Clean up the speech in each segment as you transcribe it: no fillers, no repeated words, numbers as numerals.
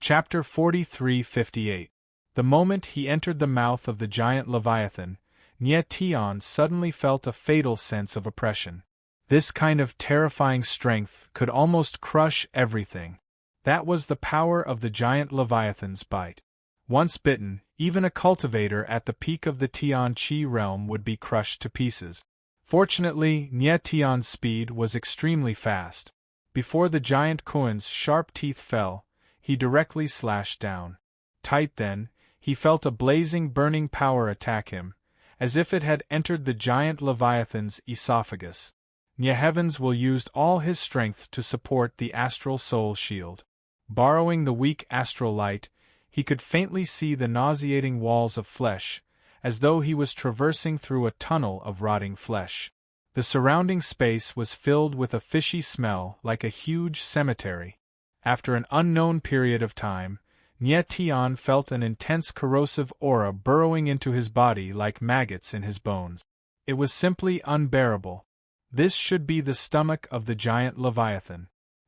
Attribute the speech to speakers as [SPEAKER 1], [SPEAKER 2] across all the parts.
[SPEAKER 1] Chapter 43:58. The moment he entered the mouth of the giant Leviathan, Nye Tian suddenly felt a fatal sense of oppression. This kind of terrifying strength could almost crush everything. That was the power of the giant Leviathan's bite. Once bitten, even a cultivator at the peak of the Tian Qi realm would be crushed to pieces. Fortunately, Nye Tian's speed was extremely fast. Before the giant Kuan's sharp teeth fell, he directly slashed down. Tight then, he felt a blazing burning power attack him, as if it had entered the giant Leviathan's esophagus. Nye Heavens will used all his strength to support the astral soul shield. Borrowing the weak astral light, he could faintly see the nauseating walls of flesh, as though he was traversing through a tunnel of rotting flesh. The surrounding space was filled with a fishy smell like a huge cemetery. After an unknown period of time, Nye Tian felt an intense corrosive aura burrowing into his body like maggots in his bones. It was simply unbearable. This should be the stomach of the giant Leviathan.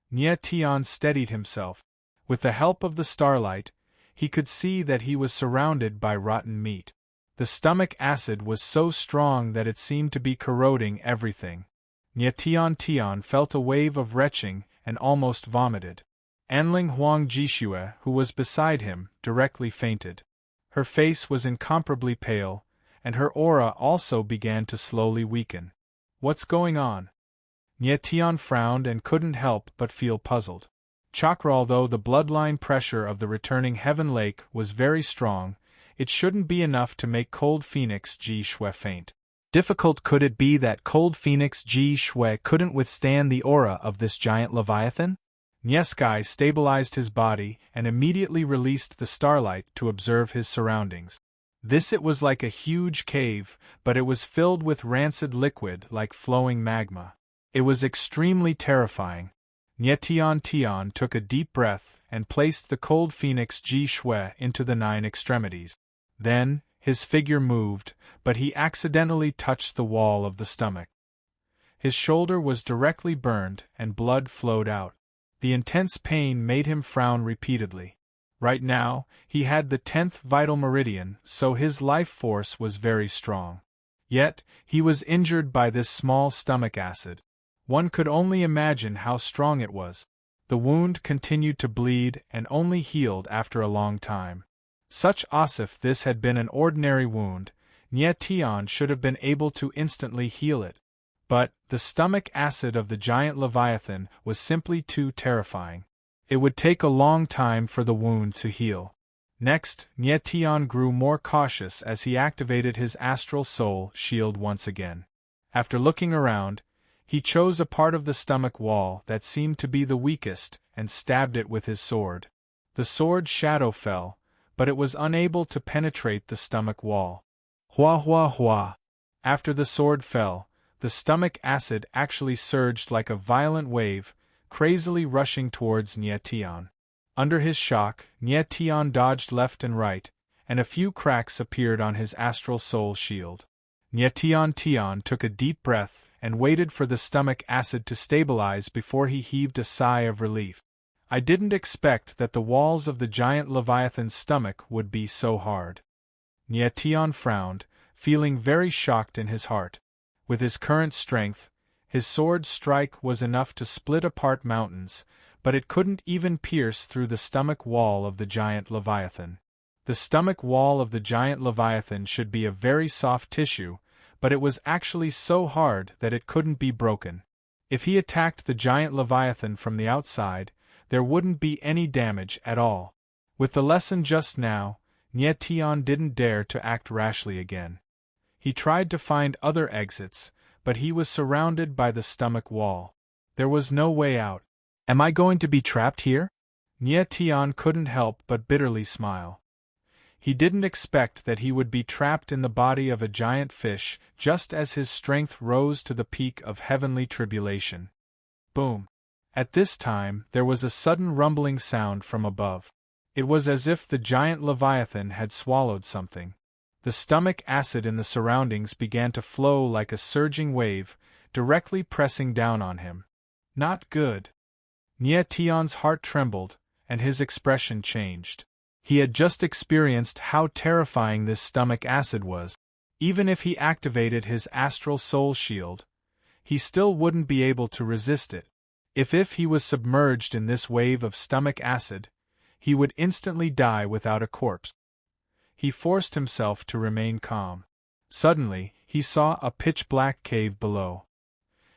[SPEAKER 1] Nye Tian steadied himself. With the help of the starlight, he could see that he was surrounded by rotten meat. The stomach acid was so strong that it seemed to be corroding everything. Nye Tian felt a wave of retching and almost vomited. Anling Huang Jishue, who was beside him, directly fainted. Her face was incomparably pale, and her aura also began to slowly weaken. What's going on? Nye Tian frowned and couldn't help but feel puzzled. Chakra, although the bloodline pressure of the returning Heaven Lake was very strong, it shouldn't be enough to make Cold Phoenix Jishue faint. Difficult could it be that Cold Phoenix Jishue couldn't withstand the aura of this giant Leviathan? Nyeskai stabilized his body and immediately released the starlight to observe his surroundings. It was like a huge cave, but it was filled with rancid liquid like flowing magma. It was extremely terrifying. Nye Tian took a deep breath and placed the Cold Phoenix Jishue into the 9 extremities. Then, his figure moved, but he accidentally touched the wall of the stomach. His shoulder was directly burned and blood flowed out. The intense pain made him frown repeatedly. Right now, he had the 10th vital meridian, so his life force was very strong. Yet, he was injured by this small stomach acid. One could only imagine how strong it was. The wound continued to bleed and only healed after a long time. Such as if this had been an ordinary wound, Nye Tian should have been able to instantly heal it. But, the stomach acid of the giant Leviathan was simply too terrifying. It would take a long time for the wound to heal. Next, Nye Tian grew more cautious as he activated his astral soul shield once again. After looking around, he chose a part of the stomach wall that seemed to be the weakest and stabbed it with his sword. The sword's shadow fell, but it was unable to penetrate the stomach wall. Hua hua hua. After the sword fell, the stomach acid actually surged like a violent wave, crazily rushing towards Nye Tian. Under his shock, Nye Tian dodged left and right, and a few cracks appeared on his astral soul shield. Nye Tian took a deep breath and waited for the stomach acid to stabilize before he heaved a sigh of relief. I didn't expect that the walls of the giant Leviathan's stomach would be so hard. Nye Tian frowned, feeling very shocked in his heart. With his current strength, his sword's strike was enough to split apart mountains, but it couldn't even pierce through the stomach wall of the giant Leviathan. The stomach wall of the giant Leviathan should be a very soft tissue, but it was actually so hard that it couldn't be broken. If he attacked the giant Leviathan from the outside, there wouldn't be any damage at all. With the lesson just now, Nye Tian didn't dare to act rashly again. He tried to find other exits, but he was surrounded by the stomach wall. There was no way out. Am I going to be trapped here? Nye Tian couldn't help but bitterly smile. He didn't expect that he would be trapped in the body of a giant fish just as his strength rose to the peak of heavenly tribulation. Boom! At this time, there was a sudden rumbling sound from above. It was as if the giant Leviathan had swallowed something. The stomach acid in the surroundings began to flow like a surging wave, directly pressing down on him. Not good. Nye Tian's heart trembled, and his expression changed. He had just experienced how terrifying this stomach acid was. Even if he activated his astral soul shield, he still wouldn't be able to resist it. If he was submerged in this wave of stomach acid, he would instantly die without a corpse. He forced himself to remain calm. Suddenly, he saw a pitch-black cave below.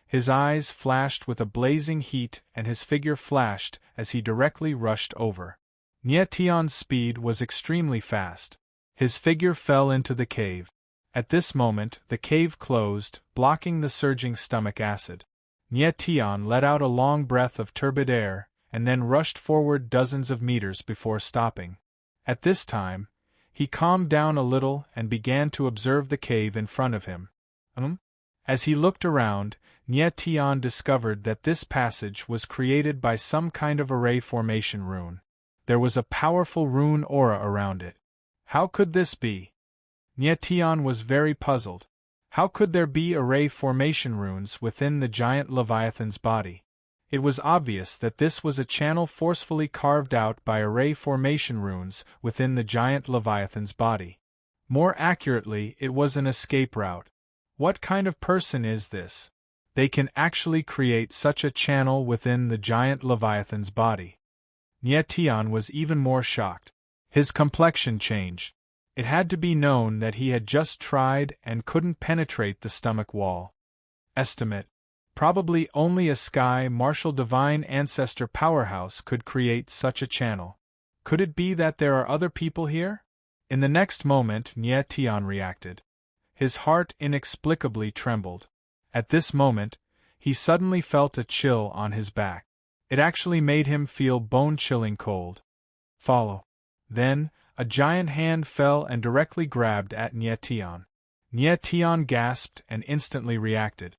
[SPEAKER 1] His eyes flashed with a blazing heat and his figure flashed as he directly rushed over. Nie Tian's speed was extremely fast. His figure fell into the cave. At this moment, the cave closed, blocking the surging stomach acid. Nie Tian let out a long breath of turbid air, and then rushed forward dozens of meters before stopping. At this time, he calmed down a little and began to observe the cave in front of him. As he looked around, Nie Tian discovered that this passage was created by some kind of array formation rune. There was a powerful rune aura around it. How could this be? Nie Tian was very puzzled. How could there be array formation runes within the giant Leviathan's body? It was obvious that this was a channel forcefully carved out by array formation runes within the giant Leviathan's body. More accurately, it was an escape route. What kind of person is this? They can actually create such a channel within the giant Leviathan's body. Nie Tian was even more shocked. His complexion changed. It had to be known that he had just tried and couldn't penetrate the stomach wall. Estimate. Probably only a Sky Martial Divine Ancestor powerhouse could create such a channel. Could it be that there are other people here? In the next moment, Nie Tian reacted. His heart inexplicably trembled. At this moment, he suddenly felt a chill on his back. It actually made him feel bone-chilling cold. Follow. Then, a giant hand fell and directly grabbed at Nie Tian. Nie Tian gasped and instantly reacted.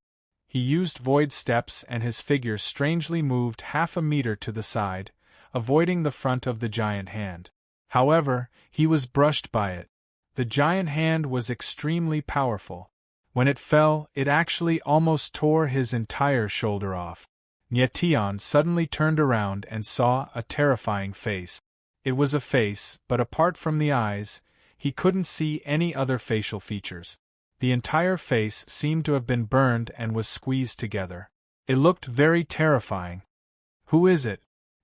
[SPEAKER 1] He used void steps and his figure strangely moved half a meter to the side, avoiding the front of the giant hand. However, he was brushed by it. The giant hand was extremely powerful. When it fell, it actually almost tore his entire shoulder off. Nie Tian suddenly turned around and saw a terrifying face. It was a face, but apart from the eyes, he couldn't see any other facial features. The entire face seemed to have been burned and was squeezed together. It looked very terrifying. Who is it?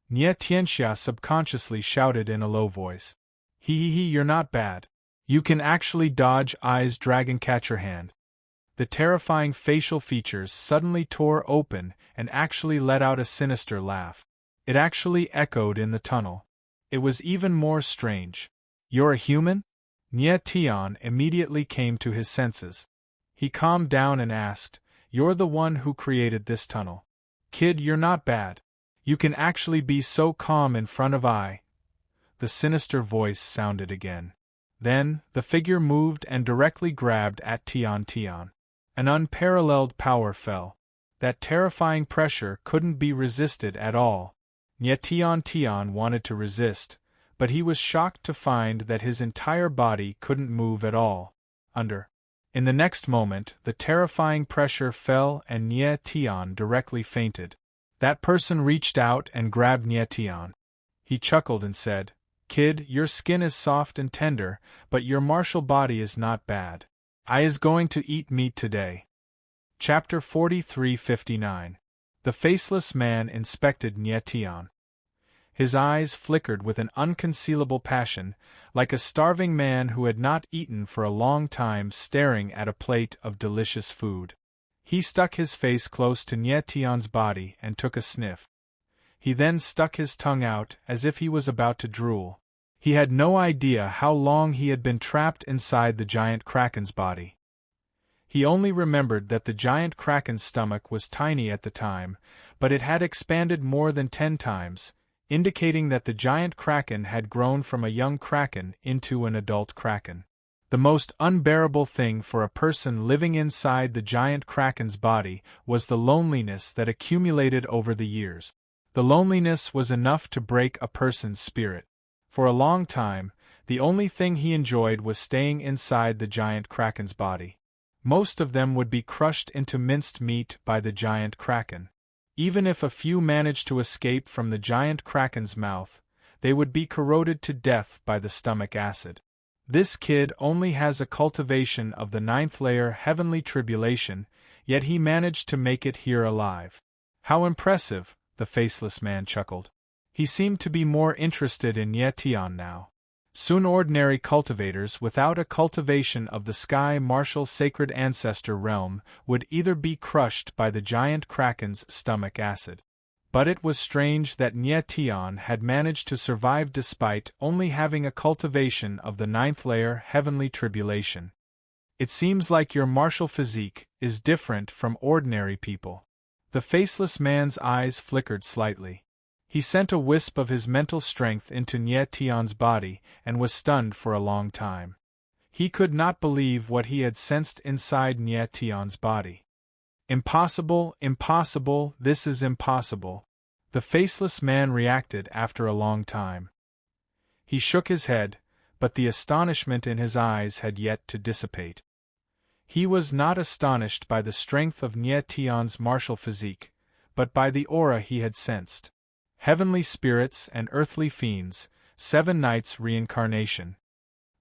[SPEAKER 1] Nie Tianxia subconsciously shouted in a low voice. You're not bad. You can actually dodge Eyes Dragon Catcher Hand. The terrifying facial features suddenly tore open and actually let out a sinister laugh. It actually echoed in the tunnel. It was even more strange. You're a human? Nie Tian immediately came to his senses. He calmed down and asked, You're the one who created this tunnel. Kid, you're not bad. You can actually be so calm in front of I. The sinister voice sounded again. Then, the figure moved and directly grabbed at Tian Tian. An unparalleled power fell. That terrifying pressure couldn't be resisted at all. Nie Tian Tian wanted to resist, but he was shocked to find that his entire body couldn't move at all. In the next moment, the terrifying pressure fell and Nie Tian directly fainted. That person reached out and grabbed Nie Tian. He chuckled and said, Kid, your skin is soft and tender, but your martial body is not bad. I is going to eat meat today. Chapter 43:59. The faceless man inspected Nie Tian. His eyes flickered with an unconcealable passion, like a starving man who had not eaten for a long time staring at a plate of delicious food. He stuck his face close to Nie Tian's body and took a sniff. He then stuck his tongue out as if he was about to drool. He had no idea how long he had been trapped inside the giant kraken's body. He only remembered that the giant kraken's stomach was tiny at the time, but it had expanded more than 10 times, indicating that the giant kraken had grown from a young kraken into an adult kraken. The most unbearable thing for a person living inside the giant kraken's body was the loneliness that accumulated over the years. The loneliness was enough to break a person's spirit. For a long time, the only thing he enjoyed was staying inside the giant kraken's body. Most of them would be crushed into minced meat by the giant kraken. Even if a few managed to escape from the giant kraken's mouth, they would be corroded to death by the stomach acid. This kid only has a cultivation of the 9th layer heavenly tribulation, yet he managed to make it here alive. How impressive, the faceless man chuckled. He seemed to be more interested in Nye Tian now. Soon ordinary cultivators without a cultivation of the sky martial sacred ancestor realm would either be crushed by the giant kraken's stomach acid. But it was strange that Nye Tian had managed to survive despite only having a cultivation of the 9th layer heavenly tribulation. It seems like your martial physique is different from ordinary people. The faceless man's eyes flickered slightly. He sent a wisp of his mental strength into Nye Tian's body and was stunned for a long time. He could not believe what he had sensed inside Nye Tian's body. Impossible, impossible, this is impossible. The faceless man reacted after a long time. He shook his head, but the astonishment in his eyes had yet to dissipate. He was not astonished by the strength of Nye Tian's martial physique, but by the aura he had sensed. Heavenly spirits and earthly fiends, 7 nights reincarnation.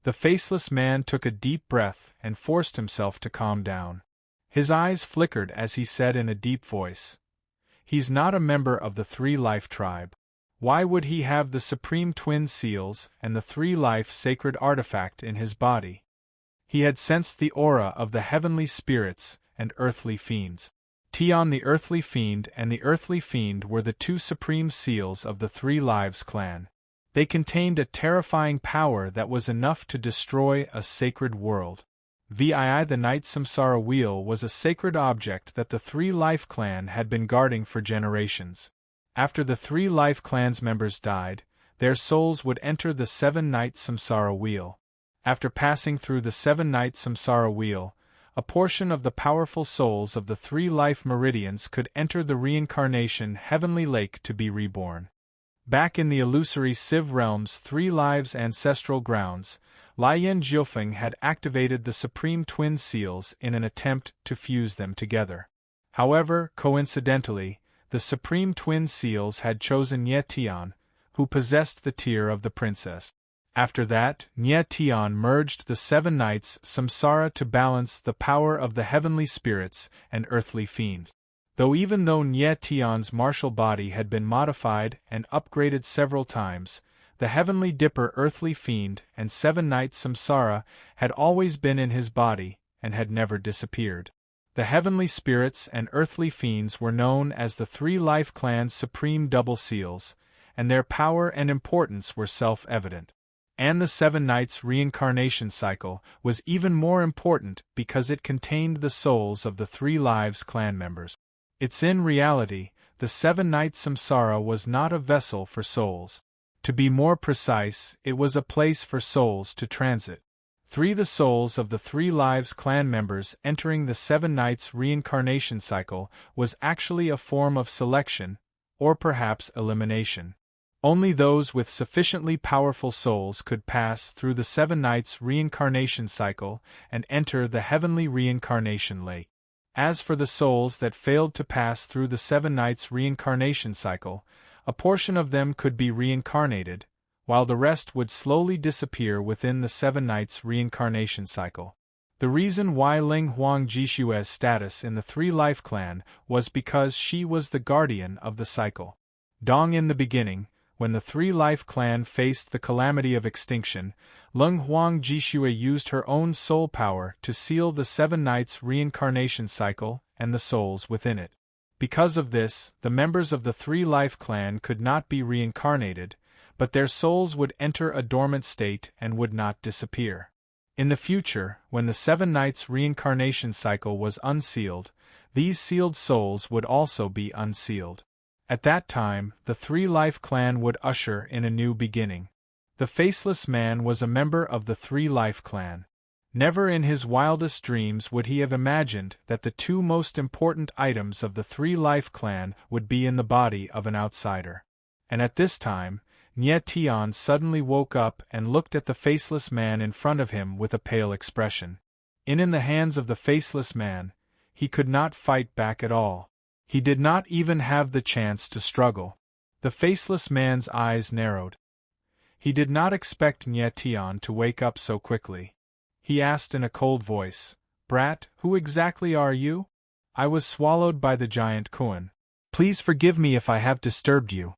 [SPEAKER 1] The faceless man took a deep breath and forced himself to calm down. His eyes flickered as he said in a deep voice, "He's not a member of the 3-life tribe. Why would he have the supreme twin seals and the 3-life sacred artifact in his body?" He had sensed the aura of the heavenly spirits and earthly fiends. Tian the earthly fiend and the earthly fiend were the 2 supreme seals of the 3 Lives clan. They contained a terrifying power that was enough to destroy a sacred world. VII the Night Samsara Wheel was a sacred object that the 3 Life clan had been guarding for generations. After the 3 Life clan's members died, their souls would enter the 7 Night Samsara Wheel. After passing through the 7 Night Samsara Wheel, a portion of the powerful souls of the 3 life meridians could enter the reincarnation heavenly lake to be reborn. Back in the illusory Civ realm's 3 lives ancestral grounds, Lian Jiufeng had activated the supreme twin seals in an attempt to fuse them together. However, coincidentally, the supreme twin seals had chosen Nye Tian, who possessed the tear of the princess. After that, Nye Tian merged the 7 nights samsara to balance the power of the heavenly spirits and earthly fiends. Even though Nye Tian's martial body had been modified and upgraded several times, the heavenly dipper earthly fiend and 7 nights samsara had always been in his body and had never disappeared. The heavenly spirits and earthly fiends were known as the 3 Life clan's supreme double seals, and their power and importance were self-evident. And the 7 nights reincarnation cycle was even more important because it contained the souls of the 3 Lives clan members. In reality, the 7 nights samsara was not a vessel for souls. To be more precise, it was a place for souls to transit. The souls of the 3 Lives clan members entering the 7 nights reincarnation cycle was actually a form of selection, or perhaps elimination. Only those with sufficiently powerful souls could pass through the 7 nights reincarnation cycle and enter the heavenly reincarnation lake. As for the souls that failed to pass through the 7 nights reincarnation cycle, a portion of them could be reincarnated, while the rest would slowly disappear within the 7 nights reincarnation cycle. The reason why Ling Huang Jishue's status in the 3 Life clan was because she was the guardian of the cycle. Dong in the beginning, when the 3 Life clan faced the calamity of extinction, Ling Huang Jishue used her own soul power to seal the 7 nights reincarnation cycle and the souls within it. Because of this, the members of the 3 Life clan could not be reincarnated, but their souls would enter a dormant state and would not disappear. In the future, when the 7 nights reincarnation cycle was unsealed, these sealed souls would also be unsealed. At that time, the 3 Life clan would usher in a new beginning. The faceless man was a member of the 3 Life clan. Never in his wildest dreams would he have imagined that the 2 most important items of the 3 Life clan would be in the body of an outsider. And at this time, Nye Tian suddenly woke up and looked at the faceless man in front of him with a pale expression. In the hands of the faceless man, he could not fight back at all. He did not even have the chance to struggle. The faceless man's eyes narrowed. He did not expect Nye Tian to wake up so quickly. He asked in a cold voice, "Brat, who exactly are you?" "I was swallowed by the giant Kuan. Please forgive me if I have disturbed you."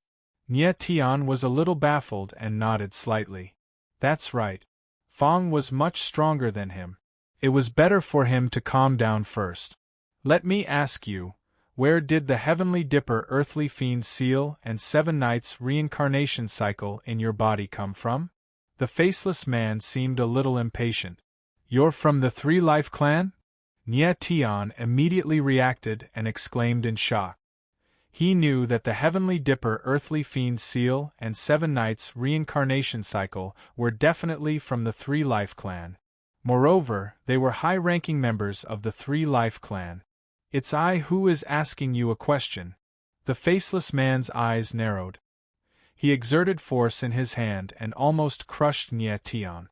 [SPEAKER 1] Nye Tian was a little baffled and nodded slightly. That's right. Fong was much stronger than him. It was better for him to calm down first. "Let me ask you, where did the Heavenly Dipper Earthly Fiend Seal and 7 Nights reincarnation cycle in your body come from?" The faceless man seemed a little impatient. "You're from the 3 Life Clan?" Nye Tian immediately reacted and exclaimed in shock. He knew that the Heavenly Dipper Earthly Fiend Seal and 7 Nights reincarnation cycle were definitely from the 3 Life Clan. Moreover, they were high-ranking members of the 3 Life Clan. "It's I who is asking you a question." The faceless man's eyes narrowed. He exerted force in his hand and almost crushed Nye Tian.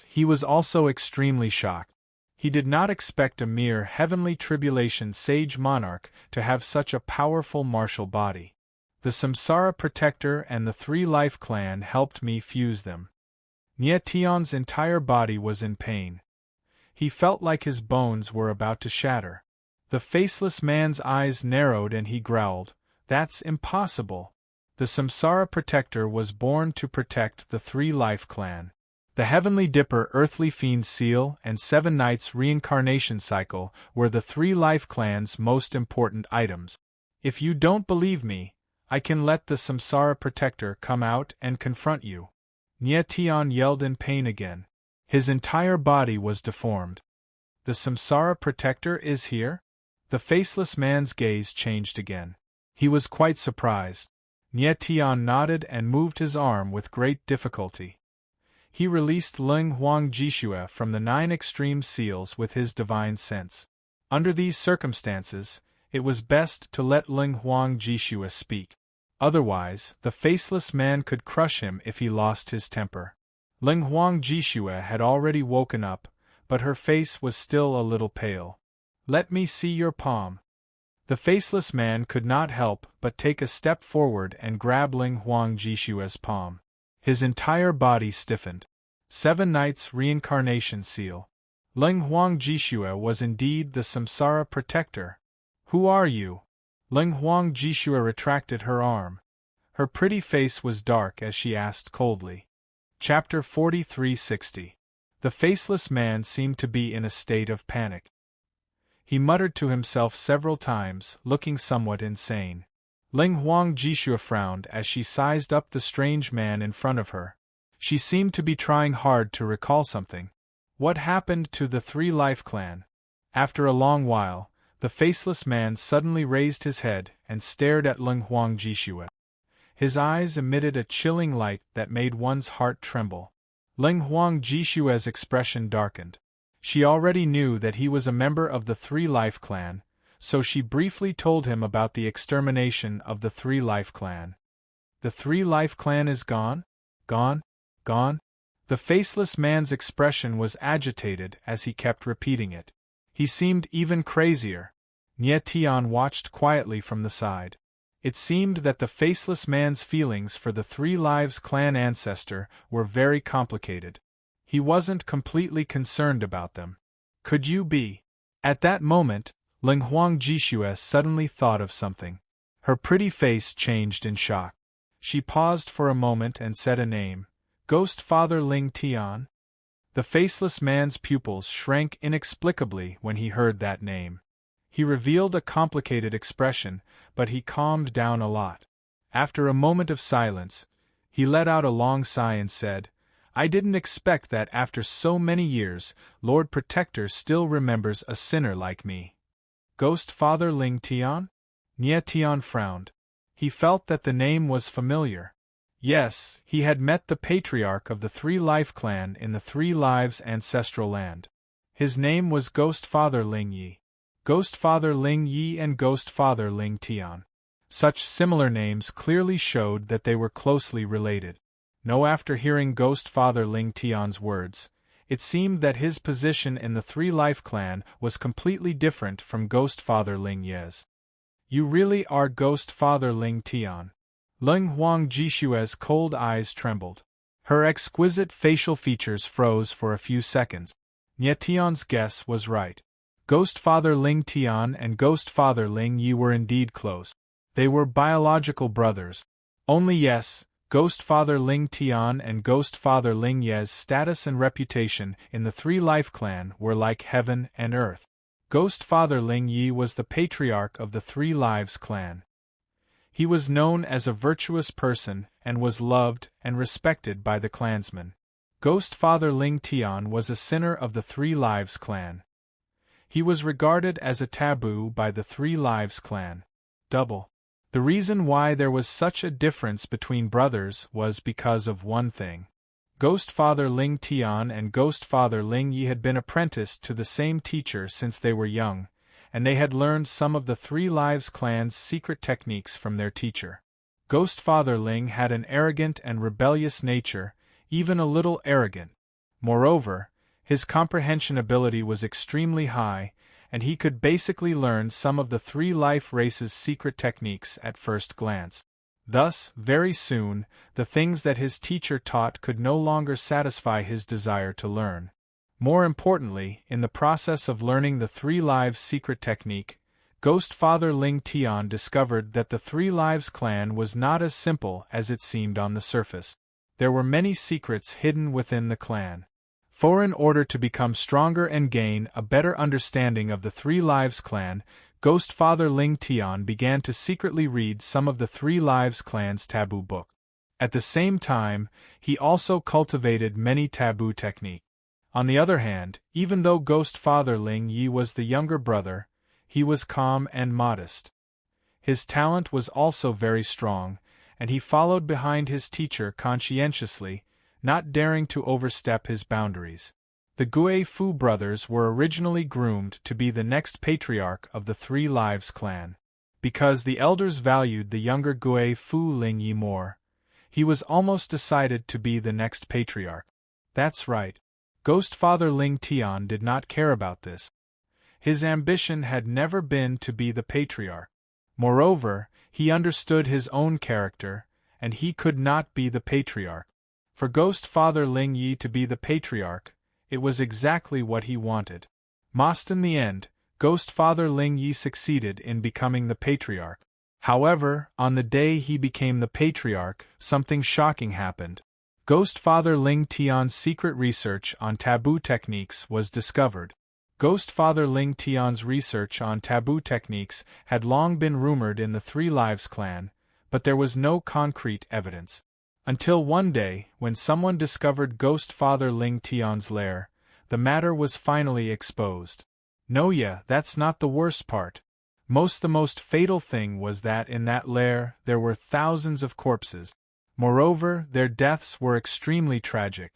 [SPEAKER 1] He was also extremely shocked. He did not expect a mere heavenly tribulation sage monarch to have such a powerful martial body. "The Samsara Protector and the 3 Life Clan helped me fuse them." Nye Tian's entire body was in pain. He felt like his bones were about to shatter. The faceless man's eyes narrowed and he growled, "That's impossible. The Samsara Protector was born to protect the 3 Life Clan. The Heavenly Dipper Earthly Fiend Seal and 7 Nights reincarnation cycle were the 3 Life Clan's most important items. If you don't believe me, I can let the Samsara Protector come out and confront you." Nye Tian yelled in pain again. His entire body was deformed. "The Samsara Protector is here?" The faceless man's gaze changed again. He was quite surprised. Nye Tian nodded and moved his arm with great difficulty. He released Ling Huang Jishue from the 9 extreme seals with his divine sense. Under these circumstances, it was best to let Ling Huang Jishue speak. Otherwise, the faceless man could crush him if he lost his temper. Ling Huang Jishue had already woken up, but her face was still a little pale. "Let me see your palm." The faceless man could not help but take a step forward and grab Ling Huang Jishue's palm. His entire body stiffened. 7 Nights reincarnation seal. Ling Huang Jishue was indeed the Samsara Protector. "Who are you?" Ling Huang Jishue retracted her arm. Her pretty face was dark as she asked coldly. Chapter 4360. The faceless man seemed to be in a state of panic. He muttered to himself several times, looking somewhat insane. Ling Huang Jishue frowned as she sized up the strange man in front of her. She seemed to be trying hard to recall something. What happened to the 3 Life Clan? After a long while, the faceless man suddenly raised his head and stared at Ling Huang Jishue. His eyes emitted a chilling light that made one's heart tremble. Ling Huang Jishue's expression darkened. She already knew that he was a member of the 3 Life Clan, so she briefly told him about the extermination of the 3 Life Clan. "The 3 Life Clan is gone? Gone? Gone?" The faceless man's expression was agitated as he kept repeating it. He seemed even crazier. Nye Tian watched quietly from the side. It seemed that the faceless man's feelings for the 3 Lives Clan ancestor were very complicated. He wasn't completely concerned about them. Could you be? At that moment, Ling Huang Jishue suddenly thought of something. Her pretty face changed in shock. She paused for a moment and said a name. "Ghost Father Ling Tian?" The faceless man's pupils shrank inexplicably when he heard that name. He revealed a complicated expression, but he calmed down a lot. After a moment of silence, he let out a long sigh and said, "I didn't expect that after so many years, Lord Protector still remembers a sinner like me." "Ghost Father Ling Tian?" Nye Tian frowned. He felt that the name was familiar. Yes, he had met the patriarch of the 3 Life Clan in the 3 Lives ancestral land. His name was Ghost Father Ling Yi. Ghost Father Ling Yi and Ghost Father Ling Tian. Such similar names clearly showed that they were closely related. No, after hearing Ghost Father Ling Tian's words, it seemed that his position in the 3 Life Clan was completely different from Ghost Father Ling Ye's. "You really are Ghost Father Ling Tian?" Ling Huang Jishue's cold eyes trembled. Her exquisite facial features froze for a few seconds. Yet Tian's guess was right. Ghost Father Ling Tian and Ghost Father Ling Yi were indeed close. They were biological brothers. Only yes, Ghost Father Ling Tian and Ghost Father Ling Ye's status and reputation in the Three Life Clan were like heaven and earth. Ghost Father Ling Yi was the patriarch of the Three Lives Clan. He was known as a virtuous person and was loved and respected by the clansmen. Ghost Father Ling Tian was a sinner of the Three Lives Clan. He was regarded as a taboo by the Three Lives Clan. The reason why there was such a difference between brothers was because of one thing. Ghost Father Ling Tian and Ghost Father Ling Yi had been apprenticed to the same teacher since they were young, and they had learned some of the Three Lives Clan's secret techniques from their teacher. Ghost Father Ling had an arrogant and rebellious nature, even a little arrogant. Moreover, his comprehension ability was extremely high, and he could basically learn some of the Three Life Race's secret techniques at first glance. Thus, very soon, the things that his teacher taught could no longer satisfy his desire to learn. More importantly, in the process of learning the Three Lives secret technique, Ghost Father Ling Tian discovered that the Three Lives Clan was not as simple as it seemed on the surface. There were many secrets hidden within the clan. For in order to become stronger and gain a better understanding of the Three Lives Clan, Ghost Father Ling Tian began to secretly read some of the Three Lives Clan's taboo book. At the same time, he also cultivated many taboo techniques. On the other hand, even though Ghost Father Ling Yi was the younger brother, he was calm and modest. His talent was also very strong, and he followed behind his teacher conscientiously, not daring to overstep his boundaries. The Gui Fu brothers were originally groomed to be the next patriarch of the Three Lives Clan. Because the elders valued the younger Gui Fu Ling Yi more, he was almost decided to be the next patriarch. That's right. Ghost Father Ling Tian did not care about this. His ambition had never been to be the patriarch. Moreover, he understood his own character, and he could not be the patriarch. For Ghost Father Ling Yi to be the patriarch, it was exactly what he wanted. In the end, Ghost Father Ling Yi succeeded in becoming the patriarch. However, on the day he became the patriarch, something shocking happened. Ghost Father Ling Tian's secret research on taboo techniques was discovered. Ghost Father Ling Tian's research on taboo techniques had long been rumored in the Three Lives Clan, but there was no concrete evidence. Until one day, when someone discovered Ghost Father Ling Tian's lair, the matter was finally exposed. No, that's not the worst part. The most fatal thing was that in that lair there were thousands of corpses. Moreover, their deaths were extremely tragic.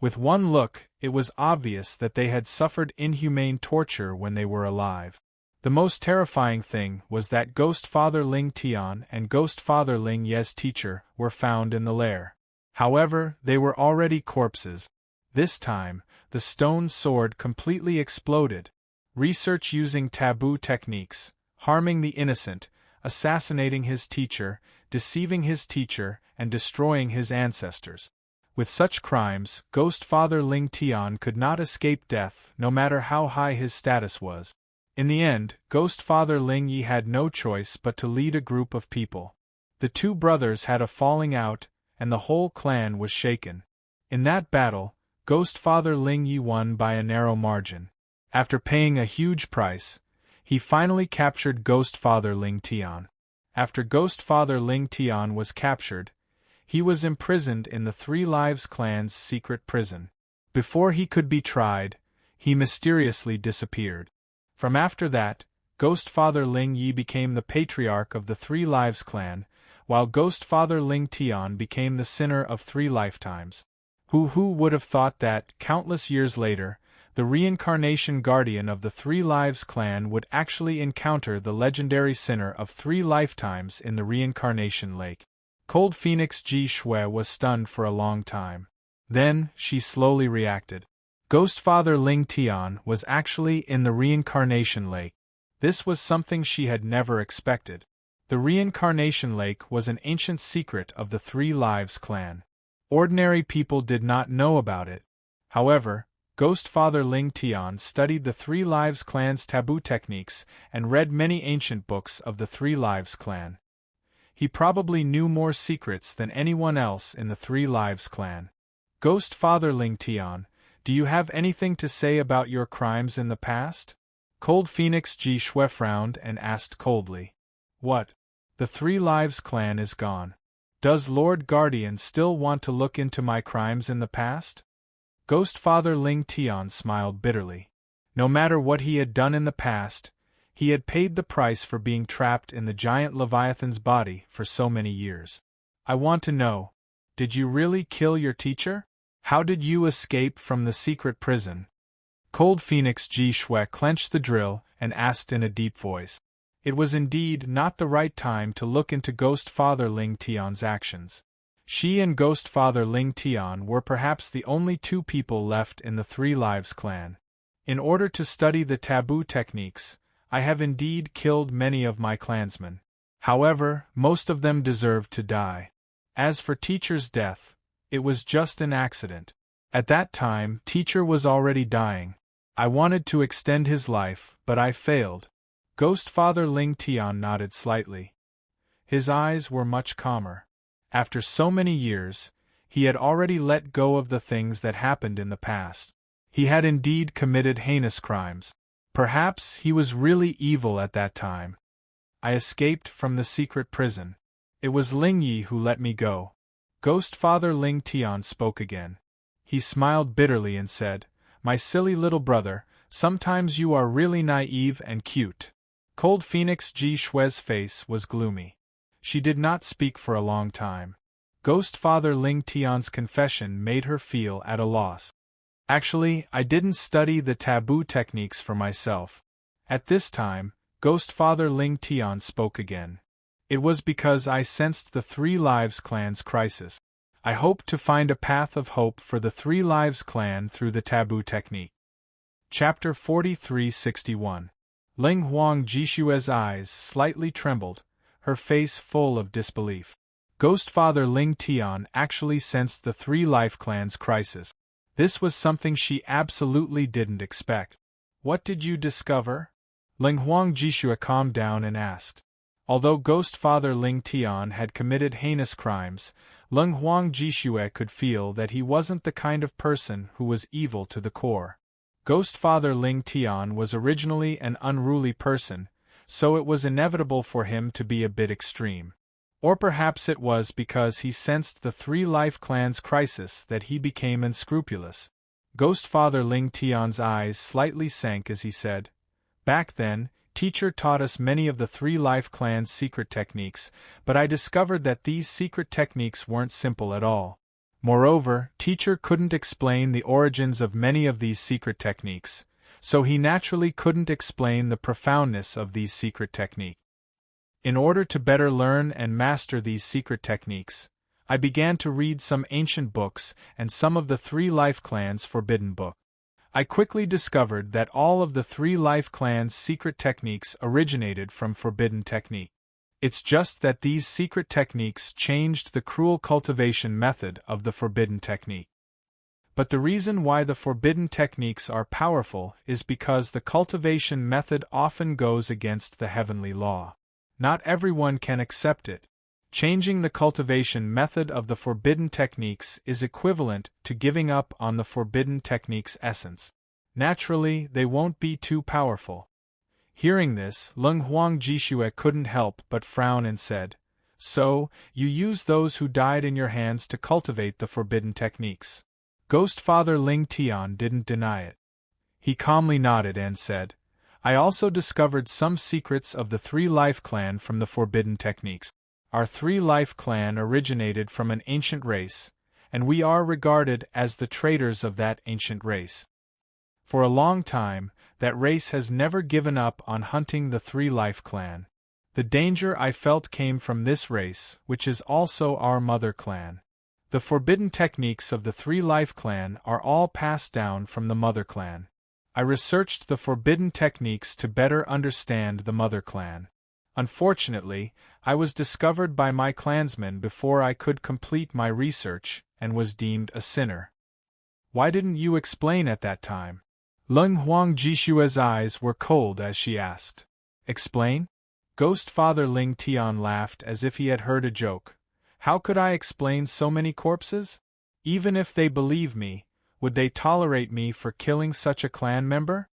[SPEAKER 1] With one look, it was obvious that they had suffered inhumane torture when they were alive. The most terrifying thing was that Ghost Father Ling Tian and Ghost Father Ling Ye's teacher were found in the lair. However, they were already corpses. This time, the stone sword completely exploded. Research using taboo techniques, harming the innocent, assassinating his teacher, deceiving his teacher, and destroying his ancestors. With such crimes, Ghost Father Ling Tian could not escape death, no matter how high his status was. In the end, Ghost Father Ling Yi had no choice but to lead a group of people. The two brothers had a falling out, and the whole clan was shaken. In that battle, Ghost Father Ling Yi won by a narrow margin. After paying a huge price, he finally captured Ghost Father Ling Tian. After Ghost Father Ling Tian was captured, he was imprisoned in the Three Lives Clan's secret prison. Before he could be tried, he mysteriously disappeared. From after that, Ghost Father Ling Yi became the patriarch of the Three Lives Clan, while Ghost Father Ling Tian became the sinner of 3 lifetimes. Who would have thought that, countless years later, the reincarnation guardian of the Three Lives Clan would actually encounter the legendary sinner of 3 lifetimes in the reincarnation lake? Cold Phoenix Ji Shui was stunned for a long time. Then, she slowly reacted. Ghost Father Ling Tian was actually in the reincarnation lake. This was something she had never expected. The reincarnation lake was an ancient secret of the Three Lives Clan. Ordinary people did not know about it. However, Ghost Father Ling Tian studied the Three Lives Clan's taboo techniques and read many ancient books of the Three Lives Clan. He probably knew more secrets than anyone else in the Three Lives Clan. Ghost Father Ling Tian, do you have anything to say about your crimes in the past? Cold Phoenix Ji Shui frowned and asked coldly. What? The Three Lives Clan is gone. Does Lord Guardian still want to look into my crimes in the past? Ghost Father Ling Tian smiled bitterly. No matter what he had done in the past, he had paid the price for being trapped in the giant Leviathan's body for so many years. I want to know, did you really kill your teacher? How did you escape from the secret prison? Cold Phoenix Ji Shui clenched the drill and asked in a deep voice. It was indeed not the right time to look into Ghost Father Ling Tian's actions. She and Ghost Father Ling Tian were perhaps the only two people left in the Three Lives Clan. In order to study the taboo techniques, I have indeed killed many of my clansmen. However, most of them deserved to die. As for Teacher's death, it was just an accident. At that time, Teacher was already dying. I wanted to extend his life, but I failed. Ghost Father Ling Tian nodded slightly. His eyes were much calmer. After so many years, he had already let go of the things that happened in the past. He had indeed committed heinous crimes. Perhaps he was really evil at that time. I escaped from the secret prison. It was Ling Yi who let me go. Ghost Father Ling Tian spoke again. He smiled bitterly and said, My silly little brother, sometimes you are really naive and cute. Cold Phoenix Ji Shui's face was gloomy. She did not speak for a long time. Ghost Father Ling Tian's confession made her feel at a loss. Actually, I didn't study the taboo techniques for myself. At this time, Ghost Father Ling Tian spoke again. It was because I sensed the Three Lives Clan's crisis. I hoped to find a path of hope for the Three Lives Clan through the taboo technique. Chapter 4361. Ling Huang Jishue's eyes slightly trembled, her face full of disbelief. Ghost Father Ling Tian actually sensed the Three Life Clan's crisis. This was something she absolutely didn't expect. What did you discover? Ling Huang Jishue calmed down and asked. Although Ghost Father Ling Tian had committed heinous crimes, Ling Huang Jishue could feel that he wasn't the kind of person who was evil to the core. Ghost Father Ling Tian was originally an unruly person, so it was inevitable for him to be a bit extreme. Or perhaps it was because he sensed the Three Life Clan's crisis that he became unscrupulous. Ghost Father Ling Tian's eyes slightly sank as he said, Back then, Teacher taught us many of the Three Life Clan's secret techniques, but I discovered that these secret techniques weren't simple at all. Moreover, Teacher couldn't explain the origins of many of these secret techniques, so he naturally couldn't explain the profoundness of these secret techniques. In order to better learn and master these secret techniques, I began to read some ancient books and some of the Three Life Clan's forbidden books. I quickly discovered that all of the Three Life Clan's secret techniques originated from forbidden technique. It's just that these secret techniques changed the cruel cultivation method of the forbidden technique. But the reason why the forbidden techniques are powerful is because the cultivation method often goes against the heavenly law. Not everyone can accept it. Changing the cultivation method of the forbidden techniques is equivalent to giving up on the forbidden technique's essence. Naturally, they won't be too powerful. Hearing this, Ling Huang Jishue couldn't help but frown and said, So, you use those who died in your hands to cultivate the forbidden techniques. Ghost Father Ling Tian didn't deny it. He calmly nodded and said, I also discovered some secrets of the Three Life Clan from the forbidden techniques. Our Three Life Clan originated from an ancient race, and we are regarded as the traders of that ancient race. For a long time, that race has never given up on hunting the Three Life Clan. The danger I felt came from this race, which is also our mother clan. The forbidden techniques of the Three Life Clan are all passed down from the mother clan. I researched the forbidden techniques to better understand the mother clan. Unfortunately, I was discovered by my clansmen before I could complete my research, and was deemed a sinner. Why didn't you explain at that time? Leng Huang Jishua's eyes were cold as she asked. Explain? Ghost Father Ling Tian laughed as if he had heard a joke. How could I explain so many corpses? Even if they believe me, would they tolerate me for killing such a clan member?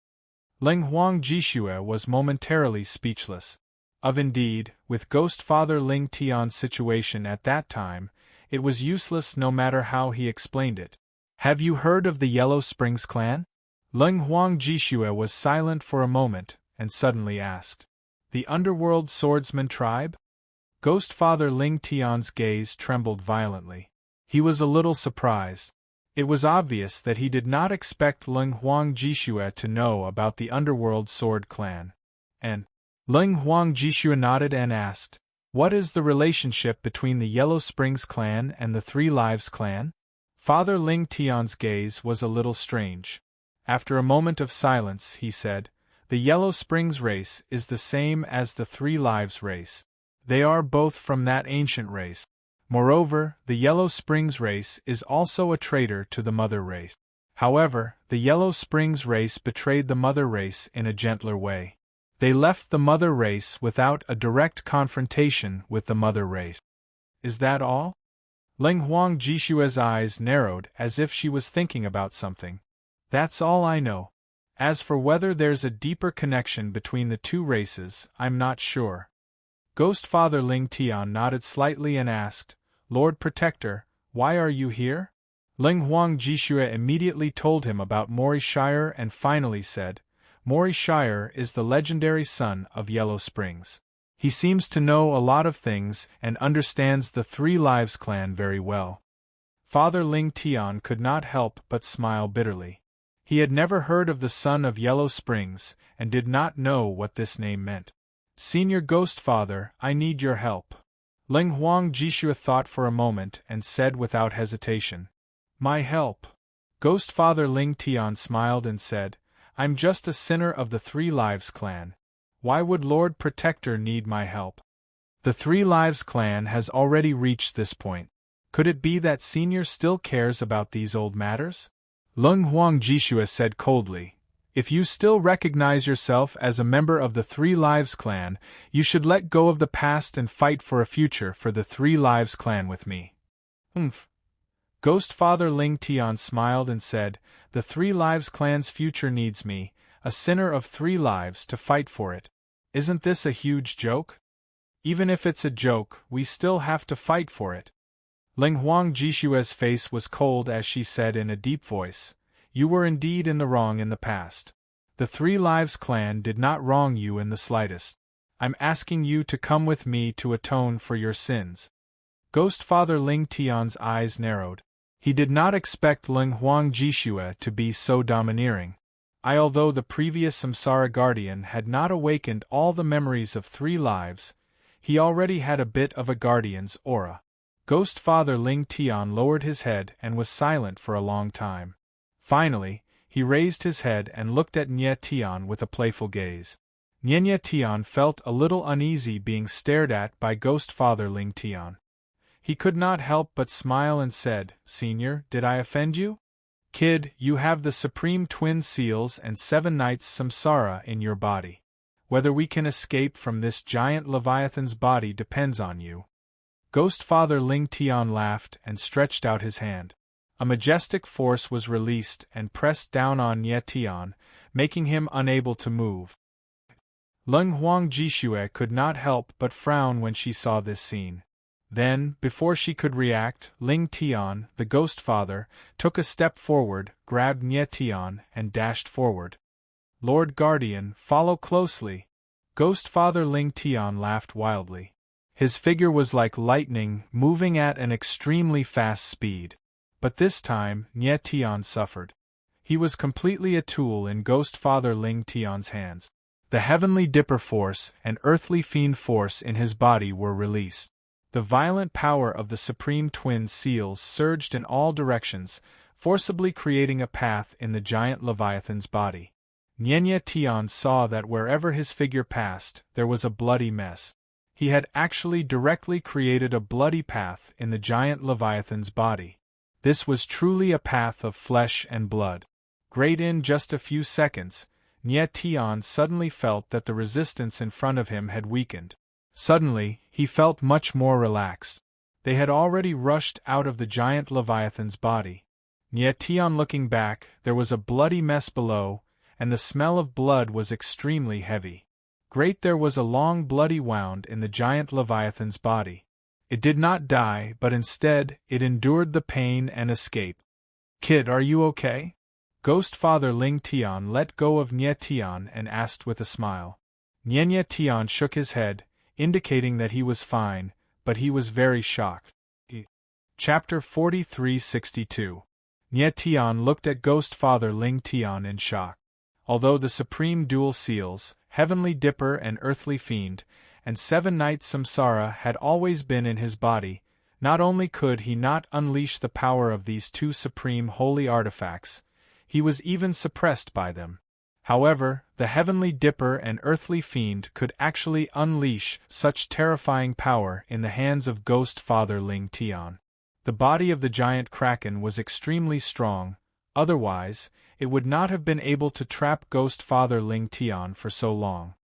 [SPEAKER 1] Leng Huang Jishue was momentarily speechless. Indeed, with Ghost Father Ling Tian's situation at that time, it was useless no matter how he explained it. Have you heard of the Yellow Springs clan? Leng Huang Jishue was silent for a moment, and suddenly asked. The underworld swordsman tribe? Ghost Father Ling Tian's gaze trembled violently. He was a little surprised. It was obvious that he did not expect Leng Huang Jishue to know about the underworld sword clan. And Leng Huang Jishue nodded and asked, what is the relationship between the Yellow Springs clan and the Three Lives clan? Father Ling Tian's gaze was a little strange. After a moment of silence, he said, the Yellow Springs race is the same as the Three Lives race. They are both from that ancient race. Moreover, the Yellow Springs race is also a traitor to the Mother race. However, the Yellow Springs race betrayed the Mother race in a gentler way. They left the Mother race without a direct confrontation with the Mother race. Is that all? Leng Huang Jishue's eyes narrowed as if she was thinking about something. That's all I know. As for whether there's a deeper connection between the two races, I'm not sure. Ghost Father Ling Tian nodded slightly and asked, Lord Protector, why are you here? Leng Huang Jishue immediately told him about Mori Shire and finally said, Mori Shire is the legendary son of Yellow Springs. He seems to know a lot of things and understands the Three Lives clan very well. Father Ling Tian could not help but smile bitterly. He had never heard of the son of Yellow Springs and did not know what this name meant. Senior Ghost Father, I need your help. Leng Huang Jishue thought for a moment and said without hesitation. My help. Ghost Father Ling Tian smiled and said, I'm just a sinner of the Three Lives clan. Why would Lord Protector need my help? The Three Lives clan has already reached this point. Could it be that Senior still cares about these old matters? Leng Huang Jishue said coldly, if you still recognize yourself as a member of the Three Lives clan, you should let go of the past and fight for a future for the Three Lives clan with me. Ghost Father Ling Tian smiled and said, the Three Lives clan's future needs me, a sinner of 3 lives, to fight for it. Isn't this a huge joke? Even if it's a joke, we still have to fight for it. Leng Huang Jishue's face was cold as she said in a deep voice, you were indeed in the wrong in the past. The Three Lives clan did not wrong you in the slightest. I'm asking you to come with me to atone for your sins. Ghost Father Ling Tian's eyes narrowed. He did not expect Leng Huang Jishue to be so domineering. Although the previous Samsara Guardian had not awakened all the memories of 3 lives, he already had a bit of a guardian's aura. Ghost Father Ling Tian lowered his head and was silent for a long time. Finally, he raised his head and looked at Nye Tian with a playful gaze. Nye Tian felt a little uneasy being stared at by Ghost Father Ling Tian. He could not help but smile and said, Senior, did I offend you? Kid, you have the Supreme Twin Seals and 7 Nights Samsara in your body. Whether we can escape from this giant Leviathan's body depends on you. Ghost Father Ling Tian laughed and stretched out his hand. A majestic force was released and pressed down on Nye Tian, making him unable to move. Leng Huang Jishue could not help but frown when she saw this scene. Then, before she could react, Ling Tian, the Ghost Father, took a step forward, grabbed Nye Tian, and dashed forward. Lord Guardian, follow closely. Ghost Father Ling Tian laughed wildly. His figure was like lightning, moving at an extremely fast speed. But this time, Nye Tian suffered. He was completely a tool in Ghost Father Ling Tian's hands. The Heavenly Dipper Force and Earthly Fiend Force in his body were released. The violent power of the Supreme Twin Seals surged in all directions, forcibly creating a path in the giant Leviathan's body. Nye Tian saw that wherever his figure passed, there was a bloody mess. He had actually directly created a bloody path in the giant Leviathan's body. This was truly a path of flesh and blood. Great in just a few seconds, Nye Tian suddenly felt that the resistance in front of him had weakened. Suddenly, he felt much more relaxed. They had already rushed out of the giant Leviathan's body. Nye Tian looking back, there was a bloody mess below, and the smell of blood was extremely heavy. Great, there was a long bloody wound in the giant Leviathan's body. It did not die, but instead, it endured the pain and escaped. Kid, are you okay? Ghost Father Ling Tian let go of Nye Tian and asked with a smile. Nye Tian shook his head, indicating that he was fine, but he was very shocked. Chapter 4362. Nye Tian looked at Ghost Father Ling Tian in shock. Although the supreme dual seals, Heavenly Dipper and Earthly Fiend, and 7 Nights Samsara had always been in his body, not only could he not unleash the power of these 2 supreme holy artifacts, he was even suppressed by them. However, the Heavenly Dipper and Earthly Fiend could actually unleash such terrifying power in the hands of Ghost Father Ling Tian. The body of the giant kraken was extremely strong, otherwise, it would not have been able to trap Ghost Father Ling Tian for so long.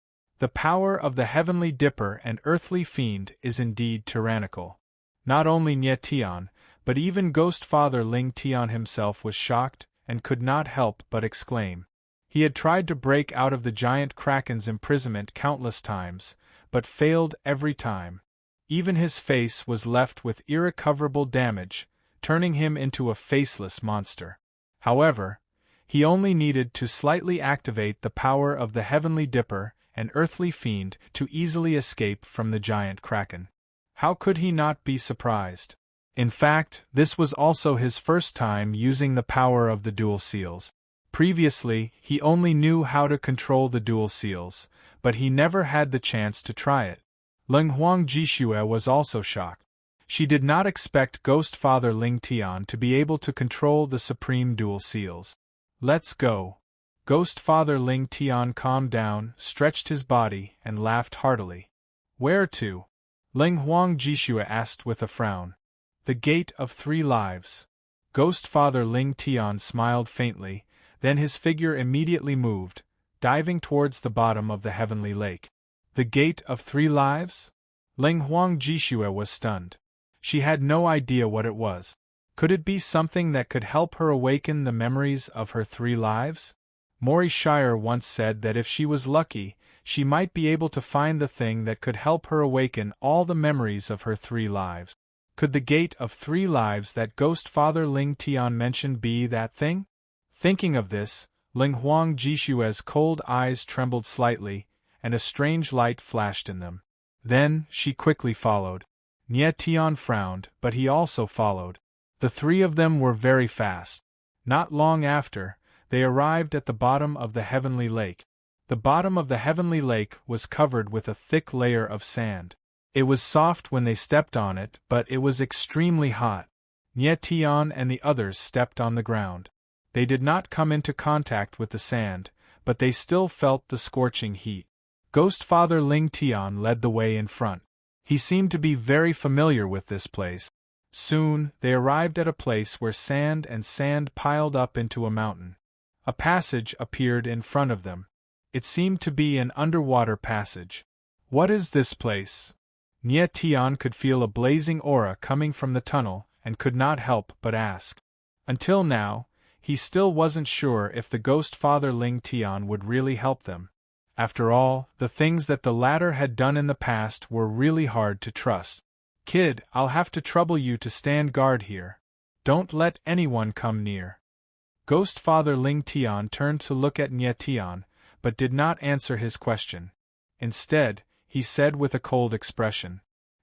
[SPEAKER 1] The power of the Heavenly Dipper and Earthly Fiend is indeed tyrannical. Not only Nye Tian, but even Ghost Father Ling Tian himself was shocked and could not help but exclaim. He had tried to break out of the giant kraken's imprisonment countless times, but failed every time. Even his face was left with irrecoverable damage, turning him into a faceless monster. However, he only needed to slightly activate the power of the Heavenly Dipper and Earthly Fiend to easily escape from the giant kraken. How could he not be surprised? In fact, this was also his first time using the power of the dual seals. Previously, he only knew how to control the dual seals, but he never had the chance to try it. Leng Huang Jishue was also shocked. She did not expect Ghost Father Ling Tian to be able to control the supreme dual seals. Let's go. Ghost Father Ling Tian calmed down, stretched his body, and laughed heartily. Where to? Leng Huang Jishue asked with a frown. The Gate of 3 Lives. Ghost Father Ling Tian smiled faintly, then his figure immediately moved, diving towards the bottom of the heavenly lake. The Gate of 3 Lives? Leng Huang Jishue was stunned. She had no idea what it was. Could it be something that could help her awaken the memories of her 3 lives? Maury Shire once said that if she was lucky, she might be able to find the thing that could help her awaken all the memories of her 3 lives. Could the Gate of 3 Lives that Ghost Father Ling Tian mentioned be that thing? Thinking of this, Leng Huang Jishue's cold eyes trembled slightly, and a strange light flashed in them. Then, she quickly followed. Nye Tian frowned, but he also followed. The 3 of them were very fast. Not long after, they arrived at the bottom of the heavenly lake. The bottom of the heavenly lake was covered with a thick layer of sand. It was soft when they stepped on it, but it was extremely hot. Nye Tian and the others stepped on the ground. They did not come into contact with the sand, but they still felt the scorching heat. Ghost Father Ling Tian led the way in front. He seemed to be very familiar with this place. Soon, they arrived at a place where sand and sand piled up into a mountain. A passage appeared in front of them. It seemed to be an underwater passage. What is this place? Nye Tian could feel a blazing aura coming from the tunnel and could not help but ask. Until now, he still wasn't sure if the Ghost Father Ling Tian would really help them. After all, the things that the latter had done in the past were really hard to trust. Kid, I'll have to trouble you to stand guard here. Don't let anyone come near. Ghost Father Ling Tian turned to look at Nye Tian, but did not answer his question. Instead, he said with a cold expression.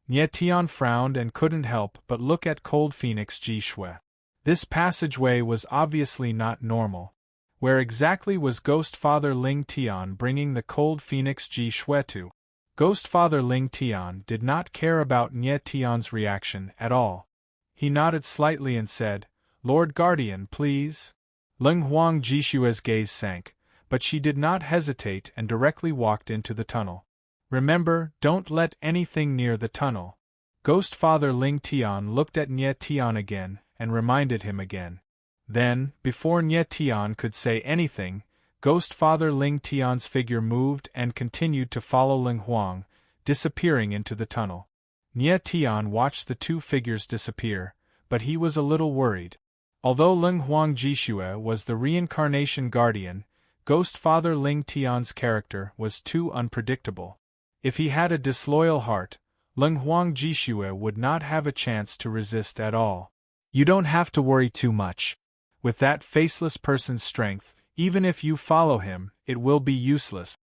[SPEAKER 1] Nye Tian frowned and couldn't help but look at Cold Phoenix Jishue. This passageway was obviously not normal. Where exactly was Ghost Father Ling Tian bringing the Cold Phoenix Jishue to? Ghost Father Ling Tian did not care about Nye Tian's reaction at all. He nodded slightly and said, Lord Guardian, please. Leng Huang Jishue's gaze sank, but she did not hesitate and directly walked into the tunnel. Remember, don't let anything near the tunnel. Ghost Father Ling Tian looked at Nye Tian again, and reminded him again. Then, before Nye Tian could say anything, Ghost Father Ling Tian's figure moved and continued to follow Ling Huang, disappearing into the tunnel. Nye Tian watched the two figures disappear, but he was a little worried. Although Ling Huang Jishue was the reincarnation guardian, Ghost Father Ling Tian's character was too unpredictable. If he had a disloyal heart, Ling Huang Jishue would not have a chance to resist at all. You don't have to worry too much. With that faceless person's strength, even if you follow him, it will be useless.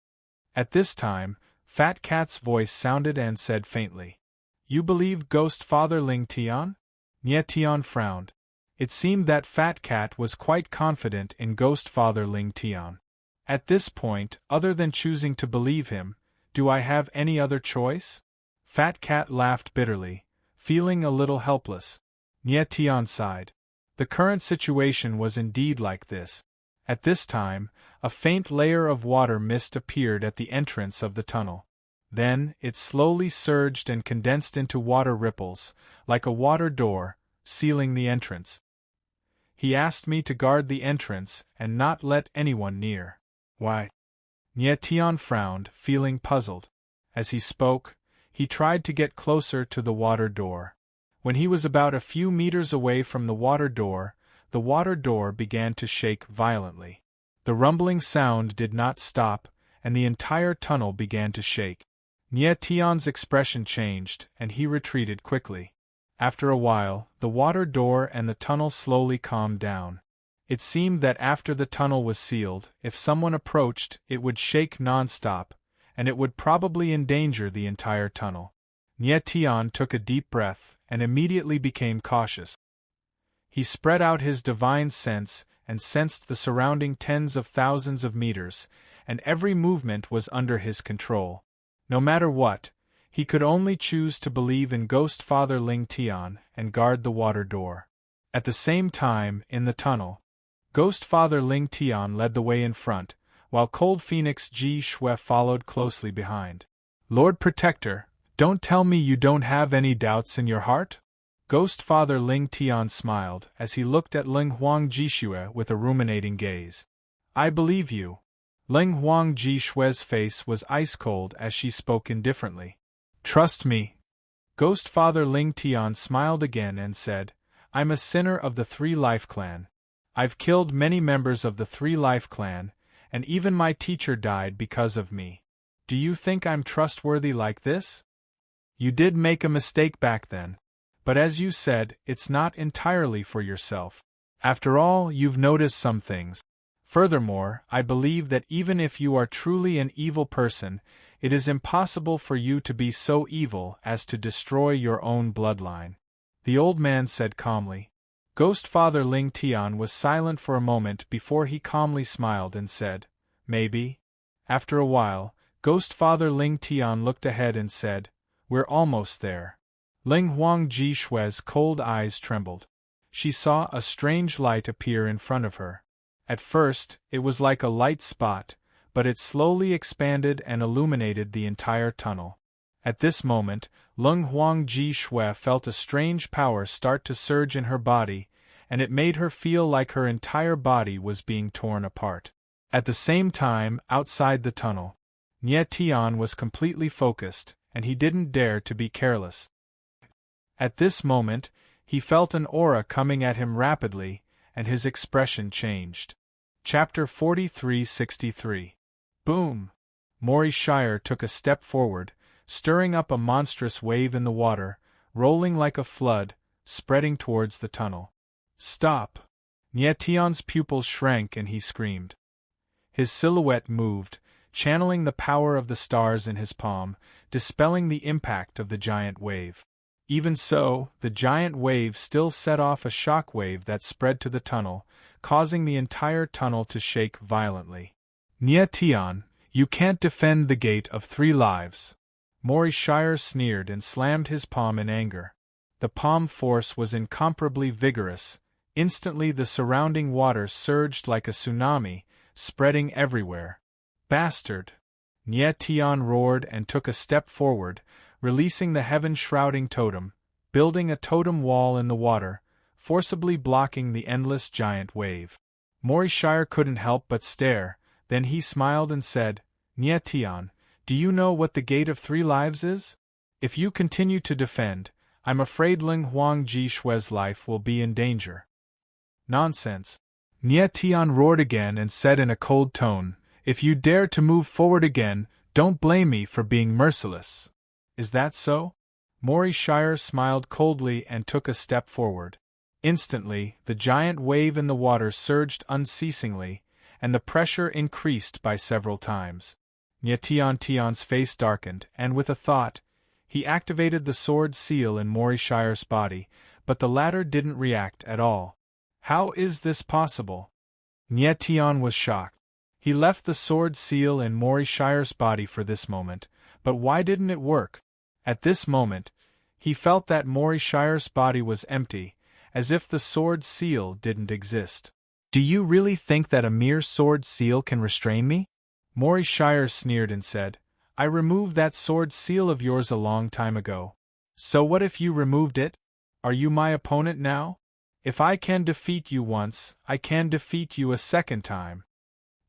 [SPEAKER 1] At this time, Fat Cat's voice sounded and said faintly, "You believe Ghost Father Ling Tian?" Nye Tian frowned. It seemed that Fat Cat was quite confident in Ghost Father Ling Tian. At this point, other than choosing to believe him, do I have any other choice? Fat Cat laughed bitterly, feeling a little helpless. Nye Tian sighed. The current situation was indeed like this. At this time, a faint layer of water mist appeared at the entrance of the tunnel. Then, it slowly surged and condensed into water ripples, like a water door, sealing the entrance. He asked me to guard the entrance and not let anyone near. Why? Nye Tian frowned, feeling puzzled. As he spoke, he tried to get closer to the water door. When he was about a few meters away from the water door began to shake violently. The rumbling sound did not stop, and the entire tunnel began to shake. Nye Tian's expression changed, and he retreated quickly. After a while, the water door and the tunnel slowly calmed down. It seemed that after the tunnel was sealed, if someone approached, it would shake non-stop, and it would probably endanger the entire tunnel. Nye Tian took a deep breath, and immediately became cautious. He spread out his divine sense, and sensed the surrounding tens of thousands of meters, and every movement was under his control. No matter what, he could only choose to believe in Ghost Father Ling Tian and guard the water door. At the same time, in the tunnel, Ghost Father Ling Tian led the way in front, while Cold Phoenix Ji Shui followed closely behind. Lord Protector, don't tell me you don't have any doubts in your heart? Ghost Father Ling Tian smiled as he looked at Ling Huang Jishue with a ruminating gaze. I believe you. Ling Huang Jishue's face was ice-cold as she spoke indifferently. Trust me. Ghost Father Ling Tian smiled again and said, I'm a sinner of the Three Life Clan. I've killed many members of the Three Life Clan, and even my teacher died because of me. Do you think I'm trustworthy like this? You did make a mistake back then. But as you said, it's not entirely for yourself. After all, you've noticed some things. Furthermore, I believe that even if you are truly an evil person, it is impossible for you to be so evil as to destroy your own bloodline. The old man said calmly. Ghost Father Ling Tian was silent for a moment before he calmly smiled and said, Maybe. After a while, Ghost Father Ling Tian looked ahead and said, We're almost there. Ling Huang Jishue's cold eyes trembled. She saw a strange light appear in front of her. At first, it was like a light spot, but it slowly expanded and illuminated the entire tunnel. At this moment, Ling Huang Jishue felt a strange power start to surge in her body, and it made her feel like her entire body was being torn apart. At the same time, outside the tunnel, Nye Tian was completely focused, and he didn't dare to be careless. At this moment, he felt an aura coming at him rapidly, and his expression changed. Chapter 4363. Boom! Mori Shire took a step forward, stirring up a monstrous wave in the water, rolling like a flood, spreading towards the tunnel. Stop! Nye Tian's pupils shrank and he screamed. His silhouette moved, channeling the power of the stars in his palm, dispelling the impact of the giant wave. Even so, the giant wave still set off a shock wave that spread to the tunnel, causing the entire tunnel to shake violently. Nye Tian, you can't defend the Gate of Three Lives. Mori Shire sneered and slammed his palm in anger. The palm force was incomparably vigorous. Instantly the surrounding water surged like a tsunami, spreading everywhere. Bastard! Nye Tian roared and took a step forward, releasing the heaven-shrouding totem, building a totem wall in the water, forcibly blocking the endless giant wave. Morishire couldn't help but stare, then he smiled and said, "Nye Tian, do you know what the Gate of Three Lives is? If you continue to defend, I'm afraid Ling Huang Ji Shui's life will be in danger." "Nonsense!" Nye Tian roared again and said in a cold tone, "If you dare to move forward again, don't blame me for being merciless." "Is that so?" Morishire smiled coldly and took a step forward. Instantly, the giant wave in the water surged unceasingly, and the pressure increased by several times. Nye Tian's face darkened, and with a thought, he activated the sword seal in Morishire's body, but the latter didn't react at all. "How is this possible?" Nye Tian was shocked. He left the sword seal in Morishire's body for this moment, but why didn't it work? At this moment, he felt that Morishire's body was empty, as if the sword seal didn't exist. "Do you really think that a mere sword seal can restrain me?" Morishire sneered and said, "I removed that sword seal of yours a long time ago. So what if you removed it? Are you my opponent now? If I can defeat you once, I can defeat you a second time."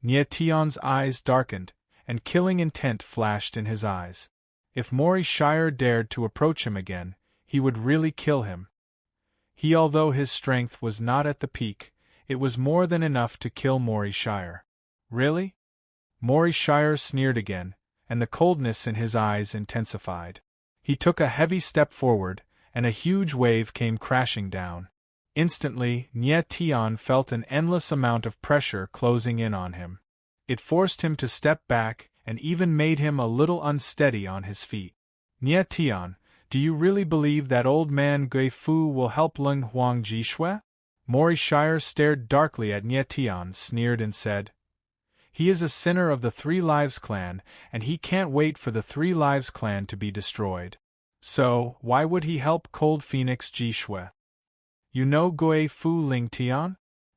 [SPEAKER 1] Nye Tian's eyes darkened, and killing intent flashed in his eyes. If Morishire dared to approach him again, he would really kill him. Although his strength was not at the peak, it was more than enough to kill Morishire. "Really?" Morishire sneered again, and the coldness in his eyes intensified. He took a heavy step forward, and a huge wave came crashing down. Instantly, Nye Tian felt an endless amount of pressure closing in on him. It forced him to step back, and even made him a little unsteady on his feet. "Nye Tian, do you really believe that old man Gui Fu will help Ling Huang Ji Shui?" Morishire stared darkly at Nye Tian, sneered and said, "He is a sinner of the Three Lives clan, and he can't wait for the Three Lives clan to be destroyed. So, why would he help Cold Phoenix Ji Shui? You know Gui Fu Ling Tian?"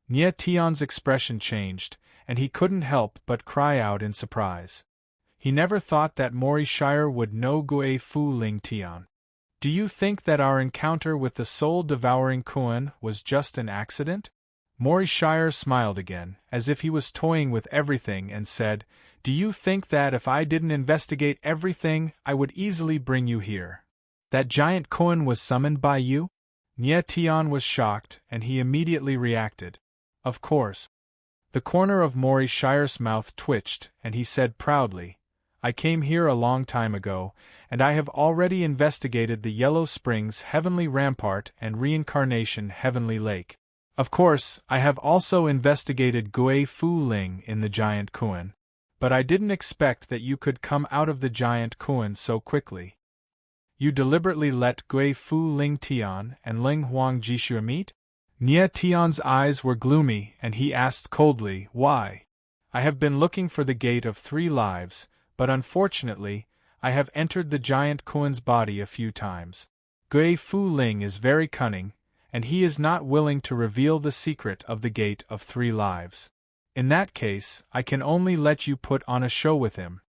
[SPEAKER 1] Nye Tian's expression changed, and he couldn't help but cry out in surprise. He never thought that Morishire would know Gui Fu Ling Tian. "Do you think that our encounter with the soul-devouring Kuan was just an accident?" Morishire smiled again, as if he was toying with everything, and said, "Do you think that if I didn't investigate everything, I would easily bring you here? That giant Kuan was summoned by you?" Nye Tian was shocked, and he immediately reacted. "Of course." The corner of Morishire's mouth twitched, and he said proudly, "I came here a long time ago, and I have already investigated the Yellow Springs Heavenly Rampart and Reincarnation Heavenly Lake. Of course, I have also investigated Gui Fu Ling in the Giant Kuan. But I didn't expect that you could come out of the Giant Kuan so quickly. You deliberately let Gui Fu Ling Tian and Ling Huang Jishu meet?" Nye Tian's eyes were gloomy, and he asked coldly, "Why?" "I have been looking for the Gate of Three Lives, but unfortunately, I have entered the Giant Kuan's body a few times. Gui Fu Ling is very cunning, and he is not willing to reveal the secret of the Gate of Three Lives. In that case, I can only let you put on a show with him."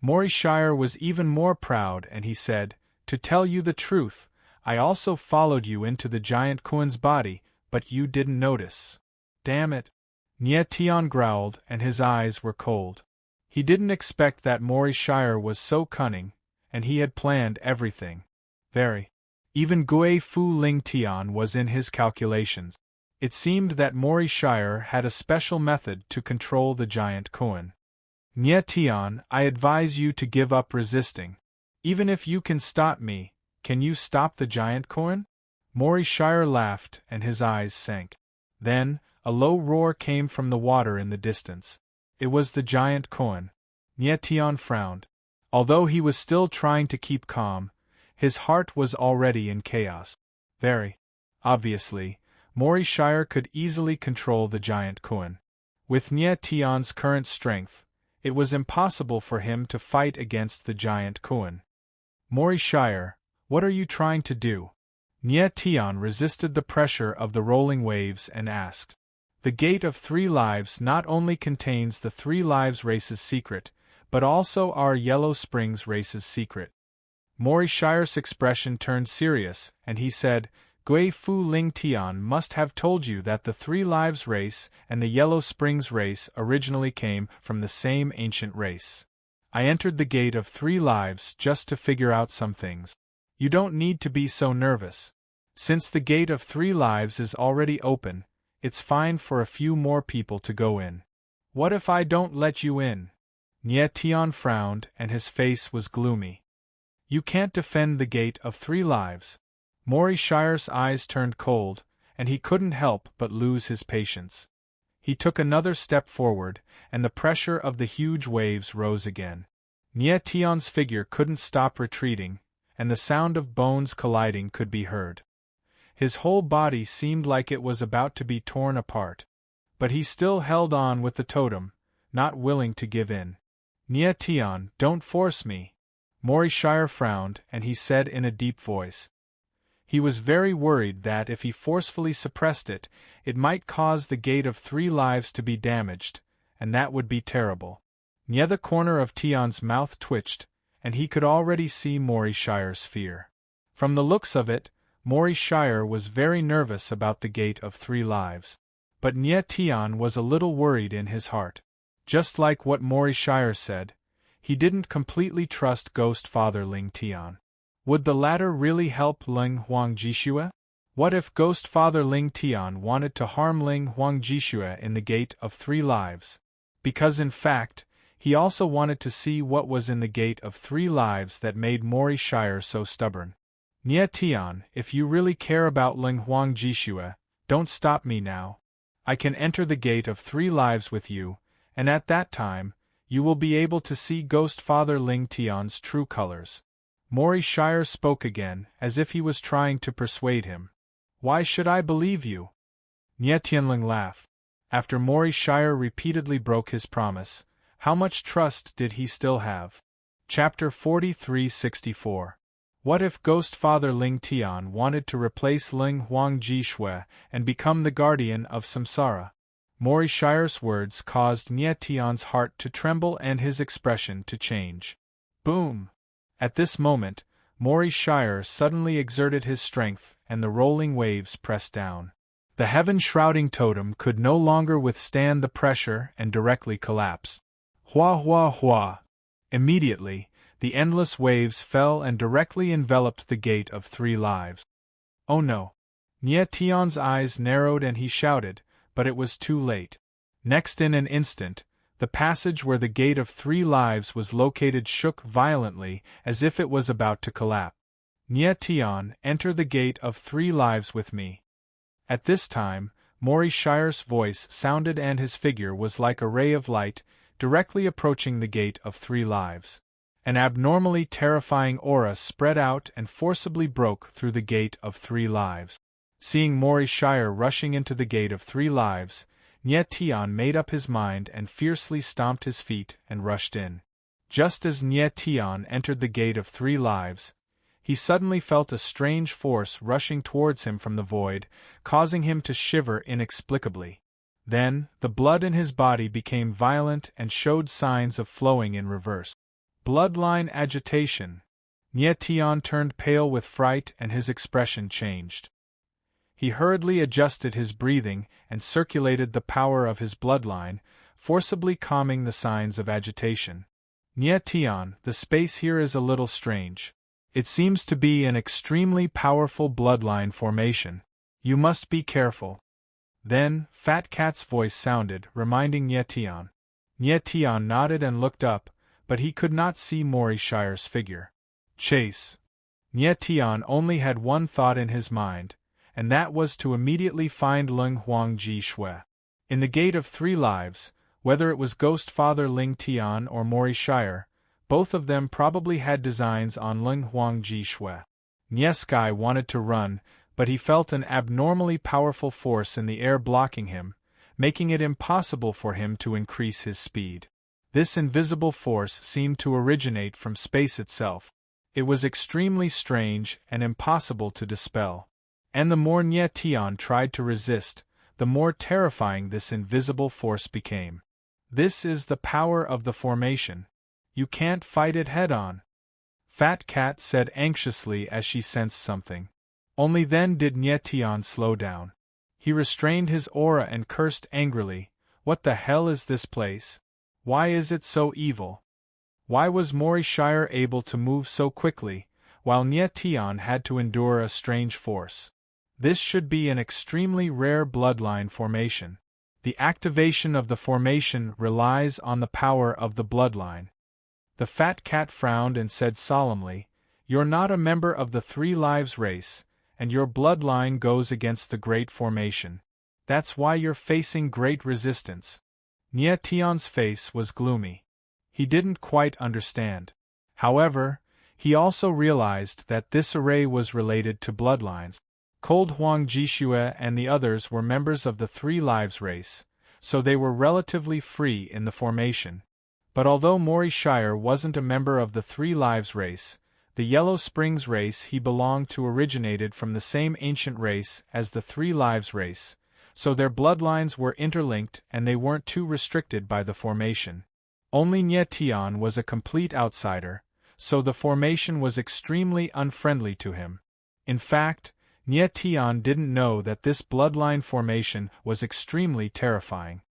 [SPEAKER 1] Morishire was even more proud, and he said, "To tell you the truth, I also followed you into the Giant Kuan's body, but you didn't notice." "Damn it!" Nye Tian growled, and his eyes were cold. He didn't expect that Morishire was so cunning, and he had planned everything. Very. Even Gui Fu Ling Tian was in his calculations. It seemed that Morishire had a special method to control the Giant Kuan. "Nye Tian, I advise you to give up resisting. Even if you can stop me, can you stop the Giant Kuan?" Morishire laughed, and his eyes sank. Then, a low roar came from the water in the distance. It was the Giant Kuan. Nye Tian frowned. Although he was still trying to keep calm, his heart was already in chaos. Very obviously, Morishire could easily control the Giant Kuan. With Nye Tian's current strength, it was impossible for him to fight against the Giant Kuan. "Morishire, what are you trying to do?" Nye Tian resisted the pressure of the rolling waves and asked. "The Gate of Three Lives not only contains the Three Lives race's secret, but also our Yellow Springs race's secret." Morishire's expression turned serious, and he said, Gui Fu Ling Tian must have told you that the Three Lives race and the Yellow Springs race originally came from the same ancient race. I entered the Gate of Three Lives just to figure out some things. You don't need to be so nervous. Since the Gate of Three Lives is already open, it's fine for a few more people to go in. What if I don't let you in? Nie Tian frowned and his face was gloomy. You can't defend the Gate of Three Lives. Mori Shire's eyes turned cold, and he couldn't help but lose his patience. He took another step forward, and the pressure of the huge waves rose again. Nie Tian's figure couldn't stop retreating, and the sound of bones colliding could be heard. His whole body seemed like it was about to be torn apart. But he still held on with the totem, not willing to give in. Nie Tian, don't force me. Mori Shire frowned, and he said in a deep voice. He was very worried that if he forcefully suppressed it, it might cause the Gate of Three Lives to be damaged, and that would be terrible. Nie the corner of Tian's mouth twitched, and he could already see Mori Shire's fear. From the looks of it, Mori Shire was very nervous about the Gate of Three Lives. But Nie Tian was a little worried in his heart. Just like what Mori Shire said, he didn't completely trust Ghost Father Ling Tian. Would the latter really help Ling Huang Jishue? What if Ghost Father Ling Tian wanted to harm Ling Huang Jishue in the Gate of Three Lives? Because in fact, he also wanted to see what was in the Gate of Three Lives that made Mori Shire so stubborn. Nie Tian, if you really care about Ling Huang Jishue, don't stop me now. I can enter the Gate of Three Lives with you, and at that time, you will be able to see Ghost Father Ling Tian's true colors. Mori Shire spoke again, as if he was trying to persuade him. Why should I believe you? Nie Tianling laughed. After Mori Shire repeatedly broke his promise, how much trust did he still have? Chapter 4364. What if Ghost Father Ling Tian wanted to replace Ling Huang Jishue and become the guardian of Samsara? Mori Shire's words caused Nie Tian's heart to tremble and his expression to change. Boom! At this moment, Mori Shire suddenly exerted his strength and the rolling waves pressed down. The heaven-shrouding totem could no longer withstand the pressure and directly collapsed. Hua hua hua! Immediately, the endless waves fell and directly enveloped the Gate of Three Lives. Oh no! Nie Tian's eyes narrowed and he shouted, but it was too late. Next in an instant, the passage where the Gate of Three Lives was located shook violently as if it was about to collapse. Nie Tian, enter the Gate of Three Lives with me. At this time, Mori Shire's voice sounded and his figure was like a ray of light, directly approaching the Gate of Three Lives. An abnormally terrifying aura spread out and forcibly broke through the Gate of Three Lives. Seeing Mori Shire rushing into the Gate of Three Lives, Nie Tian made up his mind and fiercely stomped his feet and rushed in. Just as Nie Tian entered the Gate of Three Lives, he suddenly felt a strange force rushing towards him from the void, causing him to shiver inexplicably. Then, the blood in his body became violent and showed signs of flowing in reverse. Bloodline agitation. Nie Tian turned pale with fright and his expression changed. He hurriedly adjusted his breathing and circulated the power of his bloodline, forcibly calming the signs of agitation. Nie Tian, the space here is a little strange. It seems to be an extremely powerful bloodline formation. You must be careful. Then, Fat Cat's voice sounded, reminding Nie Tian. Nie Tian nodded and looked up, but he could not see Mori Shire's figure. Chase. Nie Tian only had one thought in his mind, and that was to immediately find Ling Huang Jishue. In the Gate of Three Lives, whether it was Ghost Father Ling Tian or Mori Shire, both of them probably had designs on Ling Huang Jishue. Nie Sky wanted to run, but he felt an abnormally powerful force in the air blocking him, making it impossible for him to increase his speed. This invisible force seemed to originate from space itself. It was extremely strange and impossible to dispel. And the more Nie Tian tried to resist, the more terrifying this invisible force became. This is the power of the formation. You can't fight it head-on. Fat Cat said anxiously as she sensed something. Only then did Nyetian slow down. He restrained his aura and cursed angrily. What the hell is this place? Why is it so evil? Why was Morishire able to move so quickly, while Nyetian had to endure a strange force? This should be an extremely rare bloodline formation. The activation of the formation relies on the power of the bloodline. The fat cat frowned and said solemnly, "You're not a member of the Three Lives race, and your bloodline goes against the Great Formation. That's why you're facing great resistance." Nyetian's face was gloomy. He didn't quite understand. However, he also realized that this array was related to bloodlines. Cold Huang Jishue and the others were members of the Three Lives race, so they were relatively free in the formation. But although Morishire wasn't a member of the Three Lives race, the Yellow Springs race he belonged to originated from the same ancient race as the Three Lives race, so their bloodlines were interlinked and they weren't too restricted by the formation. Only Nyetian was a complete outsider, so the formation was extremely unfriendly to him. In fact, Nyetian didn't know that this bloodline formation was extremely terrifying.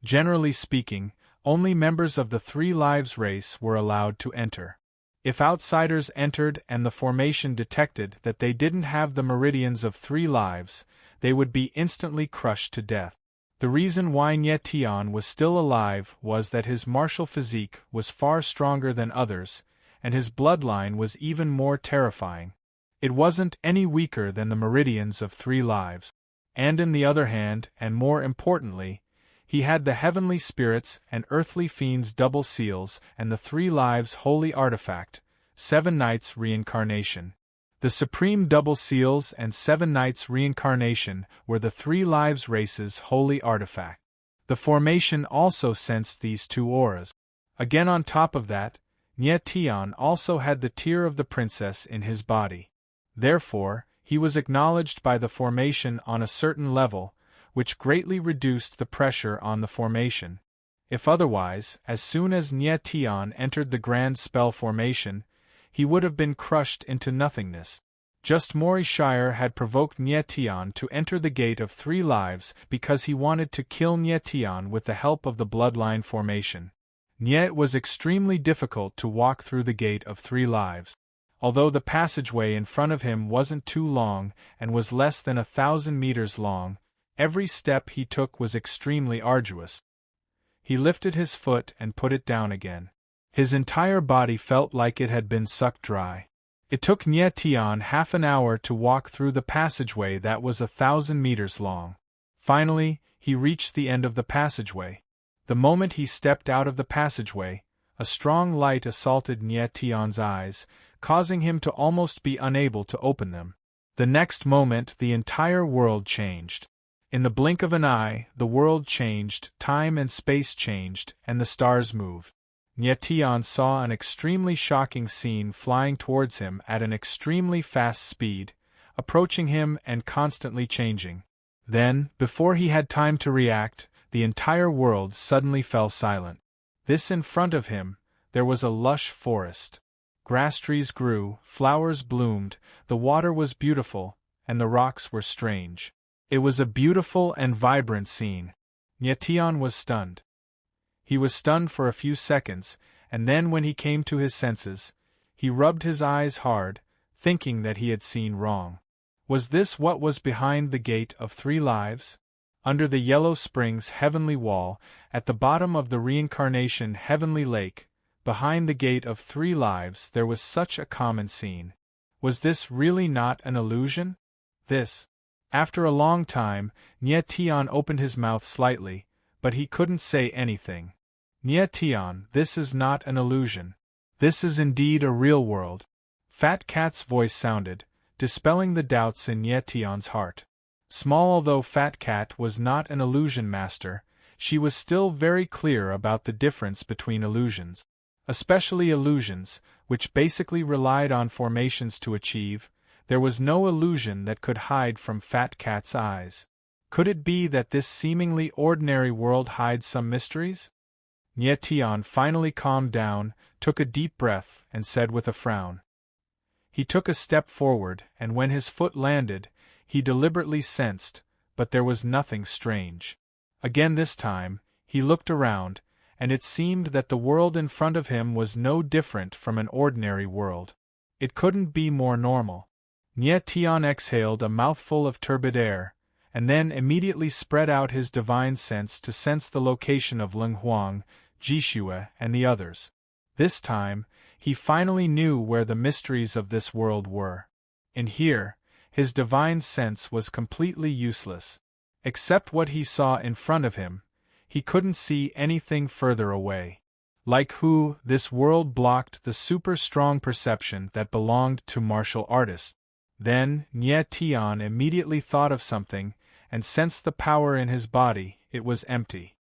[SPEAKER 1] Generally speaking, only members of the Three Lives race were allowed to enter. If outsiders entered and the formation detected that they didn't have the meridians of Three Lives, they would be instantly crushed to death. The reason why Nyetian was still alive was that his martial physique was far stronger than others, and his bloodline was even more terrifying. It wasn't any weaker than the meridians of Three Lives. And on the other hand, and more importantly, he had the heavenly spirits and earthly fiends double seals and the Three Lives holy artifact, Seven Nights Reincarnation. The supreme double seals and Seven Nights Reincarnation were the Three Lives race's holy artifact. The formation also sensed these two auras. Again on top of that, Nyetian also had the tear of the princess in his body. Therefore, he was acknowledged by the formation on a certain level, which greatly reduced the pressure on the formation. If otherwise, as soon as Nyetian entered the grand spell formation, he would have been crushed into nothingness. Just Morishire had provoked Nyetian to enter the Gate of Three Lives because he wanted to kill Nyetian with the help of the bloodline formation. It was extremely difficult to walk through the Gate of Three Lives. Although the passageway in front of him wasn't too long and was less than 1,000 meters long, every step he took was extremely arduous. He lifted his foot and put it down again. His entire body felt like it had been sucked dry. It took Nyetian half an hour to walk through the passageway that was 1,000 meters long. Finally, he reached the end of the passageway. The moment he stepped out of the passageway, a strong light assaulted Nyetian's eyes, causing him to almost be unable to open them. The next moment the entire world changed. In the blink of an eye, the world changed, time and space changed, and the stars moved. Nyetian saw an extremely shocking scene flying towards him at an extremely fast speed, approaching him and constantly changing. Then, before he had time to react, the entire world suddenly fell silent. This in front of him, there was a lush forest. Grass trees grew, flowers bloomed, the water was beautiful, and the rocks were strange. It was a beautiful and vibrant scene. Nyetian was stunned. He was stunned for a few seconds, and then when he came to his senses, he rubbed his eyes hard, thinking that he had seen wrong. Was this what was behind the Gate of Three Lives? Under the Yellow Springs heavenly wall, at the bottom of the Reincarnation heavenly lake, behind the Gate of Three Lives there was such a common scene. Was this really not an illusion? This. After a long time, Nyetian opened his mouth slightly, but he couldn't say anything. Nyetian, this is not an illusion. This is indeed a real world. Fat Cat's voice sounded, dispelling the doubts in Nyetian's heart. Small although Fat Cat was not an illusion master, she was still very clear about the difference between illusions. Especially illusions, which basically relied on formations to achieve. There was no illusion that could hide from Fat Cat's eyes. Could it be that this seemingly ordinary world hides some mysteries? Nyetian finally calmed down, took a deep breath, and said with a frown. He took a step forward, and when his foot landed, he deliberately sensed, but there was nothing strange. Again this time, he looked around, and it seemed that the world in front of him was no different from an ordinary world. It couldn't be more normal. Nye Tian exhaled a mouthful of turbid air, and then immediately spread out his divine sense to sense the location of Leng Huang, Jishue, and the others. This time, he finally knew where the mysteries of this world were. And here, his divine sense was completely useless. Except what he saw in front of him, he couldn't see anything further away. Like Hu, this world blocked the super-strong perception that belonged to martial artists. Then, Nye Tian immediately thought of something, and sensed the power in his body. It was empty.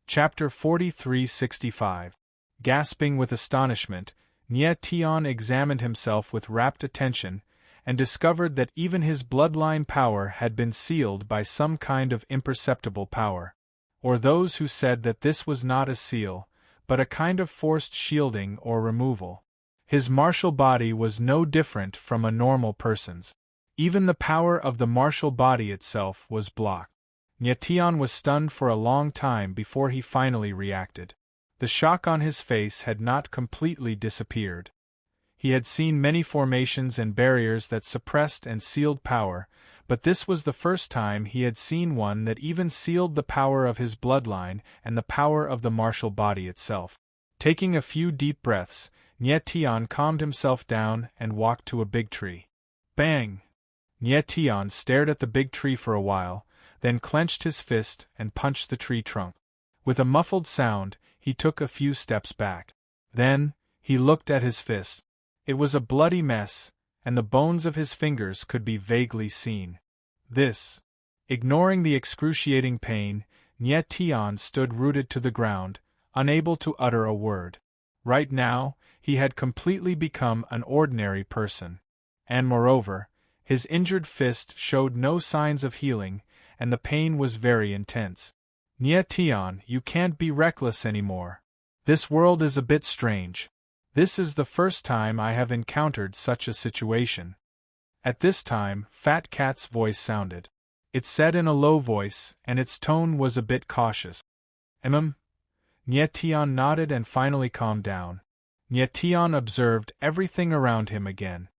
[SPEAKER 1] Chapter 4365. Gasping with astonishment, Nye Tian examined himself with rapt attention, and discovered that even his bloodline power had been sealed by some kind of imperceptible power. Or those who said that this was not a seal, but a kind of forced shielding or removal. His martial body was no different from a normal person's. Even the power of the martial body itself was blocked. Nye Tian was stunned for a long time before he finally reacted. The shock on his face had not completely disappeared. He had seen many formations and barriers that suppressed and sealed power, but this was the first time he had seen one that even sealed the power of his bloodline and the power of the martial body itself. Taking a few deep breaths, Nye Tian calmed himself down and walked to a big tree. Bang! Nye Tian stared at the big tree for a while, then clenched his fist and punched the tree trunk. With a muffled sound, he took a few steps back. Then, he looked at his fist. It was a bloody mess, and the bones of his fingers could be vaguely seen. Ignoring the excruciating pain, Nye Tian stood rooted to the ground, unable to utter a word. Right now, he had completely become an ordinary person. And moreover, his injured fist showed no signs of healing, and the pain was very intense. Nye Tian, you can't be reckless anymore. This world is a bit strange. This is the first time I have encountered such a situation. At this time, Fat Cat's voice sounded. It said in a low voice, and its tone was a bit cautious. Nye Tian nodded and finally calmed down. Nye Tian observed everything around him again.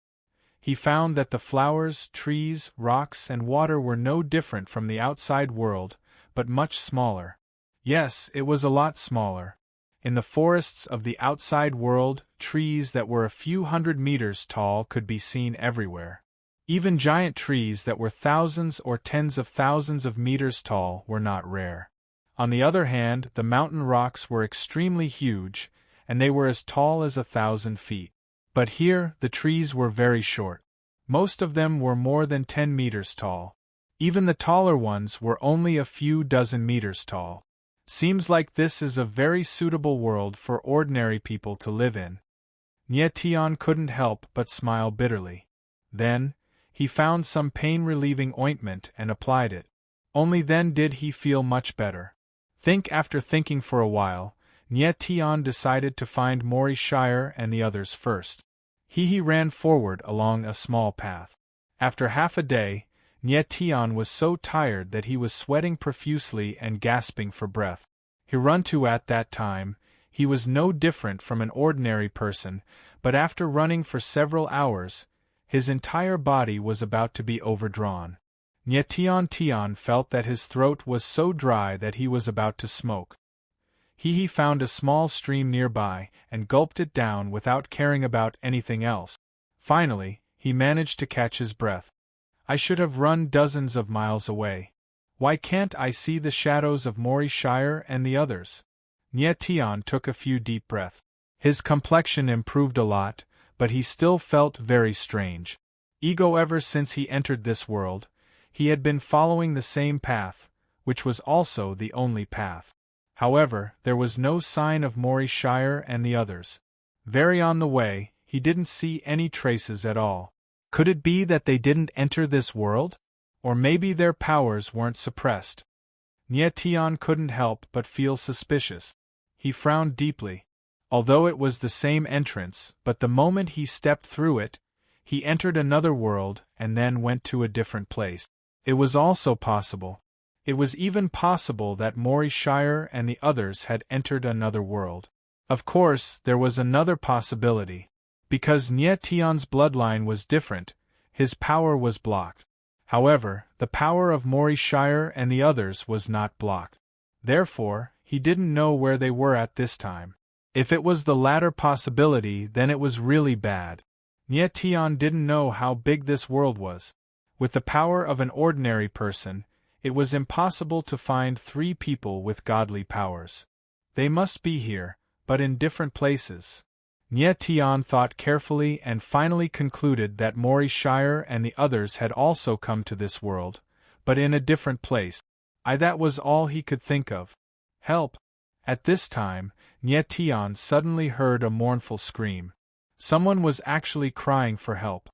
[SPEAKER 1] He found that the flowers, trees, rocks, and water were no different from the outside world, but much smaller. Yes, it was a lot smaller. In the forests of the outside world, trees that were a few hundred meters tall could be seen everywhere. Even giant trees that were thousands or tens of thousands of meters tall were not rare. On the other hand, the mountain rocks were extremely huge, and they were as tall as 1,000 feet. But here, the trees were very short. Most of them were more than 10 meters tall. Even the taller ones were only a few dozen meters tall. Seems like this is a very suitable world for ordinary people to live in. Nye Tian couldn't help but smile bitterly. Then, he found some pain-relieving ointment and applied it. Only then did he feel much better. After thinking for a while, Nye Tian decided to find Mori Shire and the others first. He ran forward along a small path. After half a day, Nye Tian was so tired that he was sweating profusely and gasping for breath. Hiruntu at that time, he was no different from an ordinary person, but after running for several hours, his entire body was about to be overdrawn. Nye Tian felt that his throat was so dry that he was about to smoke. He found a small stream nearby and gulped it down without caring about anything else. Finally, he managed to catch his breath. I should have run dozens of miles away. Why can't I see the shadows of Mori Shire and the others? Nye Tian took a few deep breaths. His complexion improved a lot, but he still felt very strange. Ever since he entered this world, he had been following the same path, which was also the only path. However, there was no sign of Mori Shire and the others. Very on the way, he didn't see any traces at all. Could it be that they didn't enter this world? Or maybe their powers weren't suppressed? Nye Tian couldn't help but feel suspicious. He frowned deeply. Although it was the same entrance, but the moment he stepped through it, He entered another world and then went to a different place. It was also possible. It was even possible that Mori Shire and the others had entered another world. Of course, there was another possibility. Because Nye Tion's bloodline was different, his power was blocked. However, the power of Mori Shire and the others was not blocked. Therefore, he didn't know where they were at this time. If it was the latter possibility, then it was really bad. Nye Tion didn't know how big this world was. With the power of an ordinary person, it was impossible to find 3 people with godly powers. They must be here, but in different places. Nye Tion thought carefully and finally concluded that Mori Shire and the others had also come to this world, but in a different place. That was all he could think of. Help! At this time, Nye Tion suddenly heard a mournful scream. Someone was actually crying for help.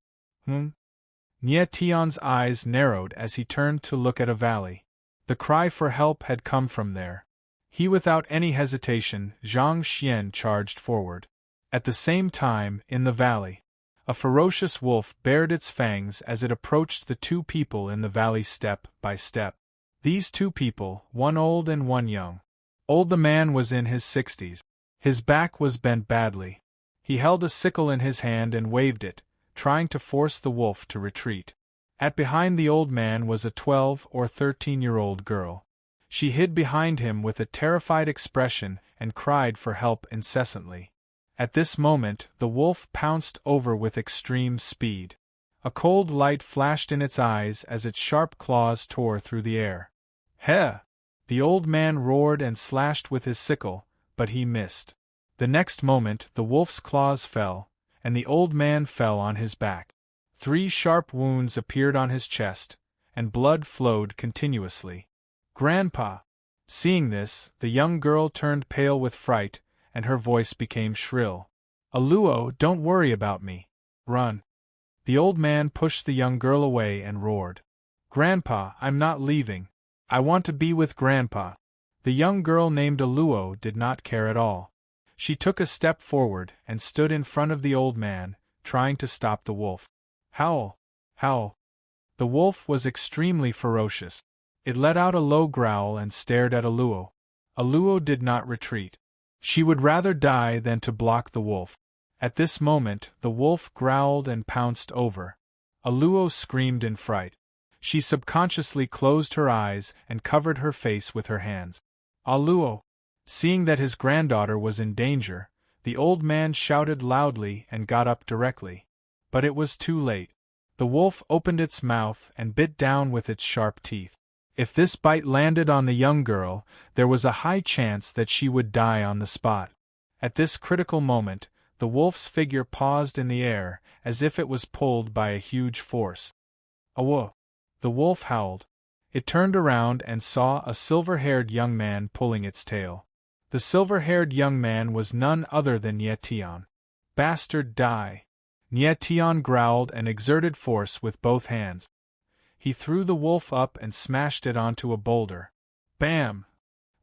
[SPEAKER 1] Nye Tion's eyes narrowed as he turned to look at a valley. The cry for help had come from there. He, without any hesitation, Zhang Xian charged forward. At the same time, in the valley, a ferocious wolf bared its fangs as it approached the 2 people in the valley step by step. These 2 people, one old and one young. Old, the man was in his 60s. His back was bent badly. He held a sickle in his hand and waved it, trying to force the wolf to retreat. Behind the old man was a 12 or 13-year-old girl. She hid behind him with a terrified expression and cried for help incessantly. At this moment, the wolf pounced over with extreme speed. A cold light flashed in its eyes as its sharp claws tore through the air. Heh! The old man roared and slashed with his sickle, but he missed. The next moment, the wolf's claws fell, and the old man fell on his back. 3 sharp wounds appeared on his chest, and blood flowed continuously. Grandpa! Seeing this, the young girl turned pale with fright, and her voice became shrill. Aluo, don't worry about me. Run. The old man pushed the young girl away and roared. Grandpa, I'm not leaving. I want to be with Grandpa. The young girl named Aluo did not care at all. She took a step forward and stood in front of the old man, trying to stop the wolf. Howl! Howl! The wolf was extremely ferocious. It let out a low growl and stared at Aluo. Aluo did not retreat. She would rather die than to block the wolf. At this moment, the wolf growled and pounced over. Aluo screamed in fright. She subconsciously closed her eyes and covered her face with her hands. Aluo! Seeing that his granddaughter was in danger, the old man shouted loudly and got up directly. But it was too late. The wolf opened its mouth and bit down with its sharp teeth. If this bite landed on the young girl, there was a high chance that she would die on the spot. At this critical moment, the wolf's figure paused in the air, as if it was pulled by a huge force. Awo! The wolf howled. It turned around and saw a silver-haired young man pulling its tail. The silver-haired young man was none other than Nye Tion. Bastard, die! Nye Tion growled and exerted force with both hands. He threw the wolf up and smashed it onto a boulder. Bam!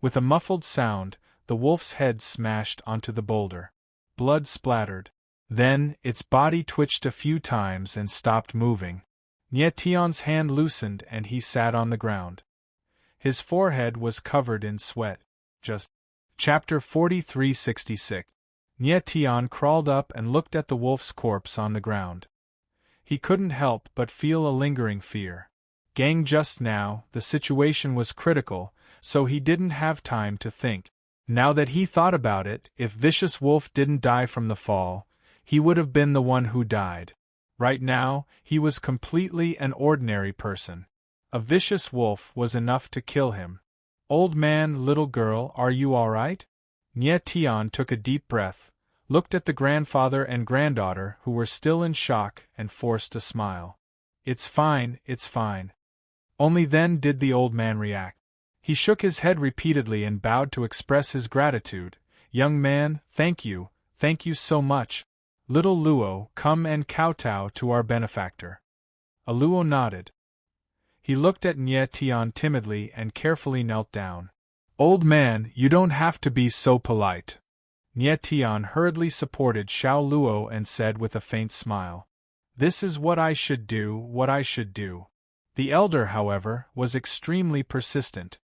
[SPEAKER 1] With a muffled sound, the wolf's head smashed onto the boulder. Blood splattered. Then, its body twitched a few times and stopped moving. Nye Tion's hand loosened and he sat on the ground. His forehead was covered in sweat. Chapter 4366. Nye Tion crawled up and looked at the wolf's corpse on the ground. He couldn't help but feel a lingering fear. Just now, the situation was critical, so he didn't have time to think. Now that he thought about it, if Vicious Wolf didn't die from the fall, he would have been the one who died. Right now, he was completely an ordinary person. A vicious wolf was enough to kill him. Old man, little girl, are you all right? Nye Tion took a deep breath, looked at the grandfather and granddaughter who were still in shock and forced a smile. It's fine, it's fine. Only then did the old man react. He shook his head repeatedly and bowed to express his gratitude. Young man, thank you so much. Little Luo, come and kowtow to our benefactor. Aluo nodded. He looked at Nye Tion timidly and carefully knelt down. Old man, you don't have to be so polite. Nye Tion hurriedly supported Xiao Luo and said with a faint smile. This is what I should do, what I should do. The elder, however, was extremely persistent.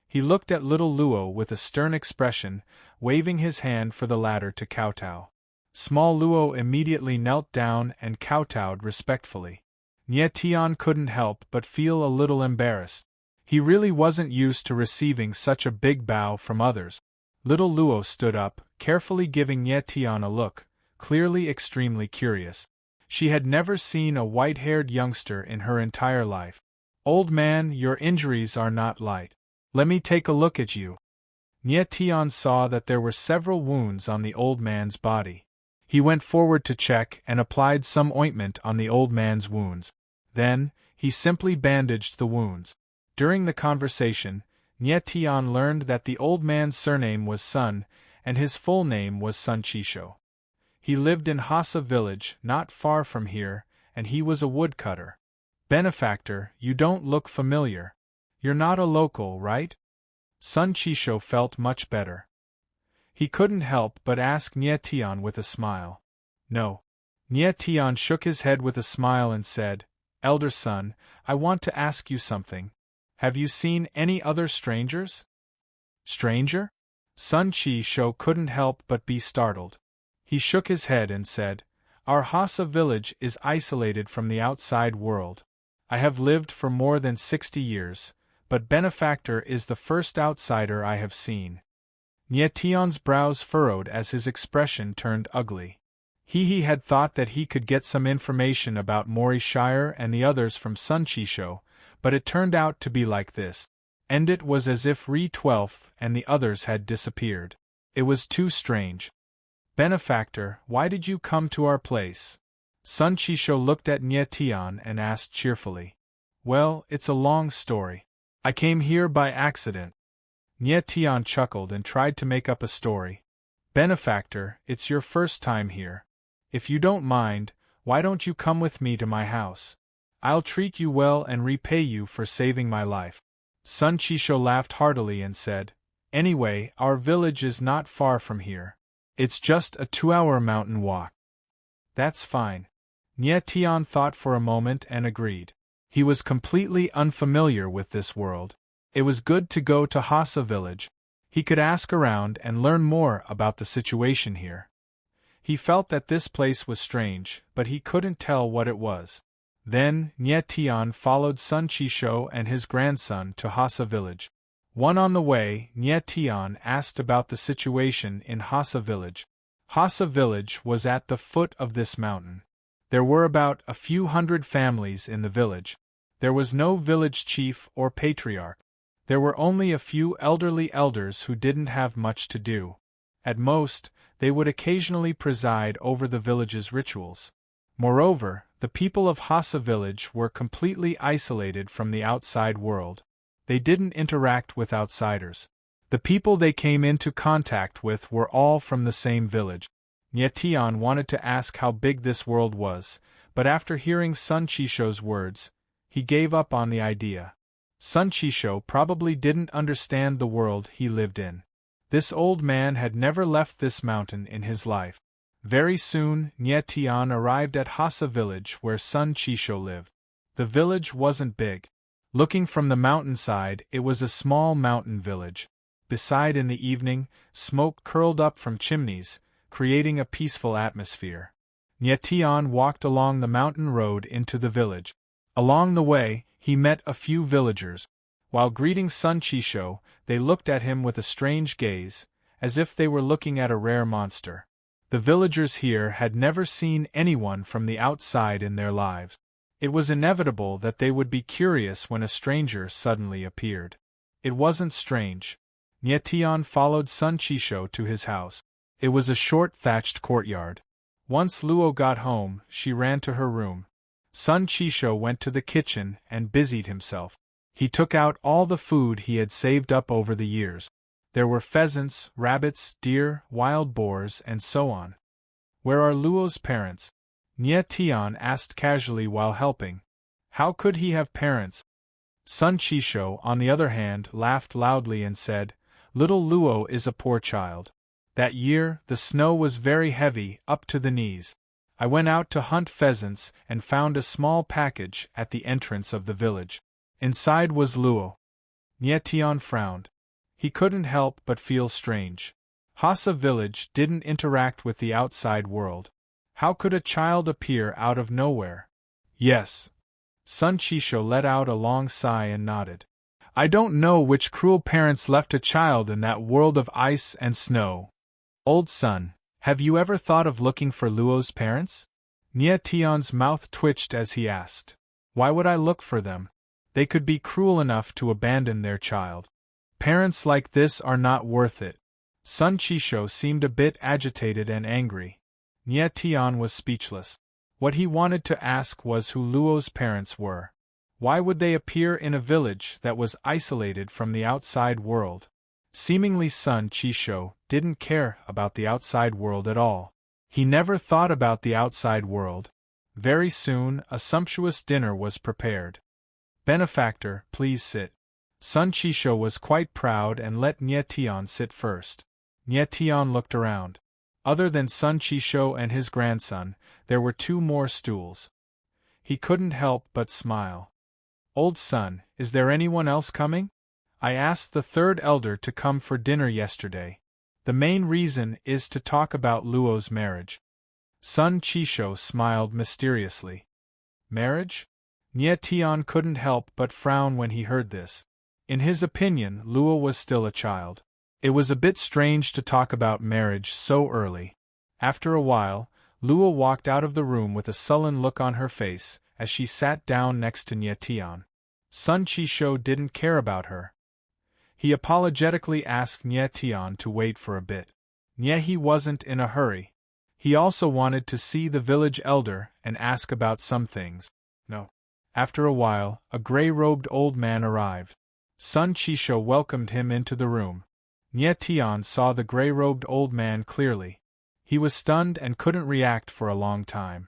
[SPEAKER 1] He looked at little Luo with a stern expression, waving his hand for the latter to kowtow. Small Luo immediately knelt down and kowtowed respectfully. Nye Tian couldn't help but feel a little embarrassed. He really wasn't used to receiving such a big bow from others. Little Luo stood up, carefully giving Nye Tian a look, clearly extremely curious. She had never seen a white-haired youngster in her entire life. Old man, your injuries are not light. Let me take a look at you. Nye Tian saw that there were several wounds on the old man's body. He went forward to check and applied some ointment on the old man's wounds. Then, he simply bandaged the wounds. During the conversation, Nye Tian learned that the old man's surname was Sun, and his full name was Sun Chisho. He lived in Hassa village, not far from here, and he was a woodcutter. Benefactor, you don't look familiar. You're not a local, right? Sun Chisho felt much better. He couldn't help but ask Nye Tian with a smile. No. Nye Tian shook his head with a smile and said, Elder son, I want to ask you something. Have you seen any other strangers? Stranger? Sun Chisho couldn't help but be startled. He shook his head and said, Our Hassa village is isolated from the outside world. I have lived for more than 60 years, but Benefactor is the first outsider I have seen. Nye Tian's brows furrowed as his expression turned ugly. He had thought that he could get some information about Mori Shire and the others from Sun Chisho, but it turned out to be like this. And it was as if Ri 12th and the others had disappeared. It was too strange. Benefactor, why did you come to our place? Sun Chisho looked at Nye Tian and asked cheerfully. Well, it's a long story. I came here by accident. Nye Tian chuckled and tried to make up a story. Benefactor, it's your first time here. If you don't mind, why don't you come with me to my house? I'll treat you well and repay you for saving my life. Sun Chisho laughed heartily and said, Anyway, our village is not far from here. It's just a 2-hour mountain walk. That's fine. Nye Tian thought for a moment and agreed. He was completely unfamiliar with this world. It was good to go to Hassa village. He could ask around and learn more about the situation here. He felt that this place was strange, but he couldn't tell what it was. Then, Nye Tian followed Sun Chisho and his grandson to Hassa village. On the way, Nye Tian asked about the situation in Hassa village. Hassa village was at the foot of this mountain. There were about a few hundred families in the village. There was no village chief or patriarch. There were only a few elderly elders who didn't have much to do. At most, they would occasionally preside over the village's rituals. Moreover, the people of Hassa village were completely isolated from the outside world. They didn't interact with outsiders. The people they came into contact with were all from the same village. Nye Tian wanted to ask how big this world was, but after hearing Sun Chisho's words, he gave up on the idea. Sun Chisho probably didn't understand the world he lived in. This old man had never left this mountain in his life. Very soon, Nye Tian arrived at Hassa village where Sun Chisho lived. The village wasn't big. Looking from the mountainside, it was a small mountain village. Beside, in the evening, smoke curled up from chimneys, creating a peaceful atmosphere. Nye Tian walked along the mountain road into the village. Along the way, he met a few villagers. While greeting Sun Chisho, they looked at him with a strange gaze, as if they were looking at a rare monster. The villagers here had never seen anyone from the outside in their lives. It was inevitable that they would be curious when a stranger suddenly appeared. It wasn't strange. Nye Tian followed Sun Chisho to his house. It was a short thatched courtyard. Once Luo got home, she ran to her room. Sun Chisho went to the kitchen and busied himself. He took out all the food he had saved up over the years. There were pheasants, rabbits, deer, wild boars, and so on. Where are Luo's parents? Nye Tian asked casually while helping. How could he have parents? Sun Chisho, on the other hand, laughed loudly and said, Little Luo is a poor child. That year, the snow was very heavy, up to the knees. I went out to hunt pheasants and found a small package at the entrance of the village. Inside was Luo. Nye Tian frowned. He couldn't help but feel strange. Hassa village didn't interact with the outside world. How could a child appear out of nowhere? Yes. Sun Chisho let out a long sigh and nodded. I don't know which cruel parents left a child in that world of ice and snow. Old son, have you ever thought of looking for Luo's parents? Nye Tian's mouth twitched as he asked. Why would I look for them? They could be cruel enough to abandon their child. Parents like this are not worth it. Sun Chisho seemed a bit agitated and angry. Nye Tian was speechless. What he wanted to ask was who Luo's parents were. Why would they appear in a village that was isolated from the outside world? Seemingly Sun Chisho didn't care about the outside world at all. He never thought about the outside world. Very soon, a sumptuous dinner was prepared. Benefactor, please sit. Sun Chisho was quite proud and let Nye Tian sit first. Nye Tian looked around. Other than Sun Chisho and his grandson, there were 2 more stools. He couldn't help but smile. Old son, is there anyone else coming? I asked the 3rd elder to come for dinner yesterday. The main reason is to talk about Luo's marriage. Sun Chisho smiled mysteriously. Marriage? Nye Tian couldn't help but frown when he heard this. In his opinion, Luo was still a child. It was a bit strange to talk about marriage so early. After a while, Luo walked out of the room with a sullen look on her face as she sat down next to Nye Tian. Sun Chisho didn't care about her. He apologetically asked Nye Tian to wait for a bit. Nye he wasn't in a hurry. He also wanted to see the village elder and ask about some things. No. After a while, a gray-robed old man arrived. Sun Chisho welcomed him into the room. Nye Tian saw the gray-robed old man clearly. He was stunned and couldn't react for a long time.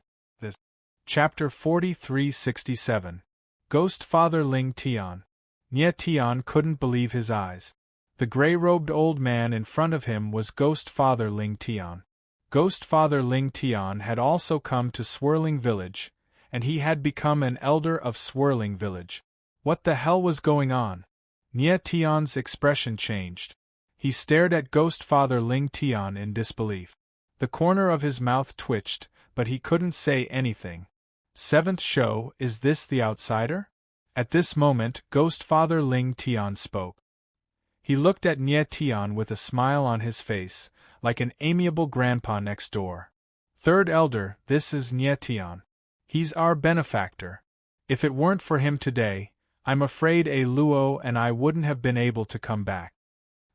[SPEAKER 1] Chapter 4367. Ghost Father Ling Tian. Nye Tian couldn't believe his eyes. The gray-robed old man in front of him was Ghost Father Ling Tian. Ghost Father Ling Tian had also come to Swirling Village, and he had become an elder of Swirling Village. What the hell was going on? Nye Tian's expression changed. He stared at Ghost Father Ling Tian in disbelief. The corner of his mouth twitched, but he couldn't say anything. 7th show, is this the outsider? At this moment, Ghost Father Ling Tian spoke. He looked at Nye Tian with a smile on his face, like an amiable grandpa next door. 3rd elder, this is Nye Tian. He's our benefactor. If it weren't for him today, I'm afraid a Luo and I wouldn't have been able to come back.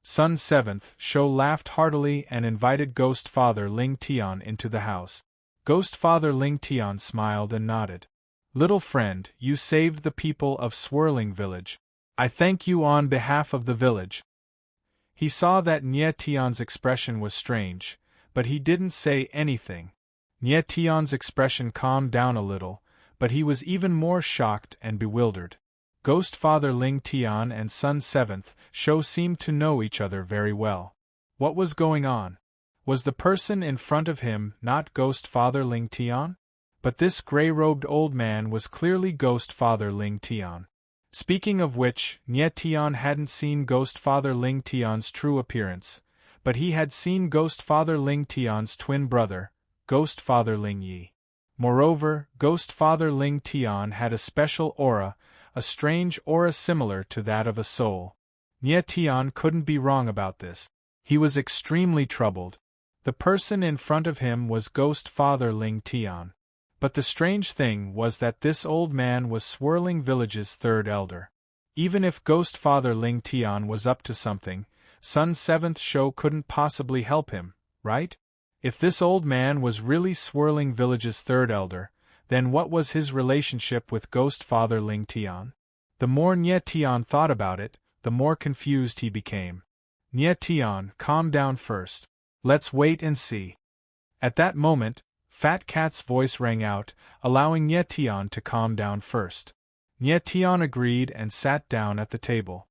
[SPEAKER 1] Sun 7th show laughed heartily and invited Ghost Father Ling Tian into the house. Ghost Father Ling Tian smiled and nodded. Little friend, you saved the people of Swirling Village. I thank you on behalf of the village. He saw that Nye Tian's expression was strange, but he didn't say anything. Nye Tian's expression calmed down a little, but he was even more shocked and bewildered. Ghost Father Ling Tian and Sun 7th show seemed to know each other very well. What was going on? Was the person in front of him not Ghost Father Ling Tian? But this gray-robed old man was clearly Ghost Father Ling Tian. Speaking of which, Nye Tian hadn't seen Ghost Father Ling Tian's true appearance, but he had seen Ghost Father Ling Tian's twin brother, Ghost Father Ling Yi. Moreover, Ghost Father Ling Tian had a special aura, a strange aura similar to that of a soul. Nye Tian couldn't be wrong about this. He was extremely troubled. The person in front of him was Ghost Father Ling Tian. But the strange thing was that this old man was Swirling Village's 3rd elder. Even if Ghost Father Ling Tian was up to something, Sun 7th show couldn't possibly help him, right? If this old man was really Swirling Village's 3rd elder, then what was his relationship with Ghost Father Ling Tian? The more Nye Tian thought about it, the more confused he became. Nye Tian, calm down first. Let's wait and see. At that moment, Fat Cat's voice rang out, allowing Nye Tian to calm down first. Nye Tian agreed and sat down at the table.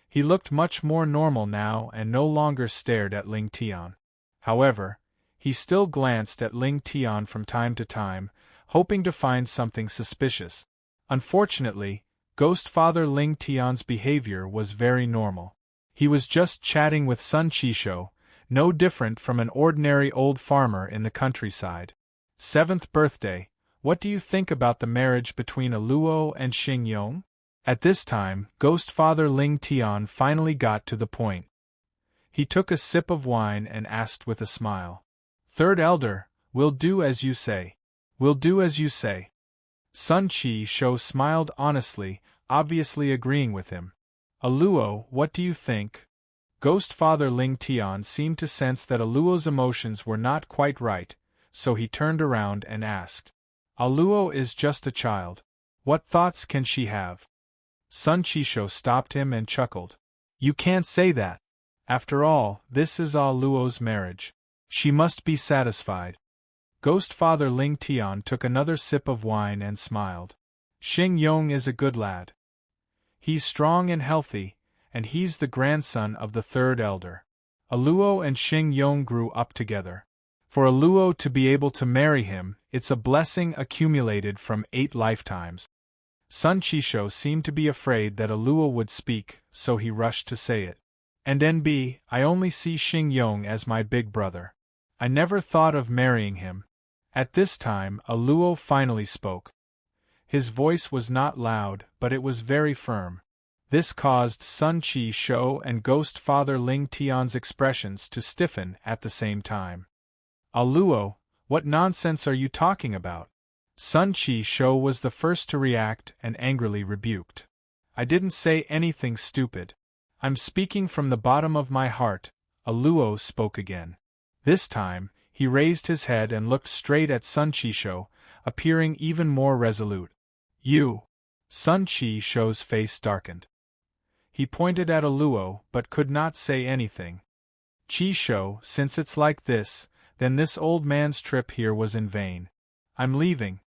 [SPEAKER 1] He looked much more normal now and no longer stared at Ling Tian. However, He still glanced at Ling Tian from time to time, hoping to find something suspicious. Unfortunately, Ghost Father Ling Tian's behavior was very normal. He was just chatting with Sun Chisho, no different from an ordinary old farmer in the countryside. 7th birthday, what do you think about the marriage between Aluo and Xing Yong? At this time, Ghost Father Ling Tian finally got to the point. He took a sip of wine and asked with a smile. Third Elder, we'll do as you say. We'll do as you say. Sun Chisho smiled honestly, obviously agreeing with him. Aluo, what do you think? Ghost Father Ling Tian seemed to sense that Aluo's emotions were not quite right, so he turned around and asked. Aluo is just a child. What thoughts can she have? Sun Chisho stopped him and chuckled. You can't say that. After all, this is Aluo's marriage. She must be satisfied. Ghost Father Ling Tian took another sip of wine and smiled. Xing Yong is a good lad. He's strong and healthy, and he's the grandson of the third elder. Aluo and Xing Yong grew up together. For Aluo to be able to marry him, it's a blessing accumulated from 8 lifetimes. Sun Chisho seemed to be afraid that Aluo would speak, so he rushed to say it. And NB, I only see Xing Yong as my big brother. I never thought of marrying him. At this time, Aluo finally spoke. His voice was not loud, but it was very firm. This caused Sun Chisho and Ghost Father Ling Tian's expressions to stiffen at the same time. Aluo, what nonsense are you talking about? Sun Chisho was the first to react and angrily rebuked. I didn't say anything stupid. I'm speaking from the bottom of my heart, Aluo spoke again. This time, he raised his head and looked straight at Sun Chisho, appearing even more resolute. You! Sun Chisho's face darkened. He pointed at Aluo but could not say anything. Chisho, since it's like this, then this old man's trip here was in vain. I'm leaving.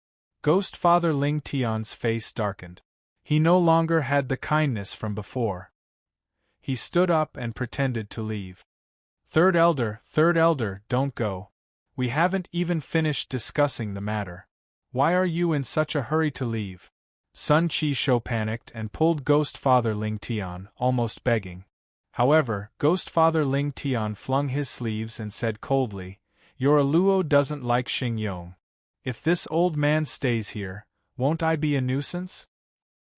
[SPEAKER 1] Ghost Father Ling Tian's face darkened. He no longer had the kindness from before. He stood up and pretended to leave. Third Elder, don't go. We haven't even finished discussing the matter. Why are you in such a hurry to leave? Sun Chisho panicked and pulled Ghost Father Ling Tian, almost begging. However, Ghost Father Ling Tian flung his sleeves and said coldly, Your Aluo doesn't like Xing Yong. If this old man stays here, won't I be a nuisance?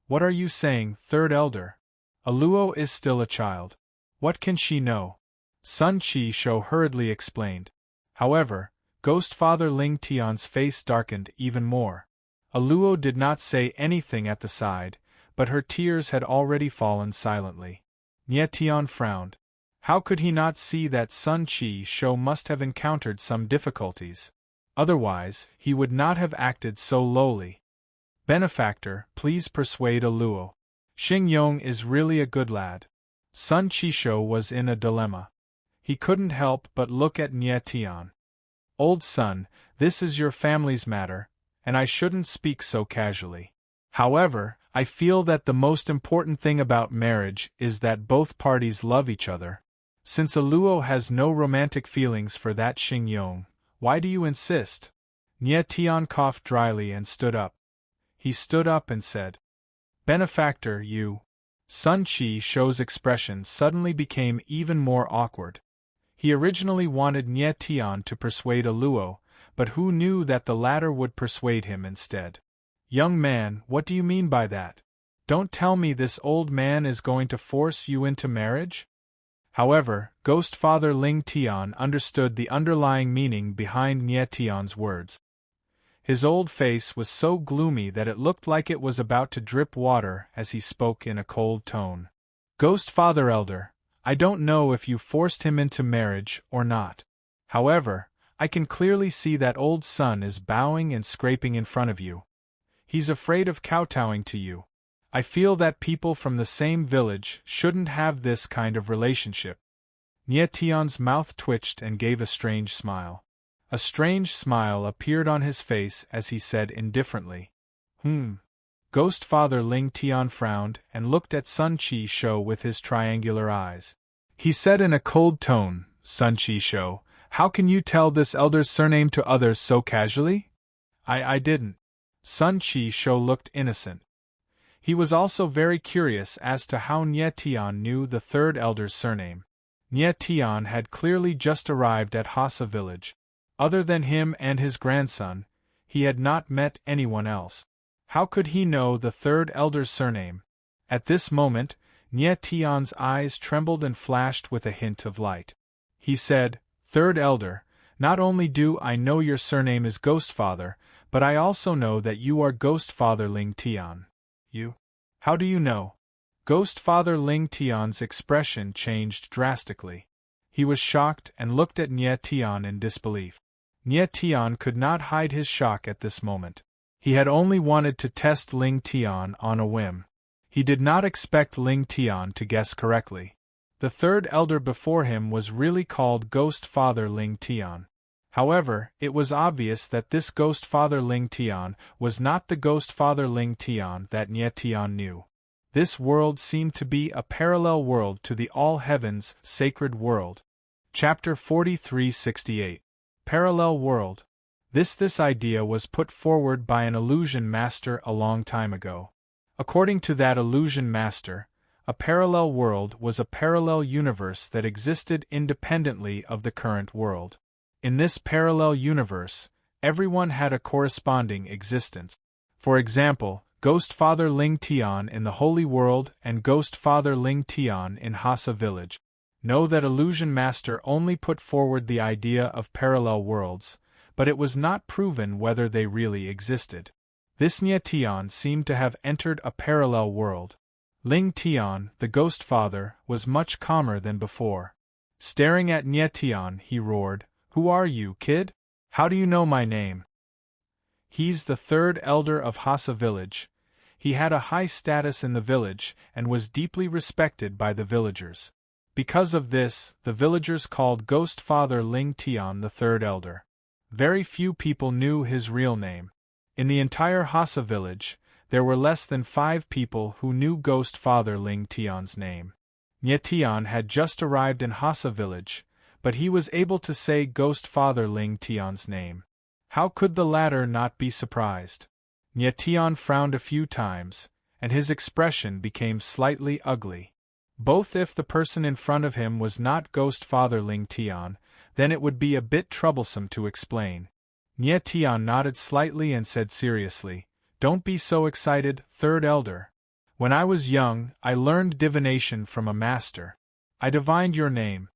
[SPEAKER 1] What are you saying, Third Elder? Aluo is still a child. What can she know? Sun Chisho hurriedly explained. However, Ghost Father Ling Tian's face darkened even more. Aluo did not say anything at the side, but her tears had already fallen silently. Nie Tian frowned. How could he not see that Sun Chisho must have encountered some difficulties? Otherwise, he would not have acted so lowly. Benefactor, please persuade Aluo. Xing Yong is really a good lad. Sun Chisho was in a dilemma. He couldn't help but look at Nie Tian. Old son, this is your family's matter, and I shouldn't speak so casually. However, I feel that the most important thing about marriage is that both parties love each other. Since Aluo has no romantic feelings for that Xing Yong, why do you insist? Nie Tian coughed dryly and stood up. He stood up and said, Benefactor, you. Sun Chisho's expression suddenly became even more awkward. He originally wanted Nie Tian to persuade Aluo, but who knew that the latter would persuade him instead? Young man, what do you mean by that? Don't tell me this old man is going to force you into marriage? However, Ghost Father Ling Tian understood the underlying meaning behind Nie Tian's words. His old face was so gloomy that it looked like it was about to drip water as he spoke in a cold tone. Ghost Father Elder, I don't know if you forced him into marriage or not. However, I can clearly see that old son is bowing and scraping in front of you. He's afraid of kowtowing to you. I feel that people from the same village shouldn't have this kind of relationship. Nie Tian's mouth twitched and gave a strange smile. A strange smile appeared on his face as he said indifferently, Ghost Father Ling Tian frowned and looked at Sun Chisho with his triangular eyes. He said in a cold tone, Sun Chisho, How can you tell this elder's surname to others so casually? I didn't. Sun Chi-sho looked innocent. He was also very curious as to how Nye Tian knew the third elder's surname. Nye Tian had clearly just arrived at Hassa village. Other than him and his grandson, he had not met anyone else. How could he know the third elder's surname? At this moment, Nye Tian's eyes trembled and flashed with a hint of light. He said, "Third elder, not only do I know your surname is Ghostfather, but I also know that you are Ghostfather Ling Tian." You? How do you know? Ghostfather Ling Tian's expression changed drastically. He was shocked and looked at Nye Tian in disbelief. Nye Tian could not hide his shock at this moment. He had only wanted to test Ling Tian on a whim. He did not expect Ling Tian to guess correctly. The third elder before him was really called Ghostfather Ling Tian. However, it was obvious that this Ghostfather Ling Tian was not the Ghostfather Ling Tian that Nye Tian knew. This world seemed to be a parallel world to the All Heavens sacred world. Chapter 4368. Parallel World. This idea was put forward by an illusion master a long time ago. According to that illusion master, a parallel world was a parallel universe that existed independently of the current world. In this parallel universe, everyone had a corresponding existence. For example, Ghostfather Ling Tian in the Holy World and Ghostfather Ling Tian in Hassa village. Know that illusion master only put forward the idea of parallel worlds, but it was not proven whether they really existed. This Nye Tian seemed to have entered a parallel world. Ling Tian, the Ghostfather, was much calmer than before. Staring at Nye Tian, he roared, "Who are you, kid? How do you know my name?" He's the third elder of Hassa village. He had a high status in the village and was deeply respected by the villagers. Because of this, the villagers called Ghostfather Ling Tian the third elder. Very few people knew his real name. In the entire Hassa village, there were less than 5 people who knew Ghostfather Ling Tian's name. Nye Tian had just arrived in Hassa village, but he was able to say Ghostfather Ling Tian's name. How could the latter not be surprised? Nye Tian frowned a few times, and his expression became slightly ugly. Both if the person in front of him was not Ghostfather Ling Tian, then it would be a bit troublesome to explain. Nye Tian nodded slightly and said seriously, "Don't be so excited, third elder. When I was young, I learned divination from a master. I divined your name."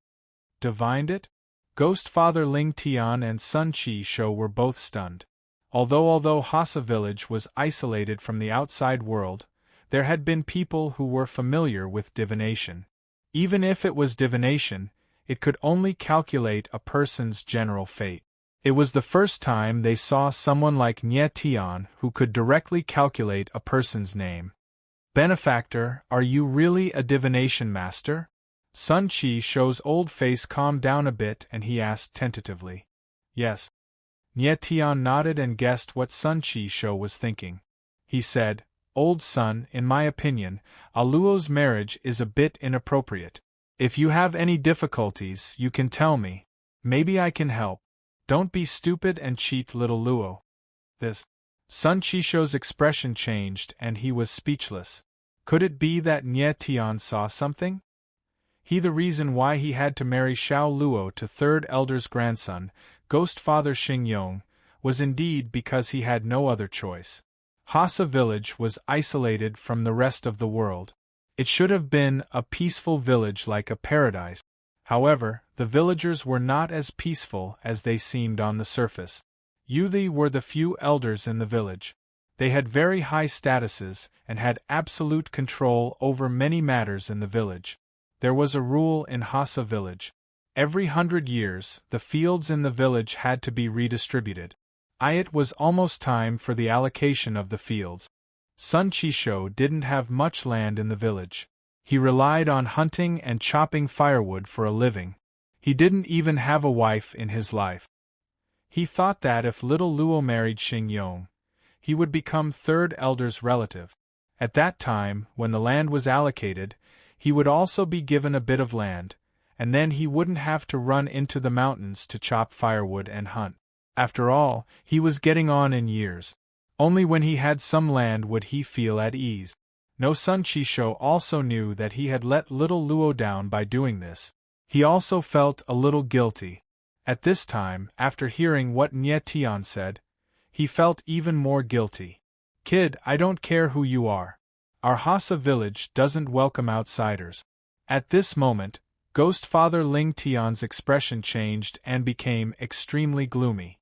[SPEAKER 1] Divined it? Ghostfather Ling Tian and Sun Chi-sho were both stunned. Although Hassa village was isolated from the outside world, there had been people who were familiar with divination. Even if it was divination, it could only calculate a person's general fate. It was the first time they saw someone like Nye Tian who could directly calculate a person's name. "Benefactor, are you really a divination master?" Sun Chi-sho's old face calmed down a bit and he asked tentatively. "Yes." Nye Tian nodded and guessed what Sun Chi-sho was thinking. He said, "Old son, in my opinion, Aluo's marriage is a bit inappropriate. If you have any difficulties, you can tell me. Maybe I can help. Don't be stupid and cheat little Luo." This. Sun Chi-sho's expression changed and he was speechless. Could it be that Nye Tian saw something? The reason why he had to marry Xiao Luo to third elder's grandson, Ghostfather Xing Yong, was indeed because he had no other choice. Hassa village was isolated from the rest of the world. It should have been a peaceful village like a paradise. However, the villagers were not as peaceful as they seemed on the surface. They were the few elders in the village. They had very high statuses and had absolute control over many matters in the village. There was a rule in Hassa village. Every 100 years, the fields in the village had to be redistributed. It was almost time for the allocation of the fields. Sun Chi-sho didn't have much land in the village. He relied on hunting and chopping firewood for a living. He didn't even have a wife in his life. He thought that if little Luo married Xing Yong, he would become third elder's relative. At that time, when the land was allocated, he would also be given a bit of land, and then he wouldn't have to run into the mountains to chop firewood and hunt. After all, he was getting on in years. Only when he had some land would he feel at ease. No, Sun Chisho also knew that he had let little Luo down by doing this. He also felt a little guilty. At this time, after hearing what Nye Tian said, he felt even more guilty. Kid, I don't care who you are. Our Hassa village doesn't welcome outsiders. At this moment, Ghost Father Ling Tian's expression changed and became extremely gloomy.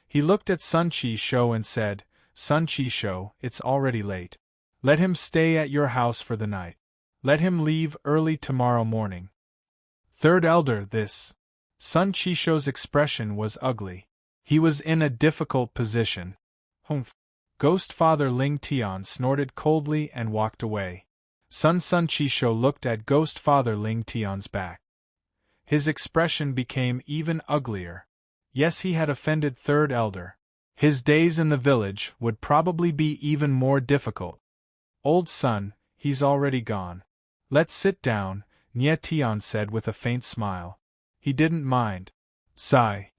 [SPEAKER 1] He looked at Sun Chisho and said, Sun Chisho, it's already late. Let him stay at your house for the night. Let him leave early tomorrow morning. Third Elder, this. Sun Chisho's expression was ugly. He was in a difficult position. Humph. Ghost Father Ling Tian snorted coldly and walked away. Sun Chisho looked at Ghost Father Ling Tian's back. His expression became even uglier. Yes, he had offended Third Elder. His days in the village would probably be even more difficult. Old son, he's already gone. Let's sit down, Nye Tian said with a faint smile. He didn't mind. Sigh.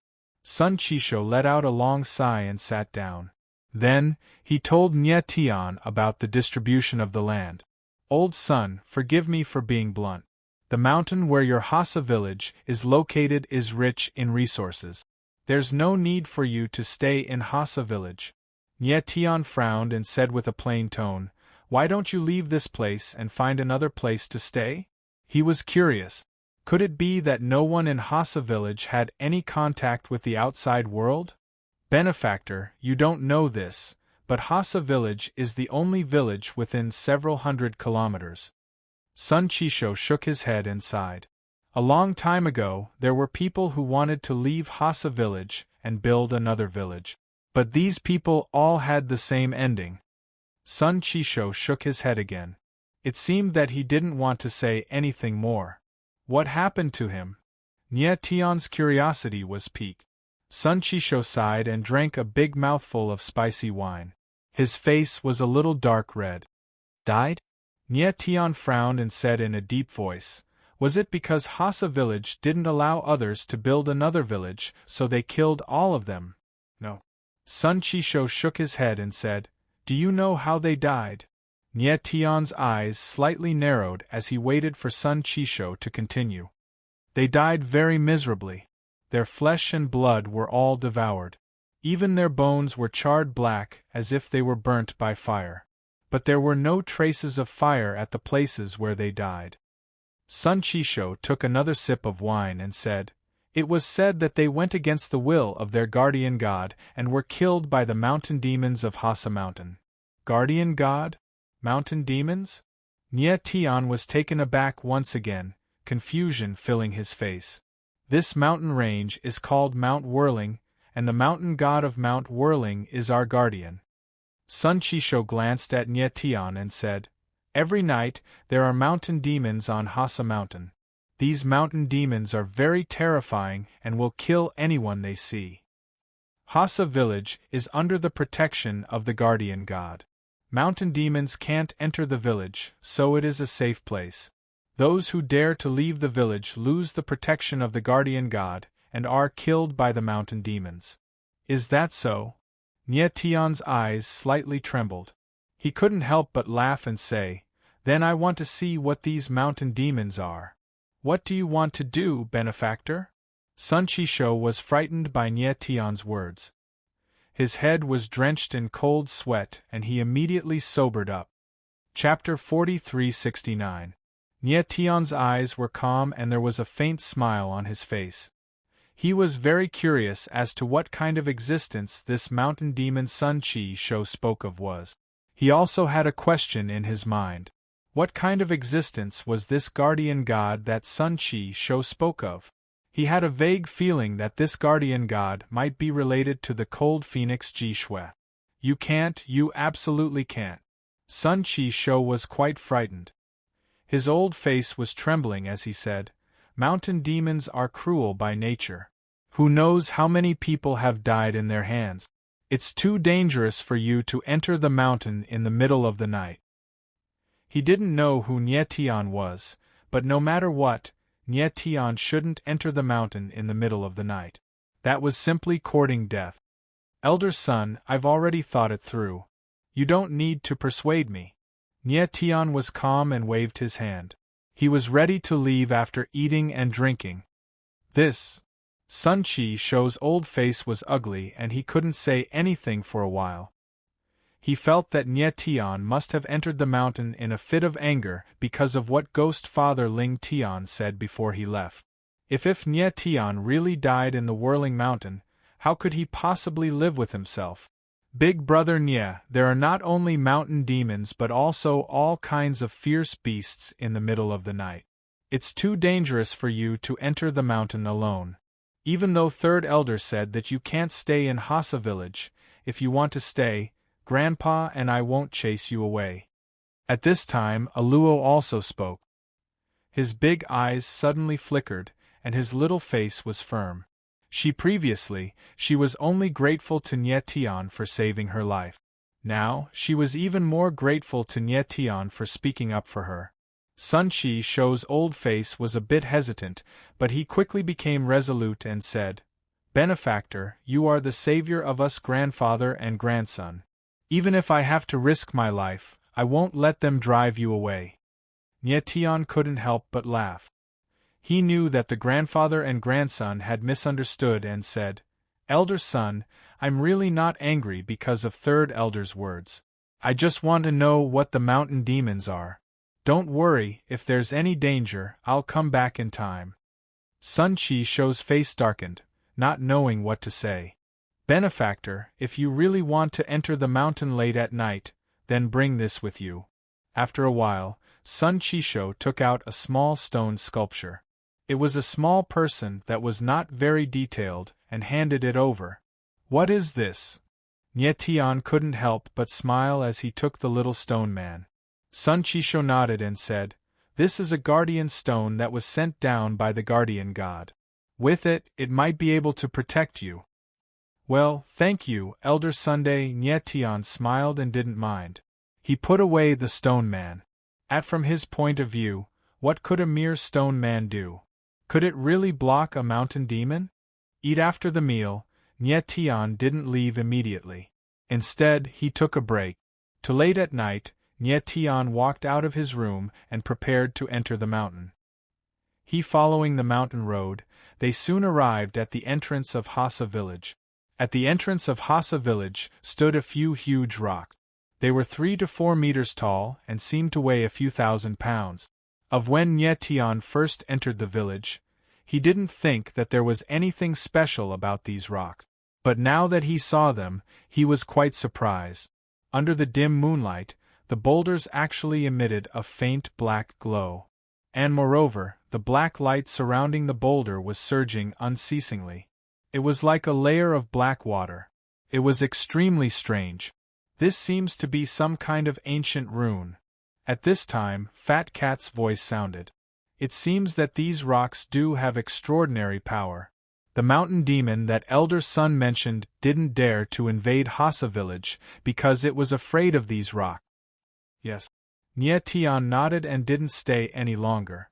[SPEAKER 1] Sun Chisho let out a long sigh and sat down. Then, he told Nye Tian about the distribution of the land. Old son, forgive me for being blunt. The mountain where your Hassa village is located is rich in resources. There's no need for you to stay in Hassa village. Nye Tian frowned and said with a plain tone, Why don't you leave this place and find another place to stay? He was curious. Could it be that no one in Hassa village had any contact with the outside world? Benefactor, you don't know this, but Hassa village is the only village within several hundred kilometers. Sun Chisho shook his head and sighed. A long time ago, there were people who wanted to leave Hassa village and build another village. But these people all had the same ending. Sun Chisho shook his head again. It seemed that he didn't want to say anything more. What happened to him? Nye Tian's curiosity was piqued. Sun Chisho sighed and drank a big mouthful of spicy wine. His face was a little dark red. Died? Nye Tian frowned and said in a deep voice, Was it because Hassa village didn't allow others to build another village, so they killed all of them? No. Sun Chisho shook his head and said, Do you know how they died? Nye Tian's eyes slightly narrowed as he waited for Sun Chisho to continue. They died very miserably. Their flesh and blood were all devoured. Even their bones were charred black as if they were burnt by fire. But there were no traces of fire at the places where they died. Sun Chisho took another sip of wine and said, It was said that they went against the will of their guardian god and were killed by the mountain demons of Hassa Mountain. Guardian god? Mountain demons? Nye Tian was taken aback once again, confusion filling his face. This mountain range is called Mount Whirling, and the mountain god of Mount Whirling is our guardian. Sun Chisho glanced at Nye Tian and said, Every night, there are mountain demons on Hassa Mountain. These mountain demons are very terrifying and will kill anyone they see. Hassa village is under the protection of the guardian god. Mountain demons can't enter the village, so it is a safe place. Those who dare to leave the village lose the protection of the guardian god and are killed by the mountain demons. Is that so? Nye Tian's eyes slightly trembled. He couldn't help but laugh and say, Then I want to see what these mountain demons are. What do you want to do, benefactor? Sun Chisho was frightened by Nye Tian's words. His head was drenched in cold sweat and he immediately sobered up. Chapter 4369. Nye Tian's eyes were calm and there was a faint smile on his face. He was very curious as to what kind of existence this mountain demon Sun Chisho spoke of was. He also had a question in his mind. What kind of existence was this guardian god that Sun Chisho spoke of? He had a vague feeling that this guardian god might be related to the cold phoenix Jishui. You absolutely can't. Sun Chisho was quite frightened. His old face was trembling as he said, Mountain demons are cruel by nature. Who knows how many people have died in their hands? It's too dangerous for you to enter the mountain in the middle of the night. He didn't know who Nye Tian was, but no matter what, Nye Tian shouldn't enter the mountain in the middle of the night. That was simply courting death. Elder son, I've already thought it through. You don't need to persuade me. Nye Tian was calm and waved his hand. He was ready to leave after eating and drinking. This Sun Chi-shou's old face was ugly and he couldn't say anything for a while. He felt that Nye Tian must have entered the mountain in a fit of anger because of what Ghost Father Ling Tian said before he left. If Nye Tian really died in the Whirling Mountain, how could he possibly live with himself? Big brother Nye, there are not only mountain demons but also all kinds of fierce beasts in the middle of the night. It's too dangerous for you to enter the mountain alone. Even though Third Elder said that you can't stay in Hassa village, if you want to stay, Grandpa and I won't chase you away. At this time, Aluo also spoke. His big eyes suddenly flickered, and his little face was firm. She was only grateful to Nye Tian for saving her life. Now, she was even more grateful to Nye Tian for speaking up for her. Sun Chi-shou's old face was a bit hesitant, but he quickly became resolute and said, "Benefactor, you are the savior of us grandfather and grandson. Even if I have to risk my life, I won't let them drive you away." Nye Tian couldn't help but laugh. He knew that the grandfather and grandson had misunderstood and said, "Elder son, I'm really not angry because of Third Elder's words. I just want to know what the mountain demons are. Don't worry, if there's any danger, I'll come back in time." Sun Chi-shou's face darkened, not knowing what to say. "Benefactor, if you really want to enter the mountain late at night, then bring this with you." After a while, Sun Chi-shou took out a small stone sculpture. It was a small person that was not very detailed, and handed it over. "What is this?" Nye Tian couldn't help but smile as he took the little stone man. Sun Chi-shou nodded and said, "This is a guardian stone that was sent down by the guardian god. With it, it might be able to protect you." "Well, thank you, Elder Sunday." Nye Tian smiled and didn't mind. He put away the stone man. From his point of view, what could a mere stone man do? Could it really block a mountain demon? After the meal, Nye Tian didn't leave immediately. Instead, he took a break. Till late at night, Nye Tian walked out of his room and prepared to enter the mountain. Following the mountain road, they soon arrived at the entrance of Hassa village. At the entrance of Hassa village stood a few huge rocks. They were 3 to 4 meters tall and seemed to weigh a few thousand pounds. When Nye Tian first entered the village, he didn't think that there was anything special about these rocks. But now that he saw them, he was quite surprised. Under the dim moonlight, the boulders actually emitted a faint black glow. And moreover, the black light surrounding the boulder was surging unceasingly. It was like a layer of black water. It was extremely strange. This seems to be some kind of ancient rune. At this time, Fat Cat's voice sounded. "It seems that these rocks do have extraordinary power. The mountain demon that Elder Sun mentioned didn't dare to invade Hassa village because it was afraid of these rocks." "Yes." Nye Tian nodded and didn't stay any longer.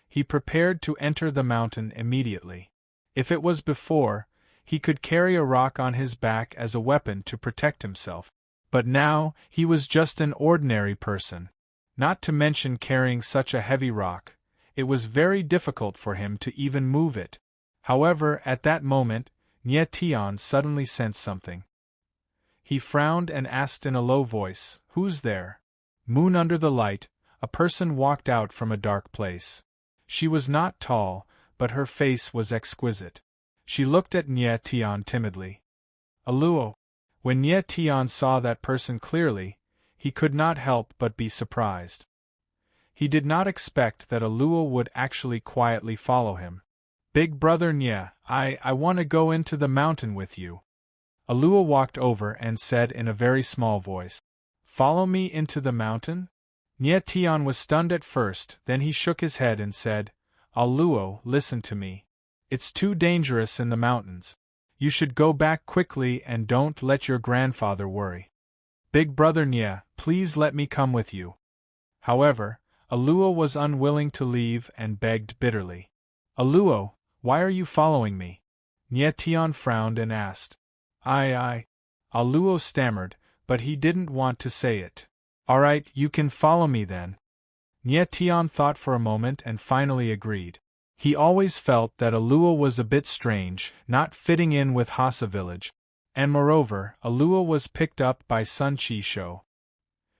[SPEAKER 1] He prepared to enter the mountain immediately. If it was before, he could carry a rock on his back as a weapon to protect himself. But now, he was just an ordinary person. Not to mention carrying such a heavy rock, it was very difficult for him to even move it. However, at that moment, Nye Tian suddenly sensed something. He frowned and asked in a low voice, "Who's there?" Moon under the light, a person walked out from a dark place. She was not tall, but her face was exquisite. She looked at Nye Tian timidly. "Aluo." When Nye Tian saw that person clearly, he could not help but be surprised. He did not expect that Aluo would actually quietly follow him. "Big brother Nye, I want to go into the mountain with you." Aluo walked over and said in a very small voice, "Follow me into the mountain?" Nye Tian was stunned at first, then he shook his head and said, "Aluo, listen to me. It's too dangerous in the mountains. You should go back quickly and don't let your grandfather worry. Big brother Nye, please let me come with you." However, Aluo was unwilling to leave and begged bitterly. Aluo, why are you following me? Nye Tian frowned and asked. I. Aluo stammered, but he didn't want to say it. Alright, you can follow me then. Nye Tian thought for a moment and finally agreed. He always felt that Aluo was a bit strange, not fitting in with Hasa village. And moreover, Aluo was picked up by Sun Chi-sho.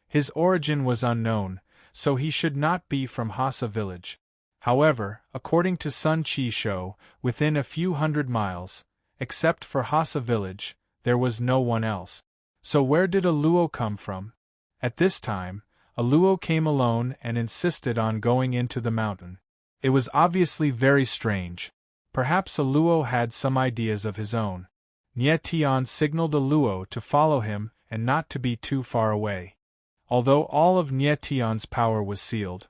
[SPEAKER 1] His origin was unknown, so he should not be from Hasa village. However, according to Sun Chi-sho, within a few hundred miles, except for Hasa village, there was no one else. So where did Aluo come from? At this time, Aluo came alone and insisted on going into the mountain. It was obviously very strange. Perhaps Aluo had some ideas of his own. Nye Tian signaled Aluo to follow him and not to be too far away. Although all of Nye Tian's power was sealed,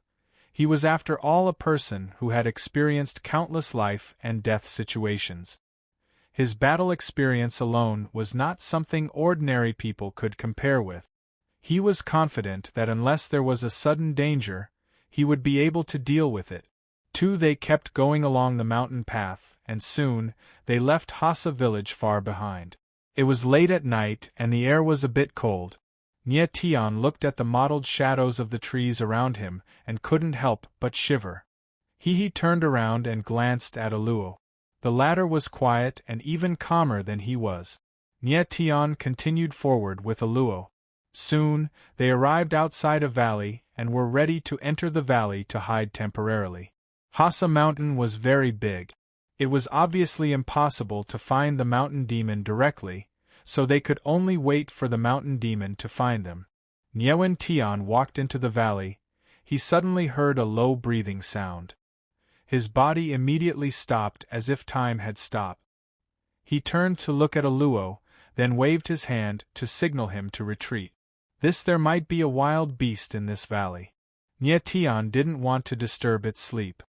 [SPEAKER 1] he was after all a person who had experienced countless life and death situations. His battle experience alone was not something ordinary people could compare with. He was confident that unless there was a sudden danger, he would be able to deal with it. They kept going along the mountain path, and soon, they left Hasa village far behind. It was late at night and the air was a bit cold. Nye Tian looked at the mottled shadows of the trees around him and couldn't help but shiver. He turned around and glanced at Aluo. The latter was quiet and even calmer than he was. Nye Tian continued forward with Aluo. Soon, they arrived outside a valley and were ready to enter the valley to hide temporarily. Hasa Mountain was very big. It was obviously impossible to find the mountain demon directly, so they could only wait for the mountain demon to find them. Nye Tian walked into the valley. He suddenly heard a low breathing sound. His body immediately stopped as if time had stopped. He turned to look at Aluo, then waved his hand to signal him to retreat. There might be a wild beast in this valley. Nye Tian didn't want to disturb its sleep.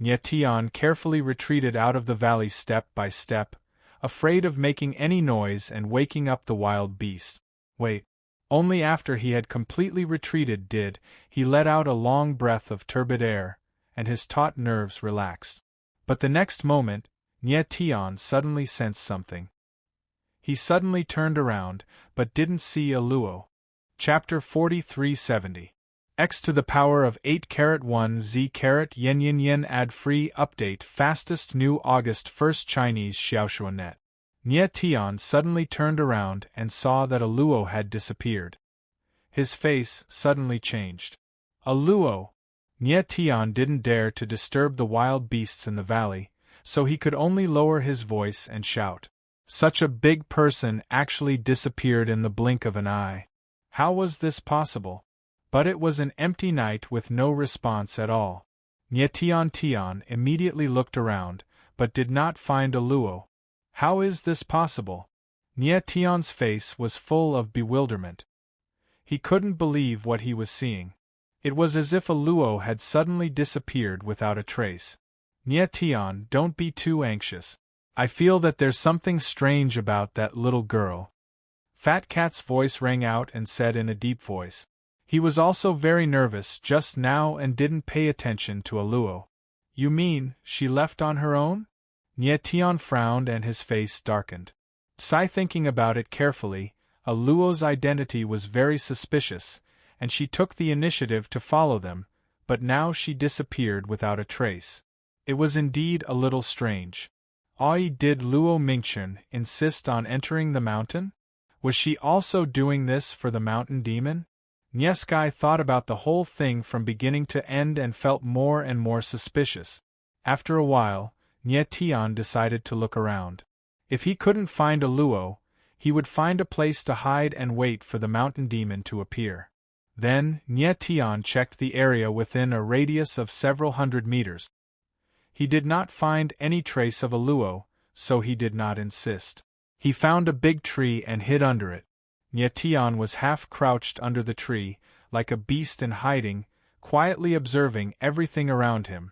[SPEAKER 1] Nye Tian carefully retreated out of the valley step by step, afraid of making any noise and waking up the wild beast. Wait. Only after he had completely retreated did he let out a long breath of turbid air, and his taut nerves relaxed. But the next moment, Nye Tian suddenly sensed something. He suddenly turned around, but didn't see Aluo. Chapter 4370. X to the power of 8*1 Z*yen ad-free update fastest new August 1st Chinese Xiaoshuanet. Nye Tian suddenly turned around and saw that Aluo had disappeared. His face suddenly changed. Aluo! Nye Tian didn't dare to disturb the wild beasts in the valley, so he could only lower his voice and shout. Such a big person actually disappeared in the blink of an eye. How was this possible? But it was an empty night with no response at all. Nye Tian immediately looked around, but did not find Aluo. How is this possible? Nye Tian's face was full of bewilderment. He couldn't believe what he was seeing. It was as if Aluo had suddenly disappeared without a trace. Nye Tian, don't be too anxious. I feel that there's something strange about that little girl. Fat Cat's voice rang out and said in a deep voice. He was also very nervous just now and didn't pay attention to Aluo. You mean, she left on her own? Nye Tian frowned and his face darkened. Thinking about it carefully, Aluo's identity was very suspicious, and she took the initiative to follow them, but now she disappeared without a trace. It was indeed a little strange. Did Luo Mingchen insist on entering the mountain? Was she also doing this for the mountain demon? Nye Sky thought about the whole thing from beginning to end and felt more and more suspicious. After a while, Nye Tian decided to look around. If he couldn't find Aluo, he would find a place to hide and wait for the mountain demon to appear. Then, Nye Tian checked the area within a radius of several hundred meters. He did not find any trace of Aluo, so he did not insist. He found a big tree and hid under it. Nye Tian was half-crouched under the tree, like a beast in hiding, quietly observing everything around him.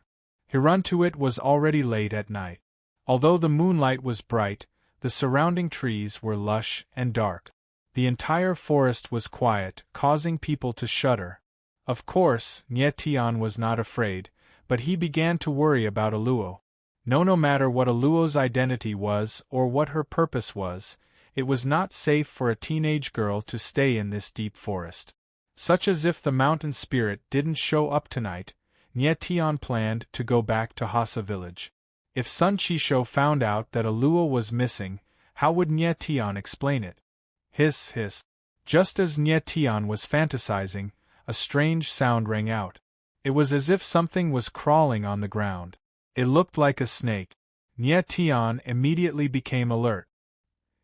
[SPEAKER 1] It was already late at night. Although the moonlight was bright, the surrounding trees were lush and dark. The entire forest was quiet, causing people to shudder. Of course, Nye Tian was not afraid, but he began to worry about Aluo. No matter what Aluo's identity was or what her purpose was, it was not safe for a teenage girl to stay in this deep forest. Such as if the mountain spirit didn't show up tonight, Nye Tian planned to go back to Hasa village. If Sun Chisho found out that Aluo was missing, how would Nye Tian explain it? Hiss, hiss. Just as Nye Tian was fantasizing, a strange sound rang out. It was as if something was crawling on the ground. It looked like a snake. Nye Tian immediately became alert.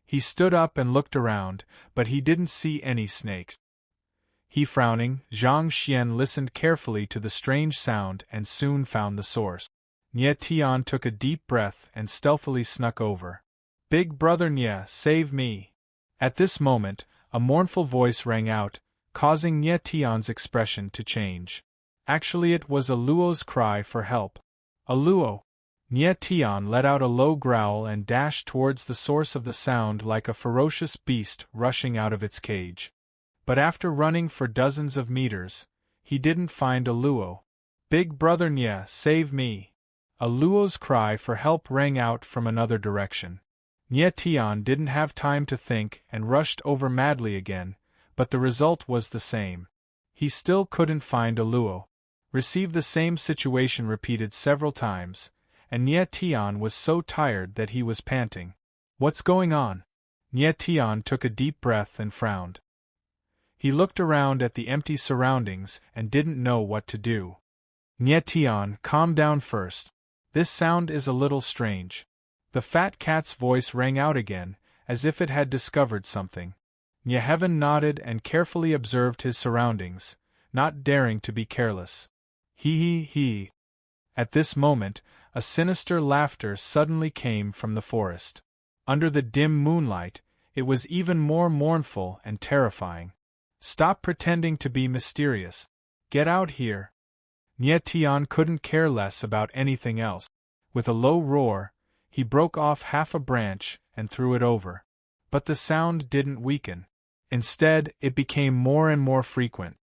[SPEAKER 1] He stood up and looked around, but he didn't see any snakes. Frowning, Zhang Xian listened carefully to the strange sound and soon found the source. Nye Tian took a deep breath and stealthily snuck over. "Big brother Nye, save me!" At this moment, a mournful voice rang out, causing Nye Tian's expression to change. Actually, it was Aluo's cry for help. "Aluo!" Nye Tian let out a low growl and dashed towards the source of the sound like a ferocious beast rushing out of its cage. But after running for dozens of meters, he didn't find Aluo. "Big brother Nye, save me!" Aluo's cry for help rang out from another direction. Nye Tian didn't have time to think and rushed over madly again, but the result was the same. He still couldn't find Aluo. Received the same situation repeated several times, and Nye Tian was so tired that he was panting. "What's going on?" Nye Tian took a deep breath and frowned. He looked around at the empty surroundings and didn't know what to do. "Nye Tian, calm down first. This sound is a little strange." The fat cat's voice rang out again, as if it had discovered something. Nye Heaven nodded and carefully observed his surroundings, not daring to be careless. He. At this moment, a sinister laughter suddenly came from the forest. Under the dim moonlight, it was even more mournful and terrifying. "Stop pretending to be mysterious. Get out here." Nye Tian couldn't care less about anything else. With a low roar, he broke off half a branch and threw it over. But the sound didn't weaken. Instead, it became more and more frequent.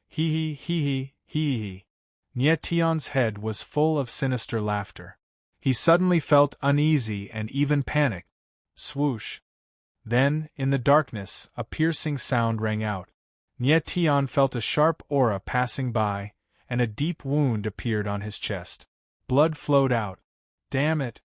[SPEAKER 1] He. Nye Tian's head was full of sinister laughter. He suddenly felt uneasy and even panicked. Swoosh. Then, in the darkness, a piercing sound rang out. Nye Tian felt a sharp aura passing by, and a deep wound appeared on his chest. Blood flowed out. "Damn it!"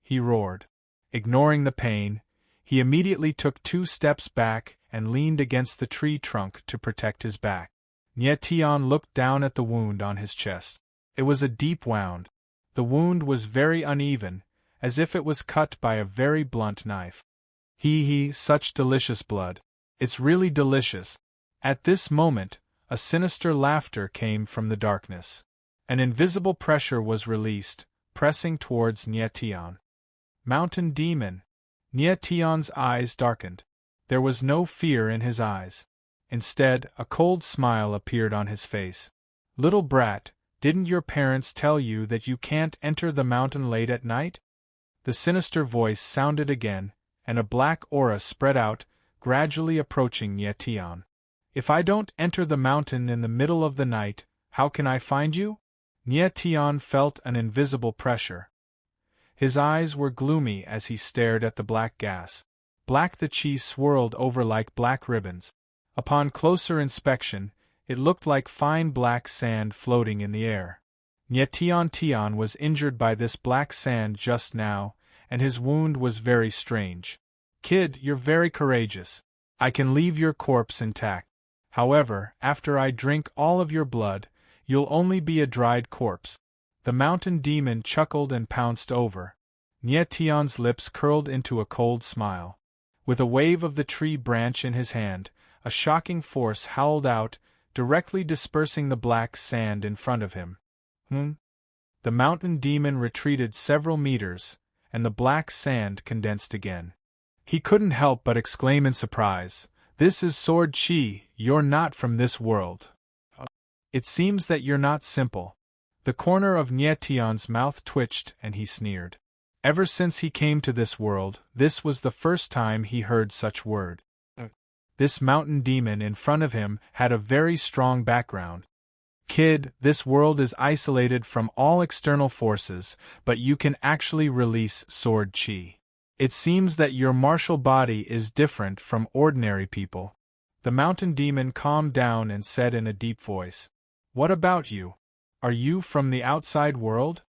[SPEAKER 1] he roared. Ignoring the pain, he immediately took 2 steps back and leaned against the tree trunk to protect his back. Nye Tian looked down at the wound on his chest. It was a deep wound. The wound was very uneven, as if it was cut by a very blunt knife. Such delicious blood. It's really delicious. At this moment, a sinister laughter came from the darkness. An invisible pressure was released, pressing towards Nye Tian. "Mountain demon!" Nye Tian's eyes darkened. There was no fear in his eyes. Instead, a cold smile appeared on his face. "Little brat, didn't your parents tell you that you can't enter the mountain late at night?" The sinister voice sounded again, and a black aura spread out, gradually approaching Nye Tian. "If I don't enter the mountain in the middle of the night, how can I find you?" Nye Tian felt an invisible pressure. His eyes were gloomy as he stared at the black gas. Black the chi swirled over like black ribbons. Upon closer inspection, it looked like fine black sand floating in the air. Nye Tian was injured by this black sand just now, and his wound was very strange. "Kid, you're very courageous. I can leave your corpse intact. However, after I drink all of your blood, you'll only be a dried corpse." The mountain demon chuckled and pounced over. Nye Tian's lips curled into a cold smile. With a wave of the tree branch in his hand, a shocking force howled out, directly dispersing the black sand in front of him. The mountain demon retreated several meters, and the black sand condensed again. He couldn't help but exclaim in surprise, "This is sword chi, you're not from this world. It seems that you're not simple." The corner of Nye Tian's mouth twitched and he sneered. Ever since he came to this world, this was the first time he heard such word. This mountain demon in front of him had a very strong background. Kid, this world is isolated from all external forces, but you can actually release sword chi. It seems that your martial body is different from ordinary people. The mountain demon calmed down and said in a deep voice, "What about you? Are you from the outside world?"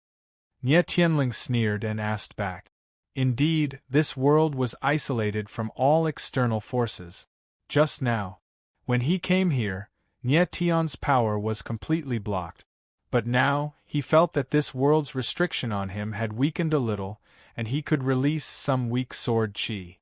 [SPEAKER 1] Nie Tianling sneered and asked back. Indeed, this world was isolated from all external forces. Just now, when he came here, Nie Tian's power was completely blocked. But now, he felt that this world's restriction on him had weakened a little, and he could release some weak sword chi.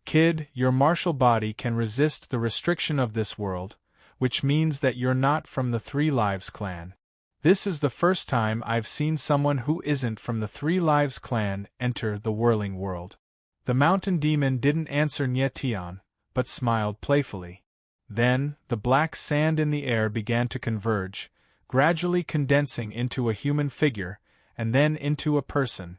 [SPEAKER 1] Kid, your martial body can resist the restriction of this world, which means that you're not from the Three Lives clan. This is the first time I've seen someone who isn't from the Three Lives clan enter the whirling world. The mountain demon didn't answer Nie Tian, but smiled playfully. Then, the black sand in the air began to converge, gradually condensing into a human figure, and then into a person.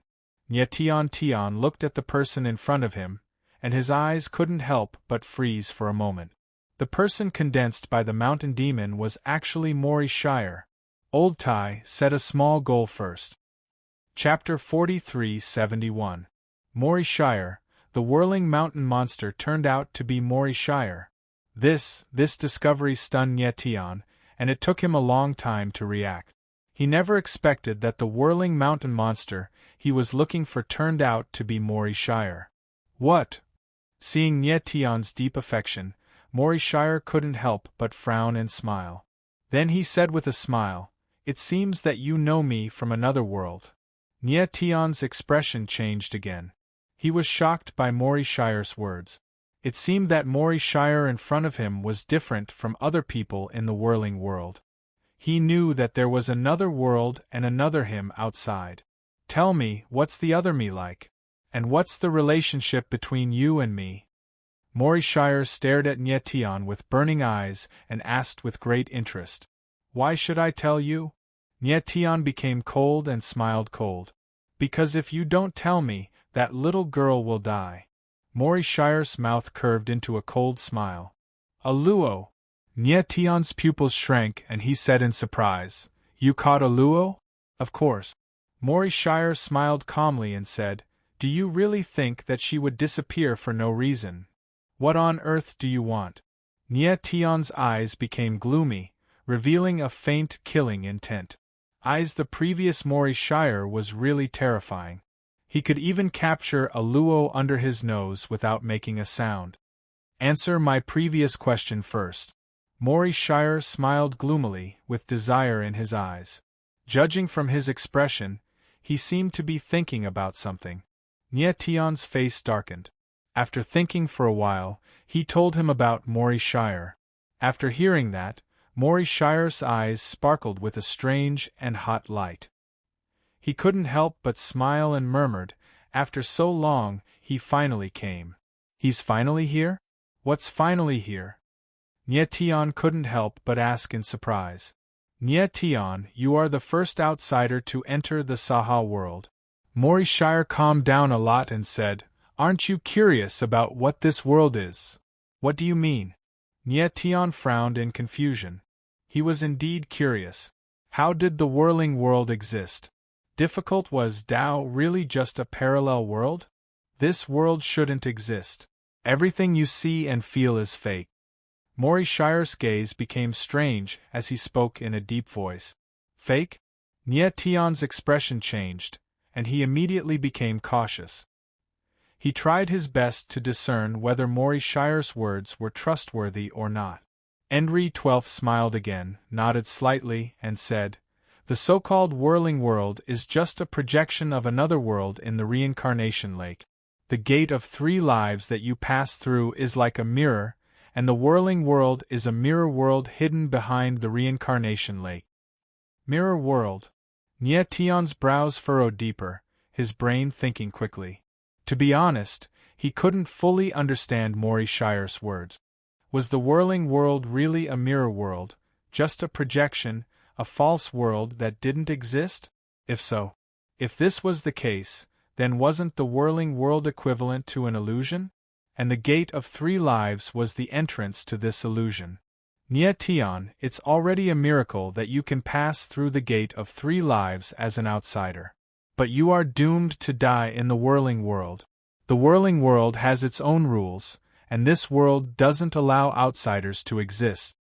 [SPEAKER 1] Nie Tian looked at the person in front of him, and his eyes couldn't help but freeze for a moment. The person condensed by the mountain demon was actually Mori Shire. Old Tai set a small goal first. Chapter 43-71. Mori Shire, the whirling mountain monster turned out to be Mori Shire. This discovery stunned Nie Tian, and it took him a long time to react. He never expected that the whirling mountain monster he was looking for turned out to be Mori Shire. What? Seeing Nie Tian's deep affection, Mori Shire couldn't help but frown and smile. Then he said with a smile, "It seems that you know me from another world." Nie Tian's expression changed again. He was shocked by Mori Shire's words. It seemed that Mori Shire in front of him was different from other people in the whirling world. He knew that there was another world and another him outside. "Tell me, what's the other me like? And what's the relationship between you and me?" Mori Shire stared at Nie Tian with burning eyes and asked with great interest. "Why should I tell you?" Nie Tian became cold and smiled cold. "Because if you don't tell me, that little girl will die." Mori Shire's mouth curved into a cold smile. "A luo?" Nie Tian's pupils shrank and he said in surprise, "You caught a luo?" "Of course." Mori Shire smiled calmly and said, "Do you really think that she would disappear for no reason? What on earth do you want?" Nie Tian's eyes became gloomy, revealing a faint killing intent. Eyes the previous Mori Shire was really terrifying. He could even capture a luo under his nose without making a sound. "Answer my previous question first." Mori Shire smiled gloomily, with desire in his eyes. Judging from his expression, he seemed to be thinking about something. Nie Tian's face darkened. After thinking for a while, he told him about Mori Shire. After hearing that, Mori Shire's eyes sparkled with a strange and hot light. He couldn't help but smile and murmured, "After so long, he finally came." "He's finally here? What's finally here?" Nie Tian couldn't help but ask in surprise. "Nie Tian, you are the first outsider to enter the Saha world." Mori Shire calmed down a lot and said, "Aren't you curious about what this world is?" "What do you mean?" Nie Tian frowned in confusion. He was indeed curious. How did the whirling world exist? Difficult. Was Tao really just a parallel world? This world shouldn't exist. Everything you see and feel is fake. Mori Shire's gaze became strange as he spoke in a deep voice. Fake? Nie Tian's expression changed, and he immediately became cautious. He tried his best to discern whether Mori Shire's words were trustworthy or not. Henry XII smiled again, nodded slightly, and said, "The so-called whirling world is just a projection of another world in the reincarnation lake. The gate of 3 lives that you pass through is like a mirror, and the whirling world is a mirror world hidden behind the reincarnation lake." Mirror world. Nie Tian's brows furrowed deeper, his brain thinking quickly. To be honest, he couldn't fully understand Mori Shire's words. Was the whirling world really a mirror world, just a projection, a false world that didn't exist? If so, if this was the case, then wasn't the whirling world equivalent to an illusion? And the gate of 3 lives was the entrance to this illusion. Tian, it's already a miracle that you can pass through the gate of 3 lives as an outsider. But you are doomed to die in the whirling world. The whirling world has its own rules, and this world doesn't allow outsiders to exist.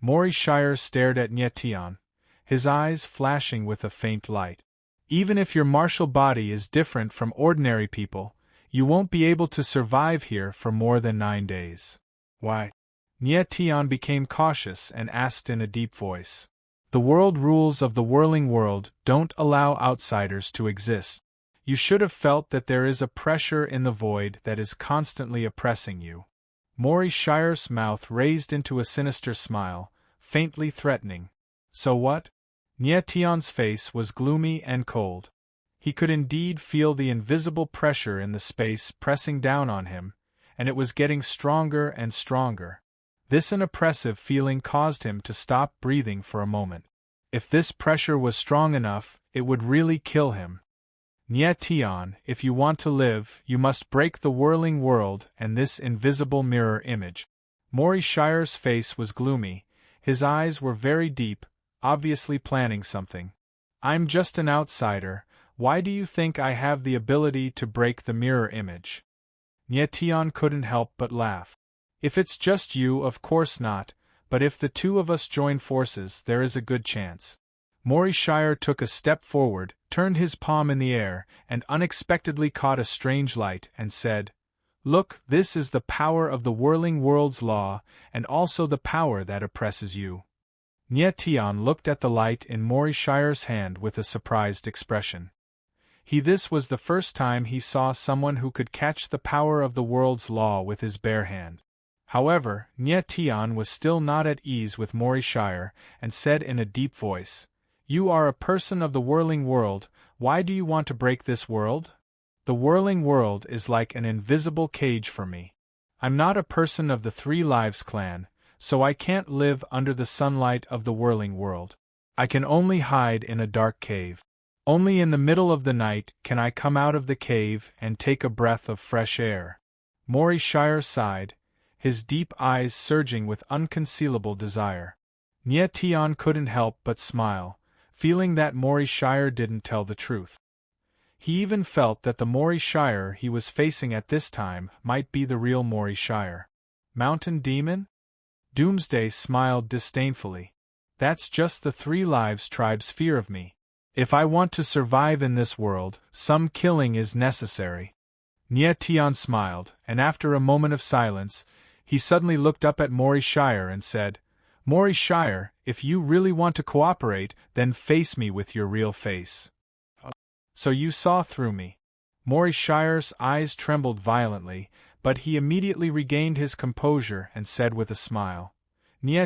[SPEAKER 1] Mori Shire stared at Tian, his eyes flashing with a faint light. Even if your martial body is different from ordinary people, you won't be able to survive here for more than 9 days. Why? Tian became cautious and asked in a deep voice. The world rules of the whirling world don't allow outsiders to exist. You should have felt that there is a pressure in the void that is constantly oppressing you. Mori Shire's mouth raised into a sinister smile, faintly threatening. So what? Tian's face was gloomy and cold. He could indeed feel the invisible pressure in the space pressing down on him, and it was getting stronger and stronger. This oppressive feeling caused him to stop breathing for a moment. If this pressure was strong enough, it would really kill him. Tian, if you want to live, you must break the whirling world and this invisible mirror image. Mori Shire's face was gloomy, his eyes were very deep, obviously planning something. I'm just an outsider, why do you think I have the ability to break the mirror image? Tian couldn't help but laugh. If it's just you, of course not, but if the 2 of us join forces, there is a good chance. Mori Shire took a step forward, turned his palm in the air, and unexpectedly caught a strange light, and said, "Look, this is the power of the whirling world's law, and also the power that oppresses you." Tian looked at the light in Mori Shire's hand with a surprised expression. This was the first time he saw someone who could catch the power of the world's law with his bare hand. However, Tian was still not at ease with Mori Shire, and said in a deep voice, "You are a person of the whirling world, why do you want to break this world? The whirling world is like an invisible cage for me. I'm not a person of the 3 Lives clan, so I can't live under the sunlight of the whirling world. I can only hide in a dark cave. Only in the middle of the night can I come out of the cave and take a breath of fresh air." Mori Shire sighed, his deep eyes surging with unconcealable desire. Tian couldn't help but smile, feeling that Mori Shire didn't tell the truth. He even felt that the Mori Shire he was facing at this time might be the real Mori Shire. Mountain Demon? Doomsday smiled disdainfully. That's just the 3 Lives tribe's fear of me. If I want to survive in this world, some killing is necessary. Tian smiled, and after a moment of silence, he suddenly looked up at Mori Shire and said, "Mori Shire, if you really want to cooperate, then face me with your real face." "So you saw through me." Mori Shire's eyes trembled violently, but he immediately regained his composure and said with a smile,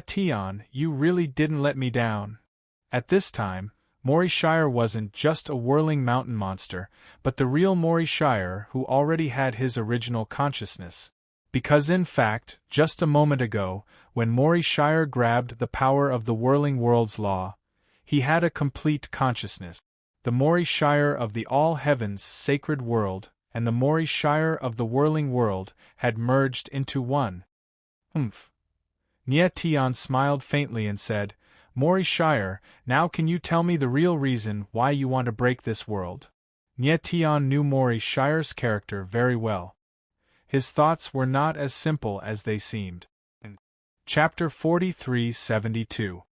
[SPEAKER 1] "Tian, you really didn't let me down." At this time, Mori Shire wasn't just a whirling mountain monster, but the real Mori Shire who already had his original consciousness. Because in fact, just a moment ago, when Mori Shire grabbed the power of the whirling world's law, he had a complete consciousness. The Mori Shire of the All Heavens sacred world and the Mori Shire of the whirling world had merged into one. Tian smiled faintly and said, "Mori Shire, now can you tell me the real reason why you want to break this world?" Tian knew Mori Shire's character very well. His thoughts were not as simple as they seemed. Chapter 4372.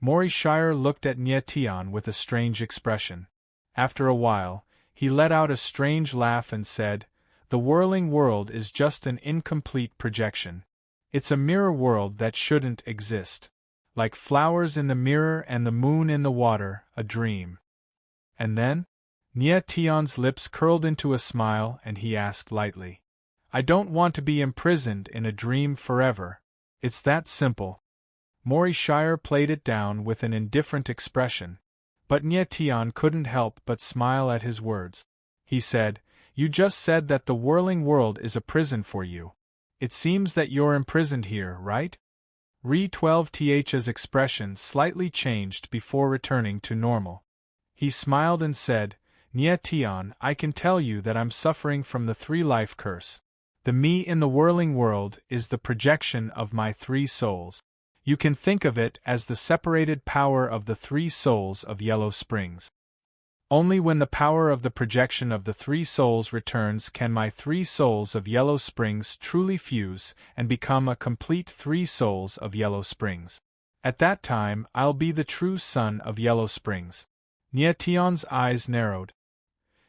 [SPEAKER 1] Mori Shire looked at Tian with a strange expression. After a while, he let out a strange laugh and said, "The whirling world is just an incomplete projection. It's a mirror world that shouldn't exist. Like flowers in the mirror and the moon in the water, a dream." And then? Tian's lips curled into a smile and he asked lightly, "I don't want to be imprisoned in a dream forever. It's that simple." Mori Shire played it down with an indifferent expression, but Tian couldn't help but smile at his words. He said, "You just said that the whirling world is a prison for you. It seems that you're imprisoned here, right?" Re-12th's expression slightly changed before returning to normal. He smiled and said, "Tian, I can tell you that I'm suffering from the 3 Life curse. The me in the whirling world is the projection of my 3 souls. You can think of it as the separated power of the three souls of Yellow Springs. Only when the power of the projection of the three souls returns can my three souls of Yellow Springs truly fuse and become a complete three souls of Yellow Springs. At that time, I'll be the true son of Yellow Springs. Nietion's eyes narrowed.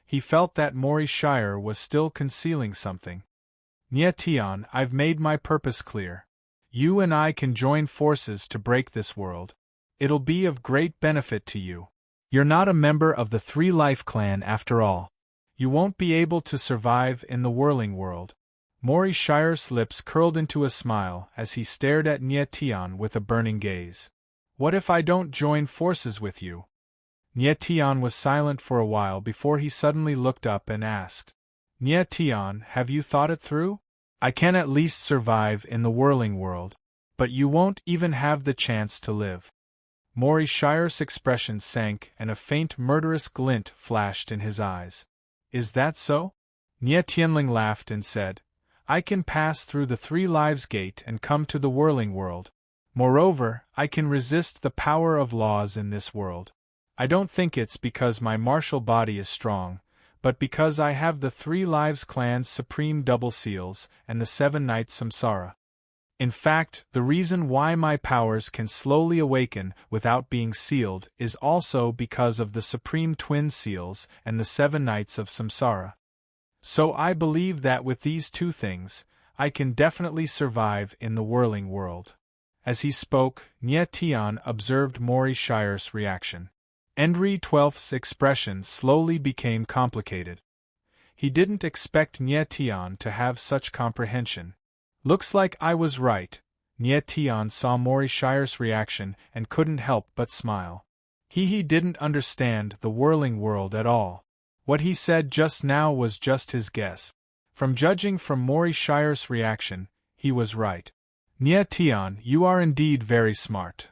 [SPEAKER 1] He felt that Mori Shire was still concealing something. Nietion, I've made my purpose clear. You and I can join forces to break this world. It'll be of great benefit to you. You're not a member of the Three Life Clan after all. You won't be able to survive in the whirling world. Mori Shire's lips curled into a smile as he stared at Nietion with a burning gaze. What if I don't join forces with you? Nietion was silent for a while before he suddenly looked up and asked, Nietion, have you thought it through? I can at least survive in the whirling world, but you won't even have the chance to live. Mori Shire's expression sank and a faint murderous glint flashed in his eyes. Is that so? Nietionling laughed and said, I can pass through the Three Lives Gate and come to the whirling world. Moreover, I can resist the power of laws in this world. I don't think it's because my martial body is strong, but because I have the Three Lives Clan's supreme double seals and the 7 Nights Samsara. In fact, the reason why my powers can slowly awaken without being sealed is also because of the Supreme Twin Seals and the 7 Nights of Samsara. So I believe that with these two things, I can definitely survive in the whirling world. As he spoke, Nietion observed Mori Shire's reaction. Henry XII's expression slowly became complicated. He didn't expect Nietion to have such comprehension. Looks like I was right. Nietion saw Mori Shire's reaction and couldn't help but smile. He didn't understand the whirling world at all. What he said just now was just his guess. From judging from Mori Shire's reaction, he was right. Nietion, you are indeed very smart.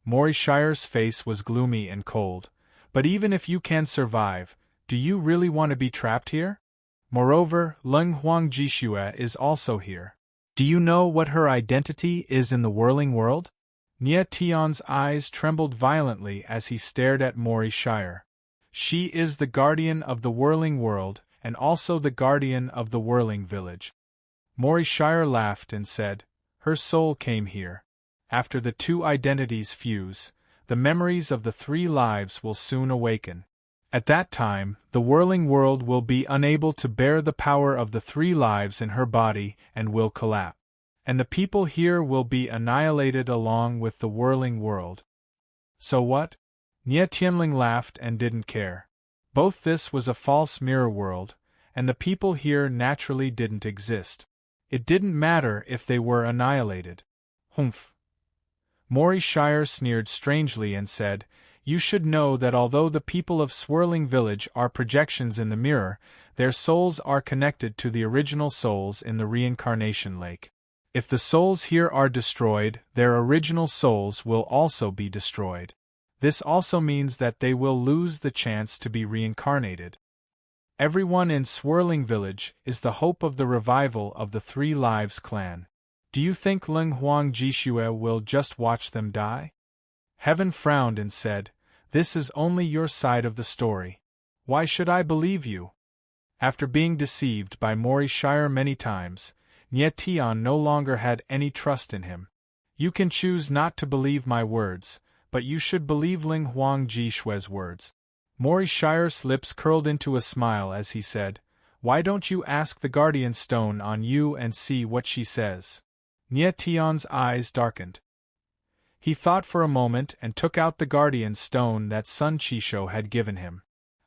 [SPEAKER 1] Mori Shire's face was gloomy and cold. But even if you can survive, do you really want to be trapped here? Moreover, Leng Huang Jishue is also here. Do you know what her identity is in the whirling world? Nietion's eyes trembled violently as he stared at Mori Shire. She is the guardian of the whirling world and also the guardian of the whirling village. Mori Shire laughed and said, her soul came here. After the two identities fuse, the memories of the 3 lives will soon awaken. At that time, the whirling world will be unable to bear the power of the 3 lives in her body and will collapse. And the people here will be annihilated along with the whirling world. So what? Nietionling laughed and didn't care. Both this was a false mirror world, and the people here naturally didn't exist. It didn't matter if they were annihilated. Humph. Mori Shire sneered strangely and said, You should know that although the people of Swirling Village are projections in the mirror, their souls are connected to the original souls in the reincarnation lake. If the souls here are destroyed, their original souls will also be destroyed. This also means that they will lose the chance to be reincarnated. Everyone in Swirling Village is the hope of the revival of the 3 Lives Clan. Do you think Leng Huang Jishue will just watch them die? Heaven frowned and said, This is only your side of the story. Why should I believe you? After being deceived by Mori Shire many times, Nietion no longer had any trust in him. You can choose not to believe my words, but you should believe Leng Huang Jishue's words. Mori Shire's lips curled into a smile as he said, Why don't you ask the Guardian Stone on you and see what she says? Nietion's eyes darkened. He thought for a moment and took out the Guardian Stone that Sun Chisho had given him.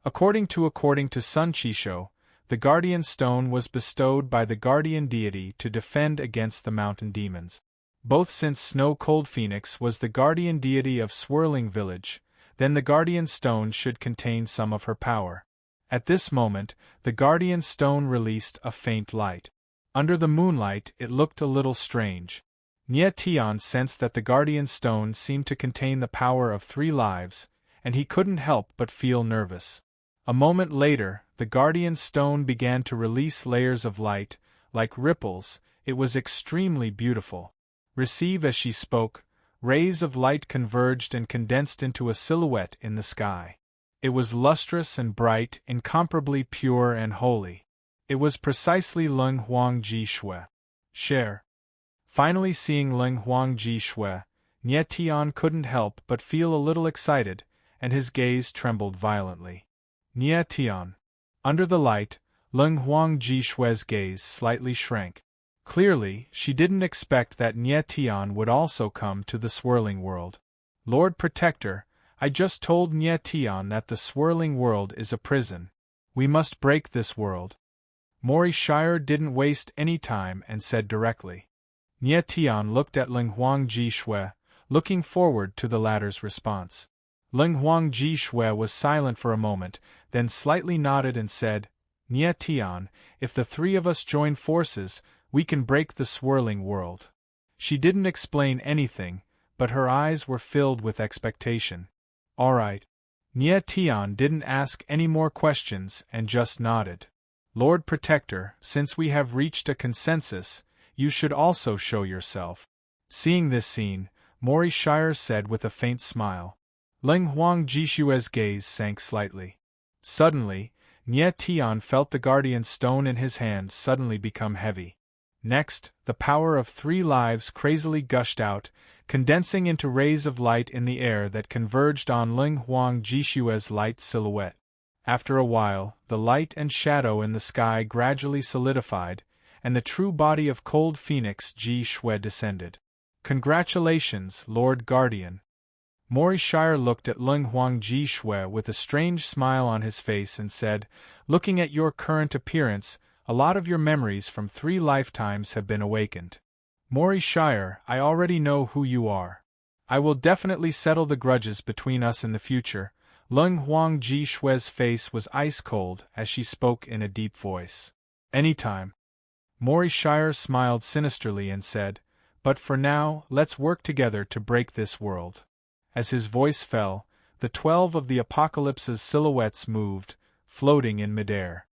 [SPEAKER 1] According to Sun Chisho, the Guardian Stone was bestowed by the Guardian Deity to defend against the mountain demons. Both since Snow Cold Phoenix was the Guardian Deity of Swirling Village, then the Guardian Stone should contain some of her power. At this moment, the Guardian Stone released a faint light. Under the moonlight, it looked a little strange. Nietion sensed that the Guardian Stone seemed to contain the power of 3 lives, and he couldn't help but feel nervous. A moment later, the Guardian Stone began to release layers of light, like ripples. It was extremely beautiful. Receive as she spoke, rays of light converged and condensed into a silhouette in the sky. It was lustrous and bright, incomparably pure and holy. It was precisely Leng Huangji Shui. Share. Finally seeing Leng Huangji Shui, Nie Tian couldn't help but feel a little excited, and his gaze trembled violently. Nie Tian. Under the light, Leng Huangji Shui's gaze slightly shrank. Clearly, she didn't expect that Nie Tian would also come to the swirling world. Lord Protector, I just told Nie Tian that the swirling world is a prison. We must break this world. Mori Shire didn't waste any time and said directly. Nie Tian looked at Leng Huangji Shui, looking forward to the latter's response. Leng Huangji Shui was silent for a moment, then slightly nodded and said, Nie Tian, if the three of us join forces, we can break the swirling world. She didn't explain anything, but her eyes were filled with expectation. All right. Nie Tian didn't ask any more questions and just nodded. Lord Protector, since we have reached a consensus, you should also show yourself. Seeing this scene, Mori Shire said with a faint smile. Leng Huangji Shui's gaze sank slightly. Suddenly, Nie Tian felt the guardian stone in his hand suddenly become heavy. Next, the power of 3 lives crazily gushed out, condensing into rays of light in the air that converged on Leng Huangji Shui's light silhouette. After a while, the light and shadow in the sky gradually solidified, and the true body of Cold Phoenix Ji Shui descended. Congratulations, Lord Guardian. Mori Shire looked at Leng Huangji Shui with a strange smile on his face and said, looking at your current appearance, a lot of your memories from 3 lifetimes have been awakened. Mori Shire, I already know who you are. I will definitely settle the grudges between us in the future. Leng Huangji Shui's face was ice cold as she spoke in a deep voice. Anytime. Mori Shire smiled sinisterly and said, but for now, let's work together to break this world. As his voice fell, the 12 of the Apocalypse's silhouettes moved, floating in midair.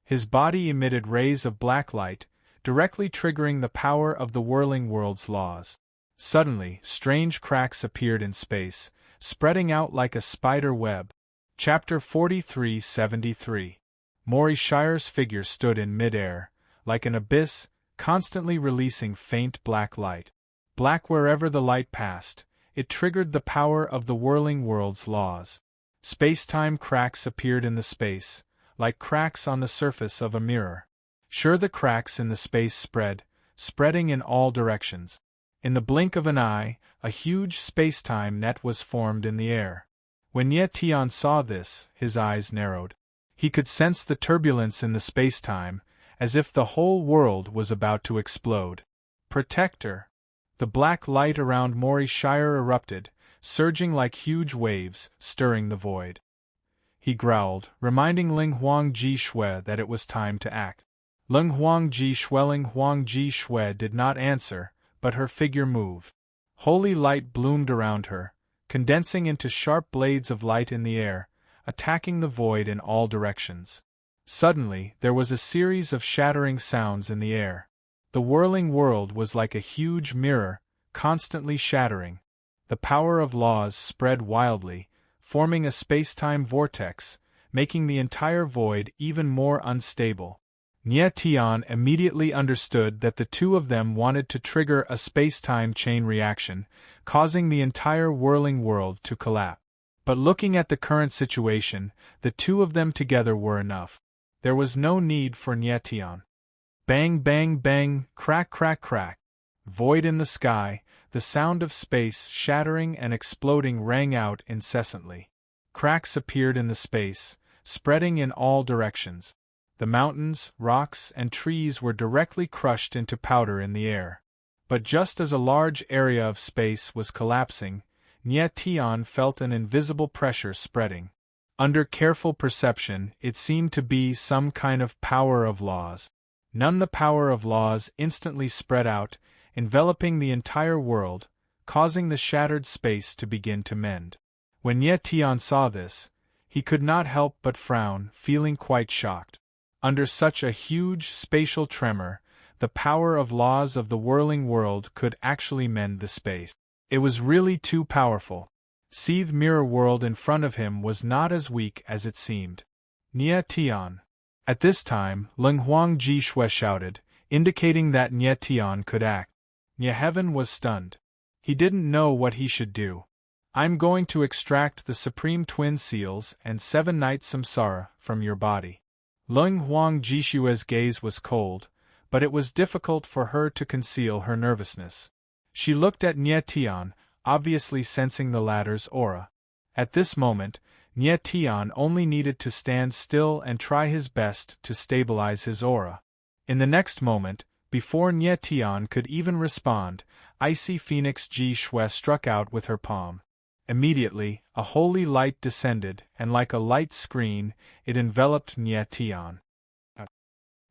[SPEAKER 1] His body emitted rays of black light, directly triggering the power of the whirling world's laws. Suddenly, strange cracks appeared in space, spreading out like a spider web. Chapter 43-73. Mori Shire's figure stood in midair, like an abyss, constantly releasing faint black light. Black wherever the light passed, it triggered the power of the whirling world's laws. Space-time cracks appeared in the space, like cracks on the surface of a mirror. Sure, the cracks in the space spread, spreading in all directions. In the blink of an eye, a huge space-time net was formed in the air. When Nie Tian saw this, his eyes narrowed. He could sense the turbulence in the space-time, as if the whole world was about to explode. Protector! The black light around Mori Shire erupted, surging like huge waves, stirring the void. He growled, reminding Leng Huangji Shui that it was time to act. Leng Huangji Shui did not answer, but her figure moved. Holy light bloomed around her, condensing into sharp blades of light in the air, attacking the void in all directions. Suddenly, there was a series of shattering sounds in the air. The whirling world was like a huge mirror, constantly shattering. The power of laws spread wildly, forming a space-time vortex, making the entire void even more unstable. Nie Tian immediately understood that the two of them wanted to trigger a space-time chain reaction, causing the entire whirling world to collapse. But looking at the current situation, the two of them together were enough. There was no need for Nie Tian. Bang bang bang, crack crack crack. Void in the sky, the sound of space shattering and exploding rang out incessantly. Cracks appeared in the space, spreading in all directions. The mountains, rocks, and trees were directly crushed into powder in the air. But just as a large area of space was collapsing, Nie Tian felt an invisible pressure spreading. Under careful perception, it seemed to be some kind of power of laws. The power of laws instantly spread out, enveloping the entire world, causing the shattered space to begin to mend. When Nie Tian saw this, he could not help but frown, feeling quite shocked. Under such a huge spatial tremor, the power of laws of the whirling world could actually mend the space. It was really too powerful. Seethe mirror world in front of him was not as weak as it seemed. Nye Tian. At this time, Leng Huang Ji Shui shouted, indicating that Nye Tian could act. Nye Heaven was stunned. He didn't know what he should do. I'm going to extract the Supreme Twin Seals and 7 Night Samsara from your body. Leng Huang Jishue's gaze was cold, but it was difficult for her to conceal her nervousness. She looked at Nye Tian, obviously sensing the latter's aura. At this moment, Nye Tian only needed to stand still and try his best to stabilize his aura. In the next moment, before Nye Tian could even respond, Icy Phoenix Ji Shui struck out with her palm. Immediately, a holy light descended, and like a light screen, it enveloped Nye Tian.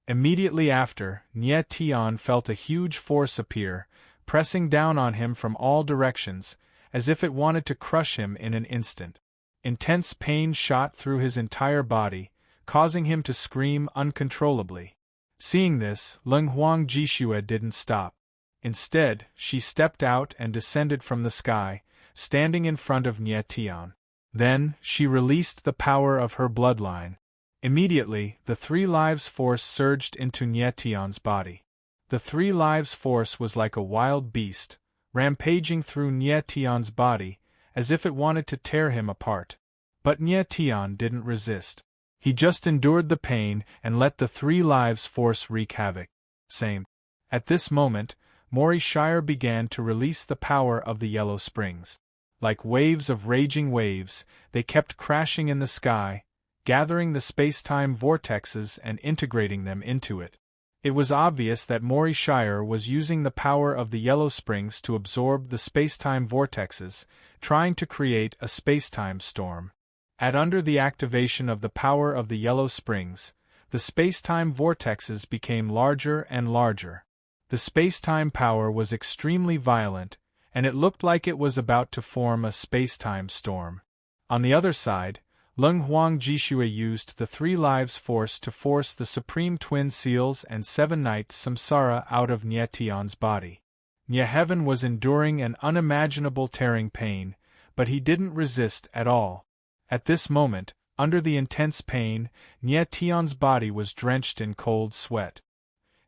[SPEAKER 1] Immediately after, Nye Tian felt a huge force appear, pressing down on him from all directions, as if it wanted to crush him in an instant. Intense pain shot through his entire body, causing him to scream uncontrollably. Seeing this, Leng Huang Jishui didn't stop. Instead, she stepped out and descended from the sky, standing in front of Nye Tian. Then, she released the power of her bloodline. Immediately, the 3 lives force surged into Nye Tian's body. The 3 lives force was like a wild beast, rampaging through Nye Tian's body, as if it wanted to tear him apart. But Nye Tian didn't resist. He just endured the pain and let the 3 lives force wreak havoc. Same. At this moment, Mori Shire began to release the power of the Yellow Springs. Like waves of raging waves, they kept crashing in the sky, gathering the space-time vortexes and integrating them into it. It was obvious that Mori Shire was using the power of the Yellow Springs to absorb the space-time vortexes, trying to create a space-time storm. Under the activation of the power of the Yellow Springs, the space-time vortexes became larger and larger. The space-time power was extremely violent, and it looked like it was about to form a space-time storm. On the other side, Leng Huang Jishui used the 3 lives force to force the Supreme Twin Seals and 7 Night Samsara out of Nye Tian's body. Nye Heaven was enduring an unimaginable tearing pain, but he didn't resist at all. At this moment, under the intense pain, Nye Tian's body was drenched in cold sweat.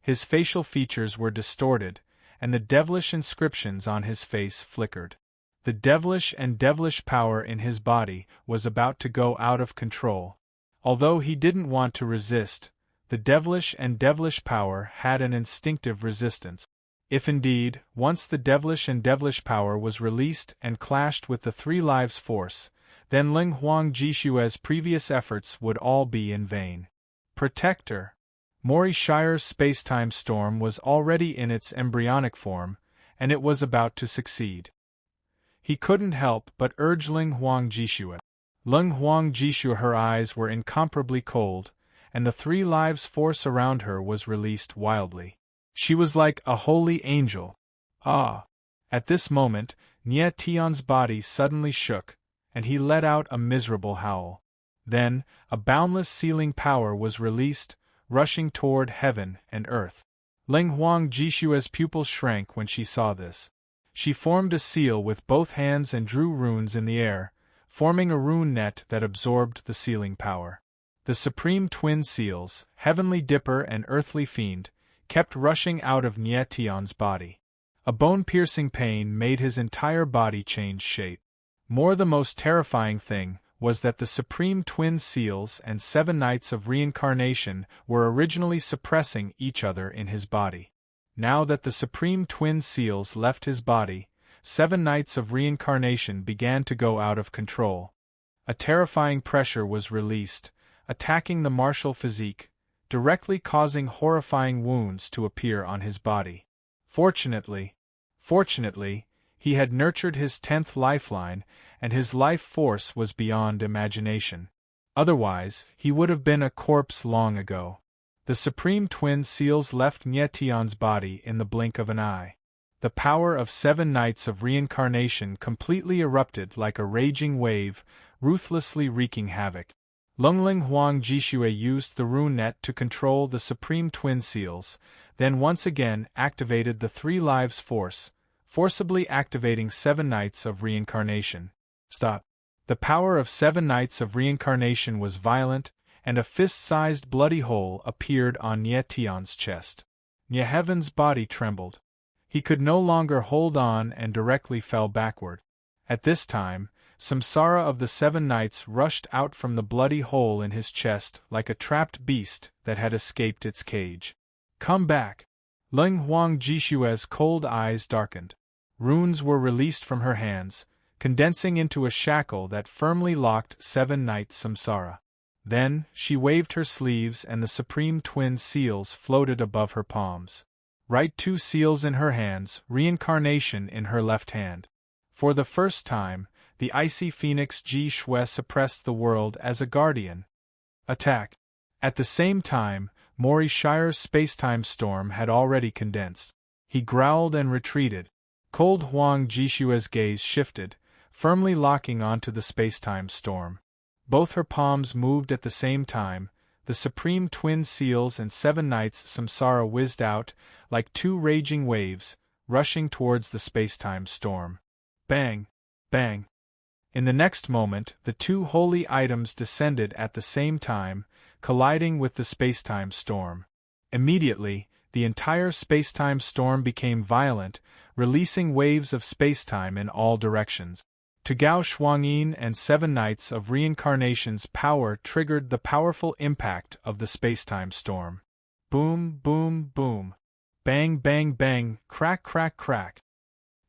[SPEAKER 1] His facial features were distorted, and the devilish inscriptions on his face flickered. The devilish and devilish power in his body was about to go out of control. Although he didn't want to resist, the devilish and devilish power had an instinctive resistance. If indeed, once the devilish and devilish power was released and clashed with the 3 lives force, then Leng Huang Jishue's previous efforts would all be in vain. Protector. Mori Shire's space-time storm was already in its embryonic form, and it was about to succeed. He couldn't help but urge Leng Huang Jishui. Leng Huang Jishui, her eyes were incomparably cold, and the 3 lives force around her was released wildly. She was like a holy angel. Ah! At this moment, Nye Tian's body suddenly shook, and he let out a miserable howl. Then, a boundless sealing power was released, rushing toward heaven and earth. Leng Huang Jishui's pupils shrank when she saw this. She formed a seal with both hands and drew runes in the air, forming a rune net that absorbed the sealing power. The Supreme Twin Seals, Heavenly Dipper and Earthly Fiend, kept rushing out of Nye Tian's body. A bone-piercing pain made his entire body change shape. The most terrifying thing was that the Supreme Twin Seals and 7 Nights of Reincarnation were originally suppressing each other in his body. Now that the Supreme Twin Seals left his body, 7 Nights of Reincarnation began to go out of control. A terrifying pressure was released, attacking the martial physique, directly causing horrifying wounds to appear on his body. Fortunately, he had nurtured his 10th lifeline, and his life force was beyond imagination. Otherwise, he would have been a corpse long ago. The Supreme Twin Seals left Nye Tian's body in the blink of an eye. The power of 7 Nights of Reincarnation completely erupted like a raging wave, ruthlessly wreaking havoc. Leng Huang Jishui used the rune net to control the Supreme Twin Seals, then once again activated the 3 lives force, forcibly activating 7 Nights of Reincarnation. Stop. The power of 7 Nights of Reincarnation was violent, and a fist-sized bloody hole appeared on Nye Tion's chest. Nye Heaven's body trembled. He could no longer hold on and directly fell backward. At this time, Samsara of the 7 Nights rushed out from the bloody hole in his chest like a trapped beast that had escaped its cage. Come back! Leng Huang Jishue's cold eyes darkened. Runes were released from her hands, condensing into a shackle that firmly locked 7 Nights Samsara. Then, she waved her sleeves and the supreme twin seals floated above her palms. Right 2 seals in her hands, reincarnation in her left hand. For the first time, the icy phoenix Ji Shui suppressed the world as a guardian. Attack! At the same time, Mori Shire's spacetime storm had already condensed. He growled and retreated. Cold Huang Jishue's gaze shifted, firmly locking onto the spacetime storm. Both her palms moved at the same time, the supreme twin seals and 7 Nights Samsara whizzed out, like 2 raging waves, rushing towards the spacetime storm. Bang! Bang! In the next moment, the 2 holy items descended at the same time, colliding with the spacetime storm. Immediately, the entire spacetime storm became violent, releasing waves of spacetime in all directions. Tagao Shuangyin and 7 Nights of Reincarnation's power triggered the powerful impact of the spacetime storm. Boom, boom, boom. Bang, bang, bang, crack, crack, crack.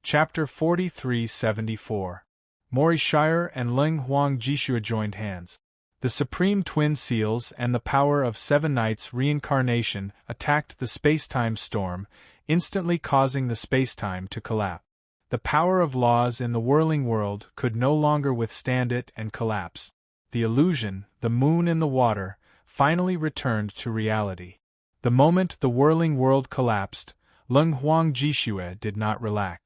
[SPEAKER 1] Chapter 4374. Mori Shire and Leng Huang Jishue joined hands. The supreme twin seals and the power of 7 Nights Reincarnation attacked the spacetime storm, instantly causing the spacetime to collapse. The power of laws in the whirling world could no longer withstand it and collapsed. The illusion, the moon in the water, finally returned to reality. The moment the whirling world collapsed, Leng Huang Jishue did not relax.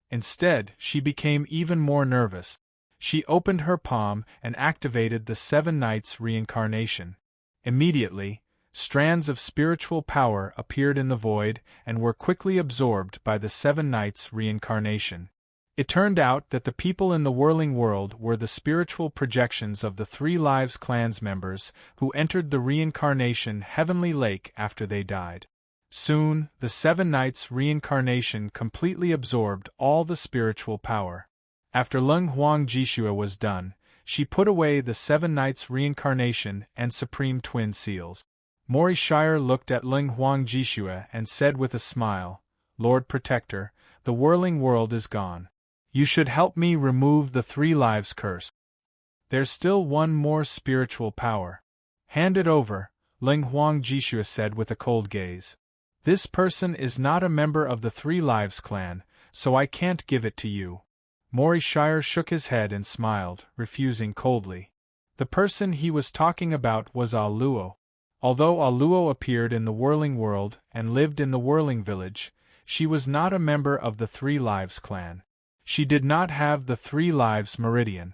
[SPEAKER 1] Instead, she became even more nervous. She opened her palm and activated the 7 Nights Reincarnation. Immediately, strands of spiritual power appeared in the void and were quickly absorbed by the 7 Nights Reincarnation. It turned out that the people in the whirling world were the spiritual projections of the 3 Lives Clan's members who entered the reincarnation heavenly lake after they died. Soon, the 7 Nights Reincarnation completely absorbed all the spiritual power. After Leng Huang Jishue was done, she put away the 7 Nights Reincarnation and Supreme Twin Seals. Mori Shire looked at Leng Huang Jishue and said with a smile, "Lord Protector, the whirling world is gone. You should help me remove the 3 Lives curse. There's still one more spiritual power. Hand it over," Leng Huang Jishue said with a cold gaze. "This person is not a member of the 3 Lives clan, so I can't give it to you." Mori Shire shook his head and smiled, refusing coldly. The person he was talking about was Ah Luo. Although Ah Luo appeared in the whirling world and lived in the whirling village, she was not a member of the 3 Lives clan. She did not have the 3 Lives meridian.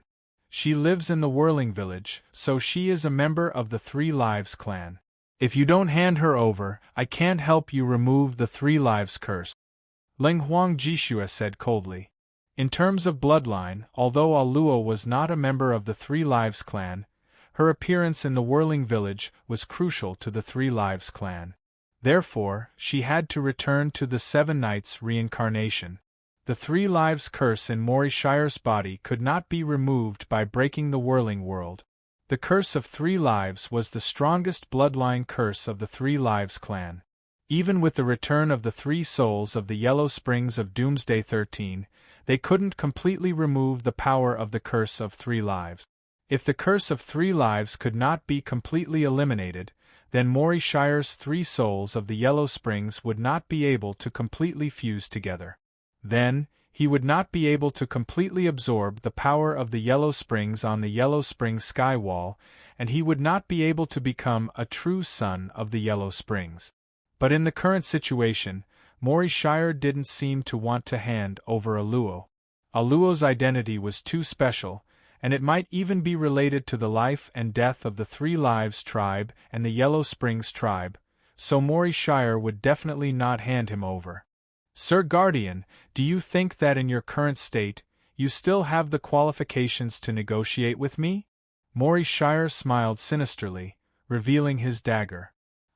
[SPEAKER 1] She lives in the whirling village, so she is a member of the 3 Lives clan. If you don't hand her over, I can't help you remove the 3 Lives curse," Leng Huang Jishue said coldly. In terms of bloodline, although Ah Luo was not a member of the 3 Lives clan, her appearance in the whirling village was crucial to the 3 Lives clan. Therefore, she had to return to the 7 Nights Reincarnation. The 3 Lives curse in Mori Shire's body could not be removed by breaking the whirling world. The curse of 3 Lives was the strongest bloodline curse of the 3 Lives clan. Even with the return of the 3 souls of the Yellow Springs of Doomsday 13, they couldn't completely remove the power of the curse of 3 Lives. If the curse of 3 Lives could not be completely eliminated, then Mori Shire's 3 souls of the Yellow Springs would not be able to completely fuse together. Then, he would not be able to completely absorb the power of the Yellow Springs on the Yellow Springs sky wall, and he would not be able to become a true son of the Yellow Springs. But in the current situation, Mori Shire didn't seem to want to hand over Ah Luo. Ah Luo's identity was too special, and it might even be related to the life and death of the 3 Lives tribe and the Yellow Springs tribe, so Mori Shire would definitely not hand him over. Sir Guardian, do you think that in your current state, you still have the qualifications to negotiate with me? Mori Shire smiled sinisterly, revealing his dagger.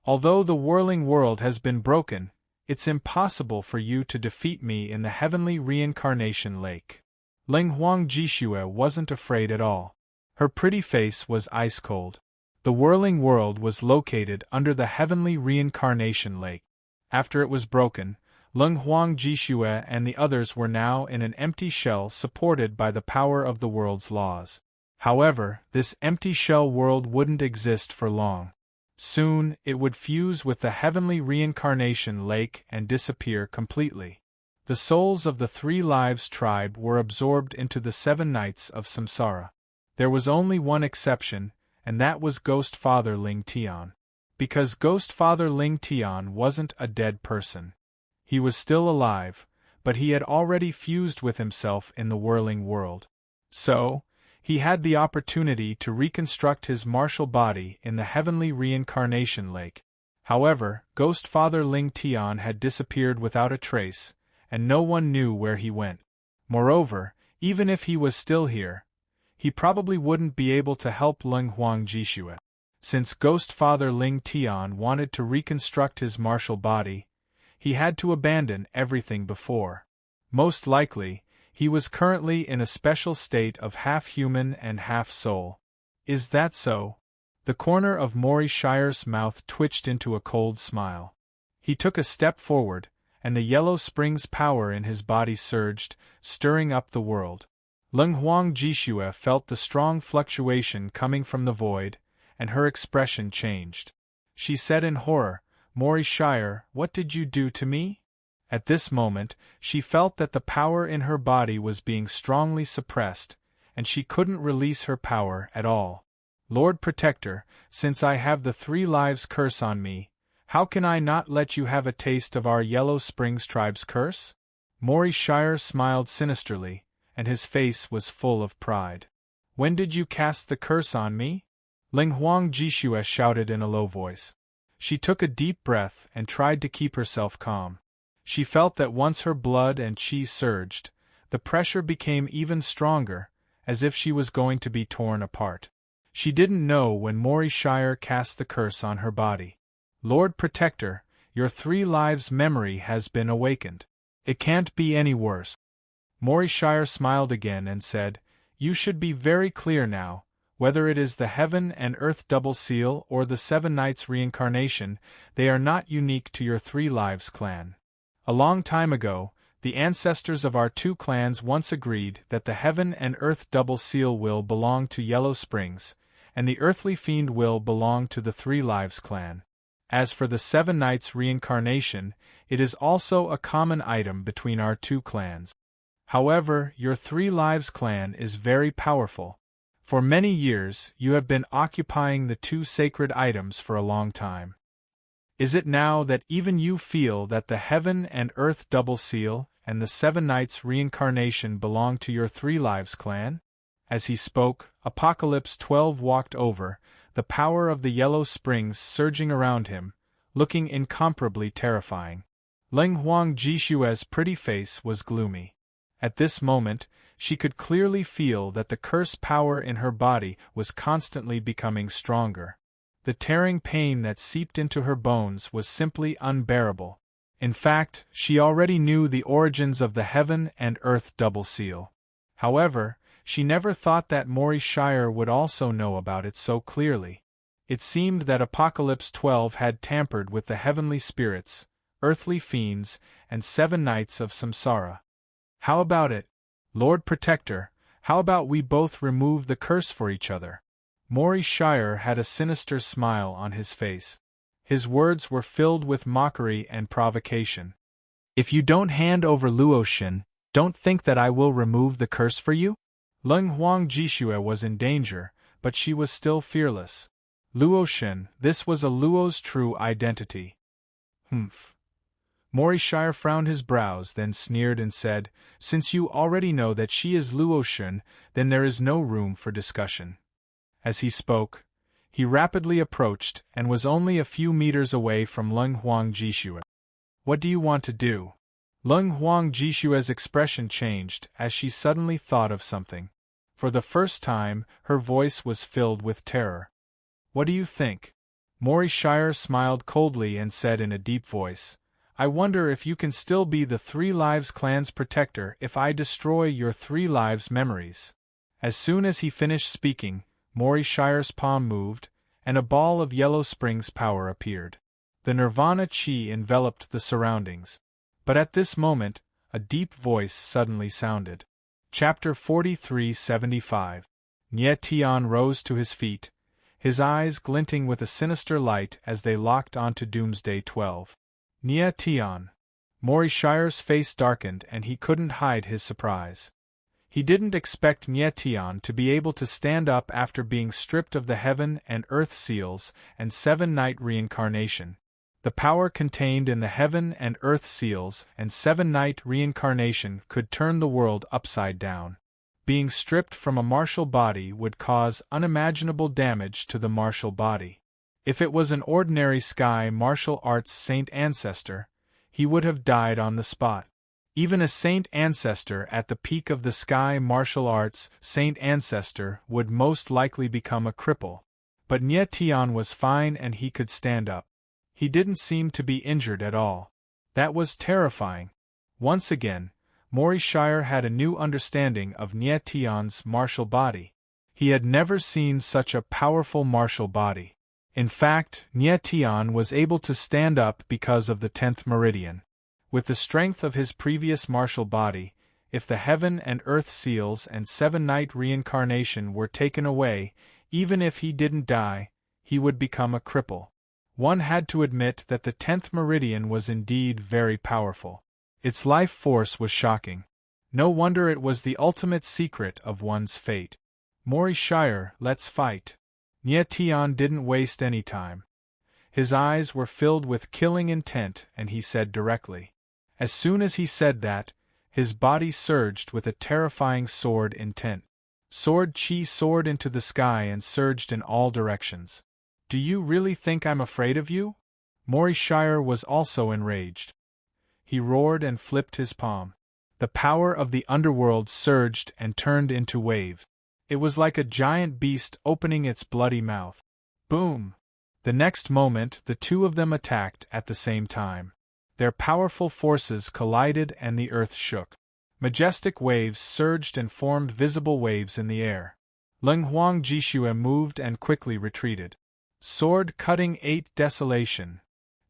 [SPEAKER 1] Although the whirling world has been broken, it's impossible for you to defeat me in the heavenly reincarnation lake. Ling Huang Jishue wasn't afraid at all. Her pretty face was ice cold. The whirling world was located under the heavenly reincarnation lake. After it was broken, Ling Huang Jishue and the others were now in an empty shell supported by the power of the world's laws. However, this empty shell world wouldn't exist for long. Soon, it would fuse with the heavenly reincarnation lake and disappear completely. The souls of the Three Lives tribe were absorbed into the 7 Nights of Samsara. There was only one exception, and that was Ghost Father Ling Tian. Because Ghost Father Ling Tian wasn't a dead person. He was still alive, but he had already fused with himself in the whirling world. So, he had the opportunity to reconstruct his martial body in the heavenly reincarnation lake. However, Ghost Father Ling Tian had disappeared without a trace, and no one knew where he went. Moreover, even if he was still here, he probably wouldn't be able to help Ling Huang Jishue. Since Ghost Father Ling Tian wanted to reconstruct his martial body, he had to abandon everything before. Most likely, he was currently in a special state of half-human and half-soul. Is that so? The corner of Mori Shire's mouth twitched into a cold smile. He took a step forward, and the Yellow Springs power in his body surged, stirring up the world. Ling Huang Jishue felt the strong fluctuation coming from the void, and her expression changed. She said in horror, "Mori Shire, what did you do to me?" At this moment, she felt that the power in her body was being strongly suppressed, and she couldn't release her power at all. "Lord Protector, since I have the 3 Lives curse on me, how can I not let you have a taste of our Yellow Springs tribe's curse?" Mori Shire smiled sinisterly, and his face was full of pride. "When did you cast the curse on me?" Ling Huang Jishue shouted in a low voice. She took a deep breath and tried to keep herself calm. She felt that once her blood and qi surged, the pressure became even stronger, as if she was going to be torn apart. She didn't know when Mori Shire cast the curse on her body. "Lord Protector, your 3 Lives memory has been awakened. It can't be any worse." Mori Shire smiled again and said, "You should be very clear now. Whether it is the Heaven and Earth Double Seal or the 7 Nights Reincarnation, they are not unique to your 3 Lives clan. A long time ago, the ancestors of our 2 clans once agreed that the Heaven and Earth Double Seal will belong to Yellow Springs, and the Earthly Fiend will belong to the 3 Lives clan. As for the 7 Nights Reincarnation, it is also a common item between our 2 clans. However, your 3 Lives clan is very powerful. For many years, you have been occupying the 2 sacred items for a long time. Is it now that even you feel that the Heaven and Earth Double Seal and the 7 Nights Reincarnation belong to your 3 Lives clan?" As he spoke, Apocalypse 12 walked over, the power of the Yellow Springs surging around him, looking incomparably terrifying. Ling Huang Jishue's pretty face was gloomy. At this moment, she could clearly feel that the curse power in her body was constantly becoming stronger. The tearing pain that seeped into her bones was simply unbearable. In fact, she already knew the origins of the Heaven and Earth Double Seal. However, she never thought that Mori Shire would also know about it so clearly. It seemed that Apocalypse 12 had tampered with the heavenly spirits, earthly fiends, and 7 Nights of Samsara. "How about it? Lord Protector, how about we both remove the curse for each other?" Mori Shire had a sinister smile on his face. His words were filled with mockery and provocation. "If you don't hand over Luoshin, don't think that I will remove the curse for you?" Ling Huang Jishue was in danger, but she was still fearless. Luoshin, this was a Luo's true identity. "Humph." Mori Shire frowned his brows, then sneered and said, "Since you already know that she is Luoshin, then there is no room for discussion." As he spoke, he rapidly approached and was only a few meters away from Ling Huang Jishue. "What do you want to do?" Leng Huang Jishue's expression changed as she suddenly thought of something. For the first time, her voice was filled with terror. What do you think? Mori Shire smiled coldly and said in a deep voice, I wonder if you can still be the Three Lives clan's protector if I destroy your Three Lives memories. As soon as he finished speaking, Mori Shire's palm moved, and a ball of Yellow Springs power appeared. The Nirvana Chi enveloped the surroundings. But at this moment, a deep voice suddenly sounded. Chapter 4375. Nie Tian rose to his feet, his eyes glinting with a sinister light as they locked onto Doomsday 12. Nie Tian. Mori Shire's face darkened and he couldn't hide his surprise. He didn't expect Nie Tian to be able to stand up after being stripped of the Heaven and Earth Seals and 7-night reincarnation. The power contained in the Heaven and Earth Seals and 7-night reincarnation could turn the world upside down. Being stripped from a martial body would cause unimaginable damage to the martial body. If it was an ordinary sky martial arts saint ancestor, he would have died on the spot. Even a saint ancestor at the peak of the sky martial arts saint ancestor would most likely become a cripple. But Nie Tian was fine and he could stand up. He didn't seem to be injured at all. That was terrifying. Once again, Mori Shire had a new understanding of Nie Tian's martial body. He had never seen such a powerful martial body. In fact, Nie Tian was able to stand up because of the 10th meridian. With the strength of his previous martial body, if the Heaven and Earth Seals and 7-night reincarnation were taken away, even if he didn't die, he would become a cripple. One had to admit that the 10th meridian was indeed very powerful. Its life force was shocking. No wonder it was the ultimate secret of one's fate. Mori Shire, let's fight. Nie Tian didn't waste any time. His eyes were filled with killing intent and he said directly. As soon as he said that, his body surged with a terrifying sword intent. Sword chi soared into the sky and surged in all directions. Do you really think I'm afraid of you? Mori Shire was also enraged. He roared and flipped his palm. The power of the underworld surged and turned into wave. It was like a giant beast opening its bloody mouth. Boom! The next moment the two of them attacked at the same time. Their powerful forces collided and the earth shook. Majestic waves surged and formed visible waves in the air. Leng Huang Jishue moved and quickly retreated. Sword cutting 8 desolation.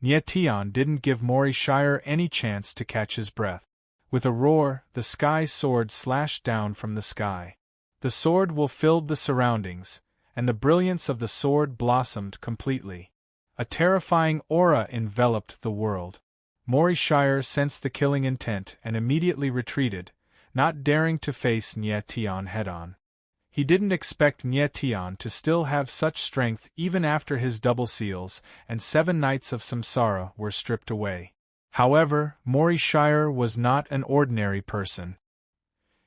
[SPEAKER 1] Nie Tian didn't give Mori Shire any chance to catch his breath. With a roar, the sky sword slashed down from the sky. The sword will filled the surroundings, and the brilliance of the sword blossomed completely. A terrifying aura enveloped the world. Mori Shire sensed the killing intent and immediately retreated, not daring to face Nie Tian head-on. He didn't expect Nie Tian to still have such strength even after his double seals and 7 nights of samsara were stripped away. However, Mori Shire was not an ordinary person.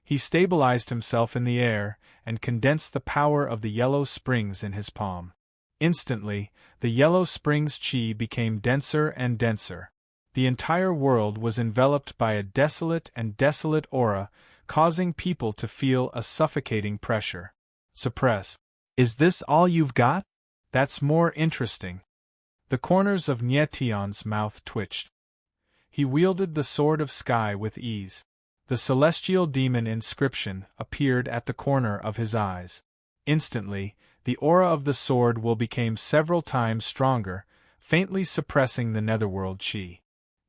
[SPEAKER 1] He stabilized himself in the air and condensed the power of the Yellow Springs in his palm. Instantly, the Yellow Springs chi became denser and denser. The entire world was enveloped by a desolate aura, causing people to feel a suffocating pressure. Suppress. Is this all you've got? That's more interesting. The corners of Nie Tian's mouth twitched. He wielded the Sword of Sky with ease. The celestial demon inscription appeared at the corner of his eyes. Instantly, the aura of the sword will became several times stronger, faintly suppressing the netherworld chi.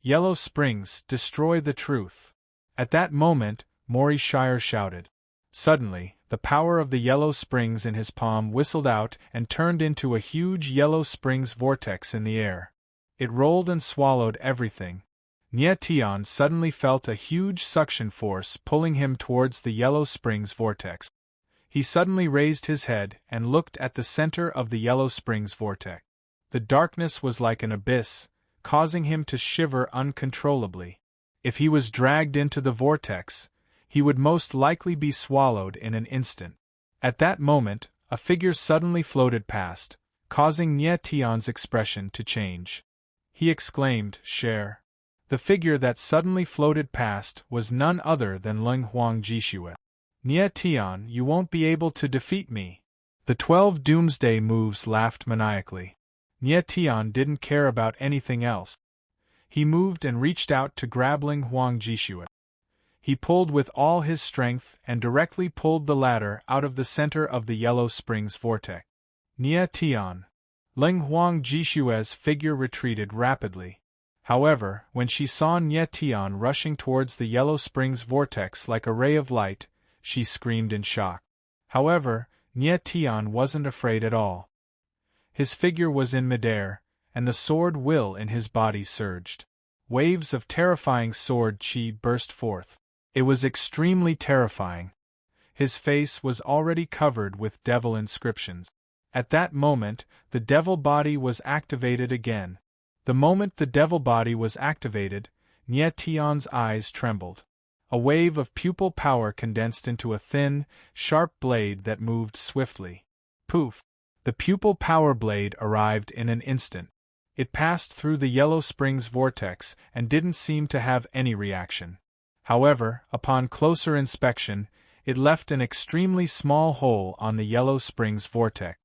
[SPEAKER 1] Yellow Springs, destroy the truth. At that moment, Mori Shire shouted. Suddenly, the power of the Yellow Springs in his palm whistled out and turned into a huge Yellow Springs vortex in the air. It rolled and swallowed everything. Nie Tian suddenly felt a huge suction force pulling him towards the Yellow Springs vortex. He suddenly raised his head and looked at the center of the Yellow Springs vortex. The darkness was like an abyss, causing him to shiver uncontrollably. If he was dragged into the vortex, he would most likely be swallowed in an instant. At that moment, a figure suddenly floated past, causing Nie Tian's expression to change. He exclaimed, "Share." The figure that suddenly floated past was none other than Leng Huang Jishue. "Nie Tian, you won't be able to defeat me." The 12 doomsday moves laughed maniacally. Nie Tian didn't care about anything else. He moved and reached out to grab Leng Huang Jishue. He pulled with all his strength and directly pulled the latter out of the center of the Yellow Springs vortex. Nie Tian. Leng Huang Jishue's figure retreated rapidly. However, when she saw Nie Tian rushing towards the Yellow Springs vortex like a ray of light, she screamed in shock. However, Nie Tian wasn't afraid at all. His figure was in midair, and the sword will in his body surged. Waves of terrifying sword chi burst forth. It was extremely terrifying. His face was already covered with devil inscriptions. At that moment, the devil body was activated again. The moment the devil body was activated, Nie Tian's eyes trembled. A wave of pupil power condensed into a thin, sharp blade that moved swiftly. Poof! The pupil power blade arrived in an instant. It passed through the Yellow Springs vortex and didn't seem to have any reaction. However, upon closer inspection, it left an extremely small hole on the Yellow Springs vortex.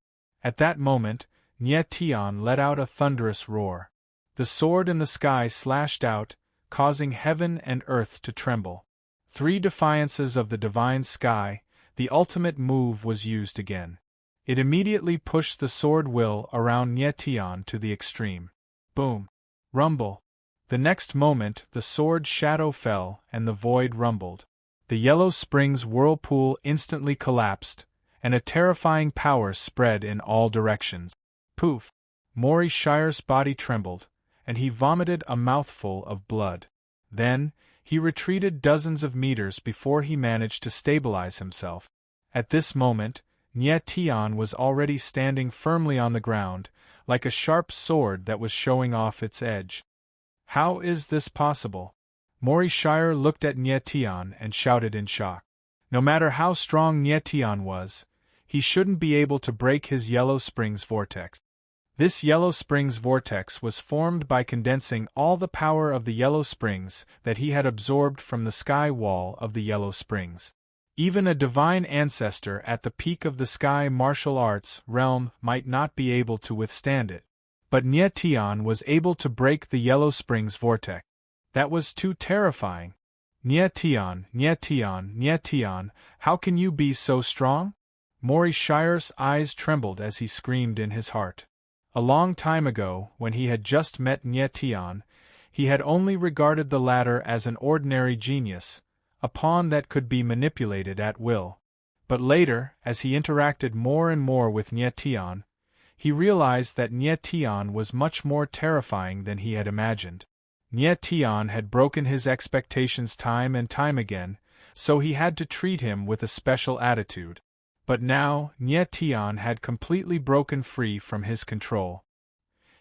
[SPEAKER 1] At that moment, Nie Tian let out a thunderous roar. The sword in the sky slashed out, causing heaven and earth to tremble. 3 defiances of the divine sky, the ultimate move was used again. It immediately pushed the sword will around Nie Tian to the extreme. Boom! Rumble! The next moment the sword shadow fell and the void rumbled. The Yellow Springs whirlpool instantly collapsed, and a terrifying power spread in all directions. Poof! Mori Shire's body trembled, and he vomited a mouthful of blood. Then, he retreated dozens of meters before he managed to stabilize himself. At this moment, Nie Tian was already standing firmly on the ground, like a sharp sword that was showing off its edge. How is this possible? Mori Shire looked at Nie Tian and shouted in shock. No matter how strong Nie Tian was, he shouldn't be able to break his Yellow Springs vortex. This Yellow Springs vortex was formed by condensing all the power of the Yellow Springs that he had absorbed from the sky wall of the Yellow Springs. Even a divine ancestor at the peak of the sky martial arts realm might not be able to withstand it. But Nie Tian was able to break the Yellow Springs vortex. That was too terrifying. Nie Tian, Nie Tian, Nie Tian, how can you be so strong? Mori Shire's eyes trembled as he screamed in his heart. A long time ago, when he had just met Nie Tian, he had only regarded the latter as an ordinary genius, a pawn that could be manipulated at will. But later, as he interacted more and more with Nie Tian, he realized that Nie Tian was much more terrifying than he had imagined. Nie Tian had broken his expectations time and time again, so he had to treat him with a special attitude. But now, Nie Tian had completely broken free from his control.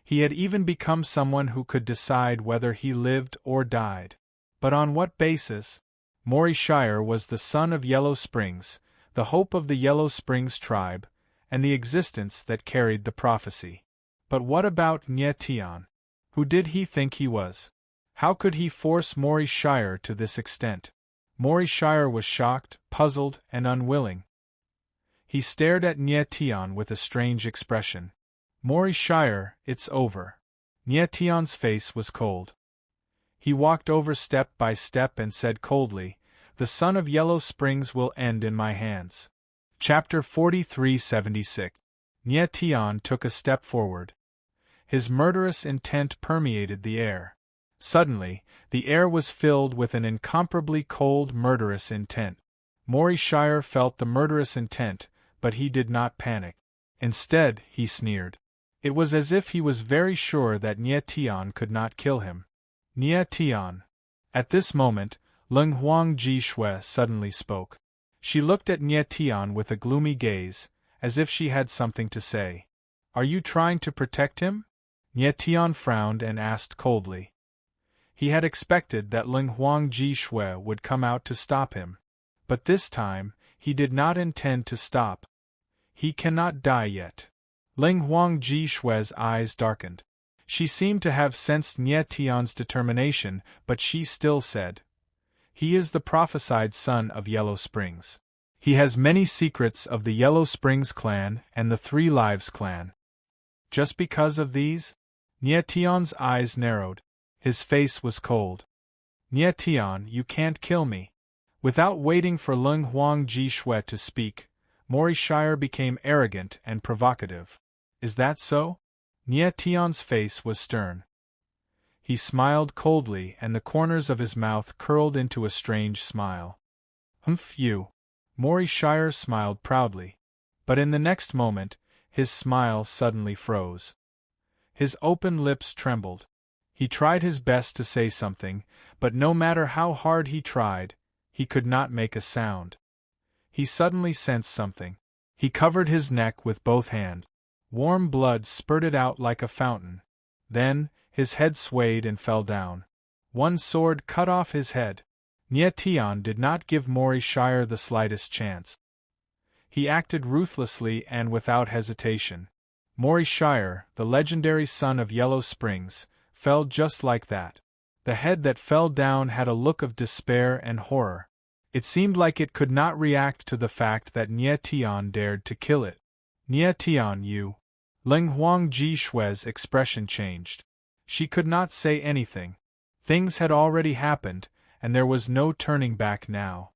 [SPEAKER 1] He had even become someone who could decide whether he lived or died. But on what basis? Mori Shire was the son of Yellow Springs, the hope of the Yellow Springs tribe, and the existence that carried the prophecy. But what about Nie Tian? Who did he think he was? How could he force Mori Shire to this extent? Mori Shire was shocked, puzzled, and unwilling. He stared at Nie Tian with a strange expression. Mori Shire, it's over. Nie Tian's face was cold. He walked over step by step and said coldly, "The son of Yellow Springs will end in my hands." Chapter 4376. Nie Tian took a step forward. His murderous intent permeated the air. Suddenly, the air was filled with an incomparably cold murderous intent. Mori Shire felt the murderous intent, but he did not panic. Instead, he sneered. It was as if he was very sure that Nie Tian could not kill him. Nie Tian. At this moment, Leng Huang Jishue suddenly spoke. She looked at Nie Tian with a gloomy gaze, as if she had something to say. Are you trying to protect him? Nie Tian frowned and asked coldly. He had expected that Leng Huang Jishue would come out to stop him. But this time, he did not intend to stop. He cannot die yet. Leng Huang Jishue's eyes darkened. She seemed to have sensed Nie Tian's determination, but she still said, "He is the prophesied son of Yellow Springs. He has many secrets of the Yellow Springs clan and the Three Lives clan." Just because of these? Nie Tian's eyes narrowed. His face was cold. "Nie Tian, you can't kill me." Without waiting for Leng Huang Ji Shui to speak, Mori Shire became arrogant and provocative. "Is that so?" Nie Tian's face was stern. He smiled coldly and the corners of his mouth curled into a strange smile. "Humph, you." Mori Shire smiled proudly. But in the next moment, his smile suddenly froze. His open lips trembled. He tried his best to say something, but no matter how hard he tried, he could not make a sound. He suddenly sensed something. He covered his neck with both hands. Warm blood spurted out like a fountain. Then, his head swayed and fell down. One sword cut off his head. Nie Tian did not give Mori Shire the slightest chance. He acted ruthlessly and without hesitation. Mori Shire, the legendary son of Yellow Springs, fell just like that. The head that fell down had a look of despair and horror. It seemed like it could not react to the fact that Nie Tian dared to kill it. "Nie Tian, you." Leng Huang Ji Shui's expression changed. She could not say anything. Things had already happened, and there was no turning back now.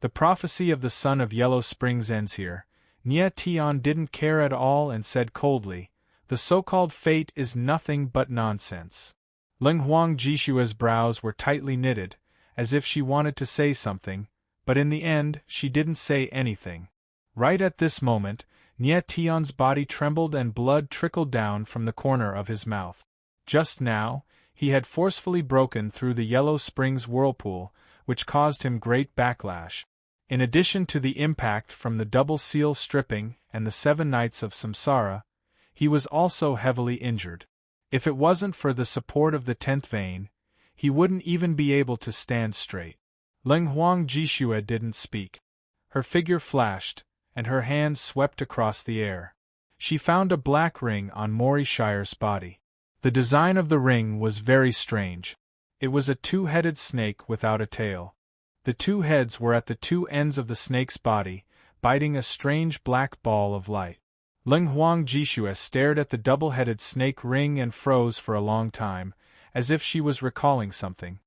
[SPEAKER 1] The prophecy of the son of Yellow Springs ends here. Nie Tian didn't care at all and said coldly, "The so-called fate is nothing but nonsense." Leng Huang Jishua's brows were tightly knitted, as if she wanted to say something, but in the end she didn't say anything. Right at this moment, Nie Tian's body trembled and blood trickled down from the corner of his mouth. Just now, he had forcefully broken through the Yellow Springs whirlpool, which caused him great backlash. In addition to the impact from the double seal stripping and the 7 nights of samsara, he was also heavily injured. If it wasn't for the support of the 10th vein, he wouldn't even be able to stand straight. Leng Huang Jishua didn't speak. Her figure flashed, and her hand swept across the air. She found a black ring on Mori Shire's body. The design of the ring was very strange. It was a 2-headed snake without a tail. The 2 heads were at the 2 ends of the snake's body, biting a strange black ball of light. Leng Huang Jishua stared at the double-headed snake ring and froze for a long time, as if she was recalling something.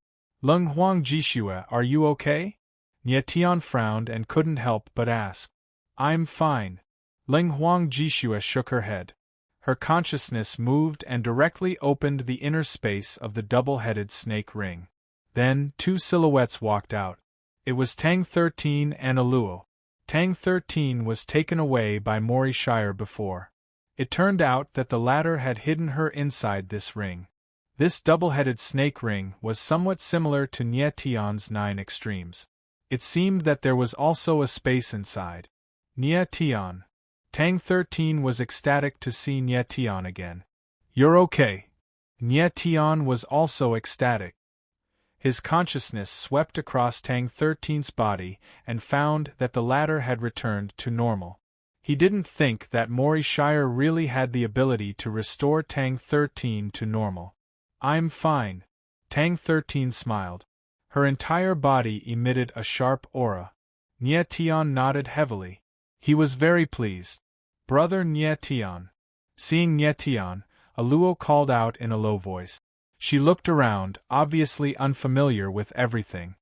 [SPEAKER 1] "Leng Huang Jishua, are you okay?" Nie Tian frowned and couldn't help but ask. "I'm fine." Leng Huang Jishua shook her head. Her consciousness moved and directly opened the inner space of the double-headed snake ring. Then 2 silhouettes walked out. It was Tang 13 and Aluo. Tang 13 was taken away by Mori Shire before. It turned out that the latter had hidden her inside this ring. This double-headed snake ring was somewhat similar to Nie Tian's 9 extremes. It seemed that there was also a space inside. Nie Tian. Tang 13 was ecstatic to see Nie Tian again. "You're okay." Nie Tian was also ecstatic. His consciousness swept across Tang 13's body and found that the latter had returned to normal. He didn't think that Mori Shire really had the ability to restore Tang 13 to normal. "I'm fine." Tang 13 smiled. Her entire body emitted a sharp aura. Nie Tian nodded heavily. He was very pleased. "Brother Nie Tian." Seeing Nie Tian, Aluo called out in a low voice. She looked around, obviously unfamiliar with everything.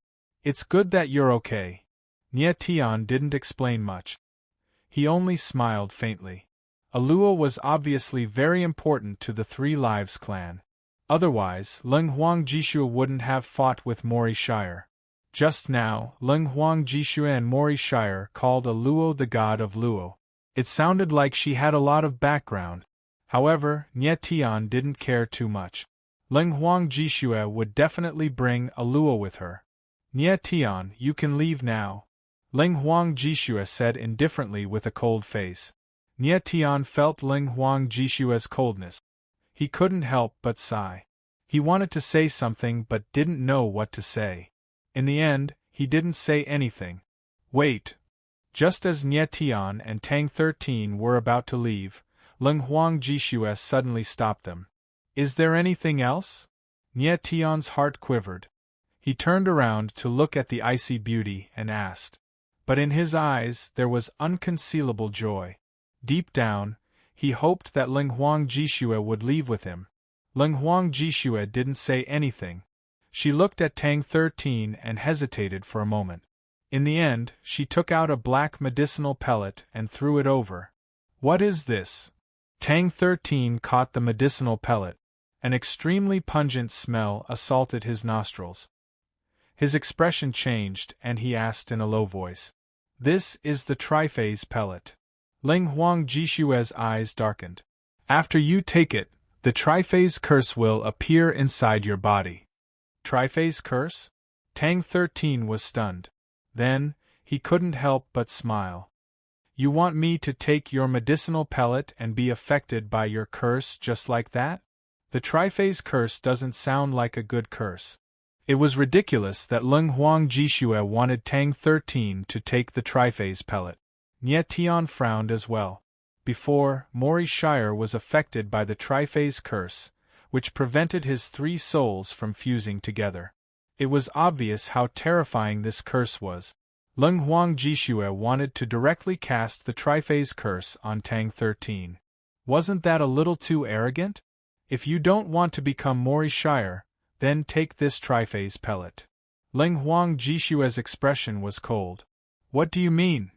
[SPEAKER 1] "It's good that you're okay." Nie Tian didn't explain much. He only smiled faintly. Aluo was obviously very important to the Three Lives clan. Otherwise, Leng Huang Jishua wouldn't have fought with Mori Shire. Just now, Leng Huang Jishua and Mori Shire called Aluo the god of Luo. It sounded like she had a lot of background. However, Nie Tian didn't care too much. Leng Huang Jishua would definitely bring Aluo with her. "Nie Tian, you can leave now," Leng Huang Jishua said indifferently with a cold face. Nie Tian felt Leng Huang Jishua's coldness. He couldn't help but sigh. He wanted to say something but didn't know what to say. In the end, he didn't say anything. "Wait." Just as Nie Tian and Tang 13 were about to leave, Leng Huang Jishua suddenly stopped them. Is there anything else? Nye Tion's heart quivered. He turned around to look at the icy beauty and asked. But in his eyes there was unconcealable joy. Deep down, he hoped that Ling Huang Jishue would leave with him. Ling Huang Jishue didn't say anything. She looked at Tang 13 and hesitated for a moment. In the end, she took out a black medicinal pellet and threw it over. What is this? Tang 13 caught the medicinal pellet. An extremely pungent smell assaulted his nostrils. His expression changed and he asked in a low voice. This is the triphase pellet. Ling Huang Jishue's eyes darkened. After you take it, the triphase curse will appear inside your body. Triphase curse? Tang 13 was stunned. Then, he couldn't help but smile. You want me to take your medicinal pellet and be affected by your curse just like that? The triphase curse doesn't sound like a good curse. It was ridiculous that Ling Huang Jishue wanted Tang 13 to take the triphase pellet. Nye Tian frowned as well. Before, Mori Shire was affected by the triphase curse, which prevented his three souls from fusing together. It was obvious how terrifying this curse was. Ling Huang Jishue wanted to directly cast the triphase curse on Tang 13. Wasn't that a little too arrogant? If you don't want to become Mori Shire, then take this triphase pellet. Ling Huang Jishue's expression was cold. What do you mean?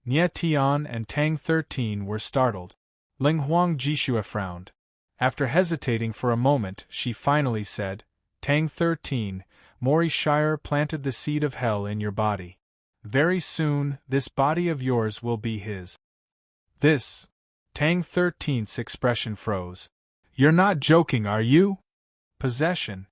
[SPEAKER 1] Nye Tian and Tang 13 were startled. Ling Huang Jishue frowned. After hesitating for a moment, she finally said, Tang 13, Mori Shire planted the seed of hell in your body. Very soon, this body of yours will be his. This. Tang 13's expression froze. You're not joking, are you? Possession.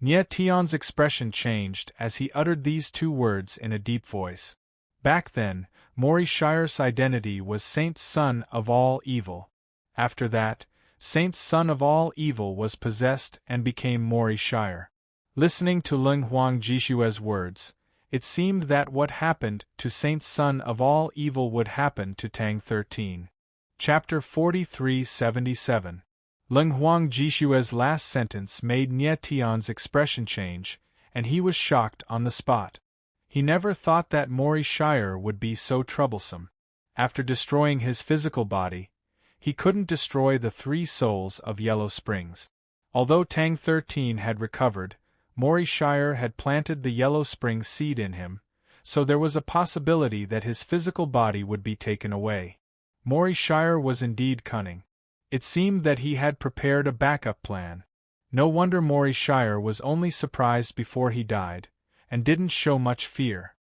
[SPEAKER 1] Nye Tian's expression changed as he uttered these two words in a deep voice. Back then, Mori Shire's identity was Saint's son of all evil. After that, Saint's son of all evil was possessed and became Mori Shire. Listening to Ling Huang Jishue's words, it seemed that what happened to Saint's son of all evil would happen to Tang 13. Chapter 4377. Ling Huang Jishue's last sentence made Nye Tian's expression change, and he was shocked on the spot. He never thought that Mori Shire would be so troublesome. After destroying his physical body, he couldn't destroy the three souls of Yellow Springs. Although Tang 13 had recovered, Mori Shire had planted the Yellow Spring seed in him, so there was a possibility that his physical body would be taken away. Mori Shire was indeed cunning. It seemed that he had prepared a backup plan. No wonder Mori Shire was only surprised before he died, and didn't show much fear.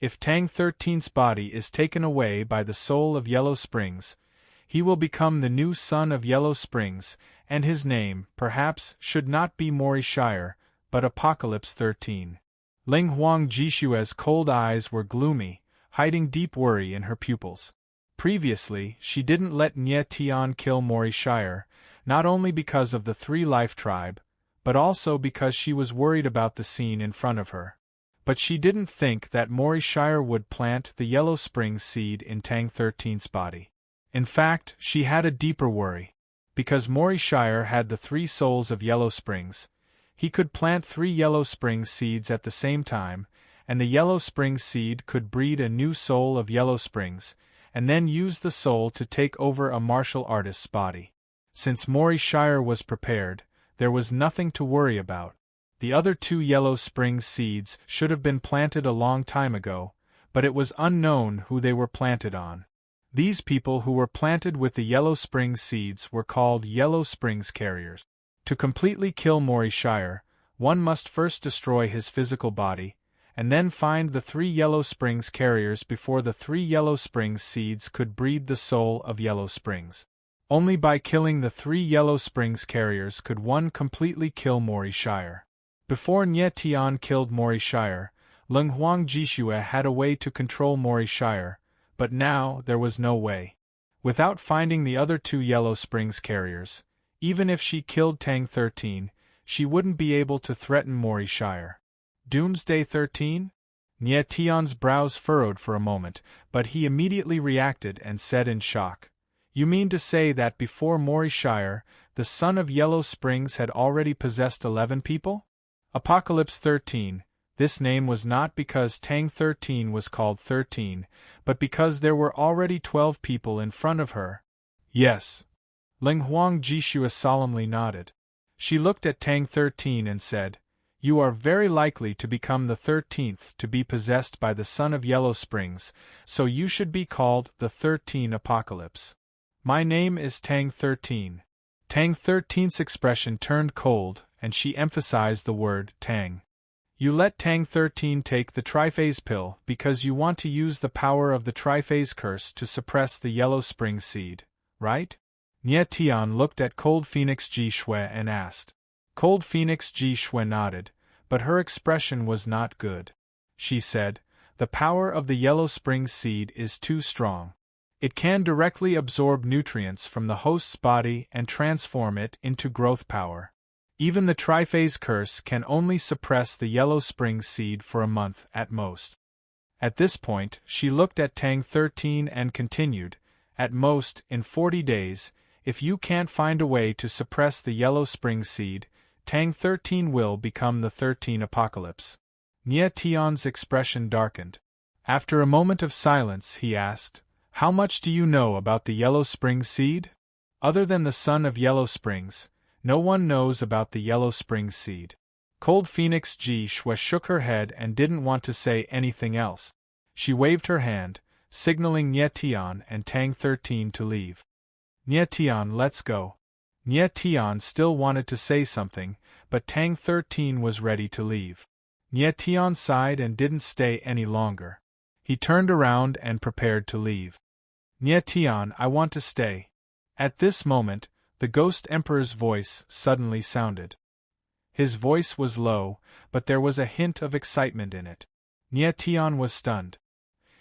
[SPEAKER 1] If Tang 13's body is taken away by the soul of Yellow Springs, he will become the new son of Yellow Springs, and his name, perhaps, should not be Mori Shire, but Apocalypse 13. Ling Huang Jishue's cold eyes were gloomy, hiding deep worry in her pupils. Previously, she didn't let Nye Tian kill Mori Shire, not only because of the Three Life Tribe, but also because she was worried about the scene in front of her. But she didn't think that Mori Shire would plant the Yellow Spring seed in Tang 13's body. In fact, she had a deeper worry. Because Mori Shire had the three souls of Yellow Springs, he could plant 3 Yellow Spring seeds at the same time, and the Yellow Spring seed could breed a new soul of Yellow Springs, and then use the soul to take over a martial artist's body. Since Mori Shire was prepared, there was nothing to worry about. The other 2 Yellow Spring seeds should have been planted a long time ago, but it was unknown who they were planted on. These people who were planted with the Yellow Spring seeds were called Yellow Springs carriers. To completely kill Mori Shire, one must first destroy his physical body, and then find the 3 Yellow Springs carriers before the 3 Yellow Springs seeds could breed the soul of Yellow Springs. Only by killing the 3 Yellow Springs carriers could one completely kill Mori Shire. Before Nye Tian killed Mori Shire, Ling Huang Jishue had a way to control Mori Shire, but now there was no way. Without finding the other 2 Yellow Springs carriers, even if she killed Tang 13, she wouldn't be able to threaten Mori Shire. Doomsday 13? Nye Tian's brows furrowed for a moment, but he immediately reacted and said in shock. You mean to say that before Mori Shire, the son of Yellow Springs had already possessed 11 people? Apocalypse 13. This name was not because Tang 13 was called 13, but because there were already 12 people in front of her. Yes. Ling Huang Jishua solemnly nodded. She looked at Tang 13 and said, "You are very likely to become the 13th to be possessed by the son of Yellow Springs, so you should be called the 13 Apocalypse. My name is Tang 13. Tang 13's expression turned cold, and she emphasized the word Tang. You let Tang 13 take the triphase pill because you want to use the power of the triphase curse to suppress the Yellow Spring seed, right? Nie Tian looked at Cold Phoenix Ji Shui and asked. Cold Phoenix Ji Shui nodded, but her expression was not good. She said, "The power of the Yellow Spring seed is too strong. It can directly absorb nutrients from the host's body and transform it into growth power. Even the triphase curse can only suppress the Yellow Spring seed for a month at most." At this point, she looked at Tang 13 and continued, "At most, in 40 days, if you can't find a way to suppress the Yellow Spring seed, Tang 13 will become the 13 Apocalypse." Nie Tian's expression darkened. After a moment of silence, he asked, "How much do you know about the Yellow Spring seed? Other than the son of Yellow Springs, no one knows about the Yellow Spring seed." Cold Phoenix Ji Shui shook her head and didn't want to say anything else. She waved her hand, signaling Nie Tian and Tang 13 to leave. "Nie Tian, let's go." Nie Tian still wanted to say something, but Tang 13 was ready to leave. Nie Tian sighed and didn't stay any longer. He turned around and prepared to leave. "Nie Tian, I want to stay." At this moment, the Ghost Emperor's voice suddenly sounded. His voice was low, but there was a hint of excitement in it. Nie Tian was stunned.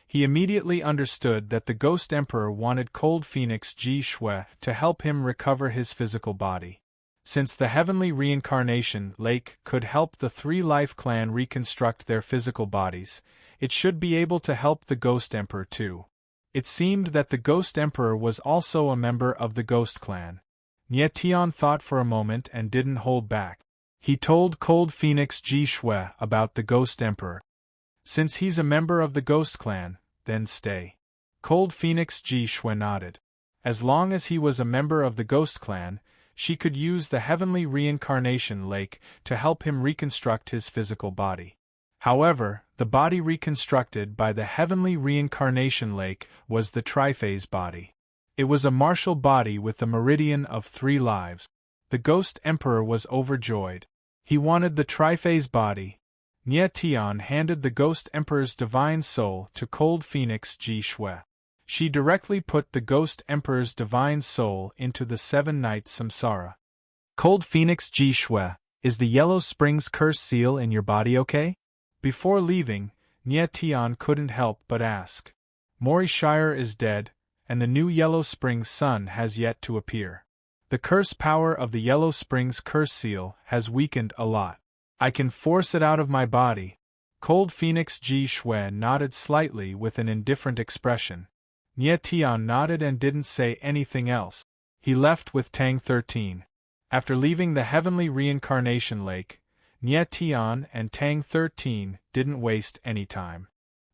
[SPEAKER 1] He immediately understood that the Ghost Emperor wanted Cold Phoenix Ji Shui to help him recover his physical body. Since the Heavenly Reincarnation Lake could help the Three Life Clan reconstruct their physical bodies, it should be able to help the Ghost Emperor too. It seemed that the Ghost Emperor was also a member of the Ghost Clan. Nie Tian thought for a moment and didn't hold back. He told Cold Phoenix Ji Shui about the Ghost Emperor. "Since he's a member of the Ghost Clan, then stay." Cold Phoenix Ji Shui nodded. As long as he was a member of the Ghost Clan, she could use the Heavenly Reincarnation Lake to help him reconstruct his physical body. However, the body reconstructed by the Heavenly Reincarnation Lake was the triphase body. It was a martial body with the meridian of 3 lives. The Ghost Emperor was overjoyed. He wanted the triphase body. Nie Tian handed the Ghost Emperor's divine soul to Cold Phoenix Ji Shui. She directly put the Ghost Emperor's divine soul into the 7 Night Samsara. "Cold Phoenix Ji Shui, is the Yellow Springs curse seal in your body okay?" Before leaving, Nie Tian couldn't help but ask. "Mori Shire is dead, and the new Yellow Springs sun has yet to appear. The curse power of the Yellow Springs curse seal has weakened a lot. I can force it out of my body." Cold Phoenix Ji Shui nodded slightly with an indifferent expression. Nie Tian nodded and didn't say anything else. He left with Tang 13. After leaving the Heavenly Reincarnation Lake, Nie Tian and Tang 13 didn't waste any time.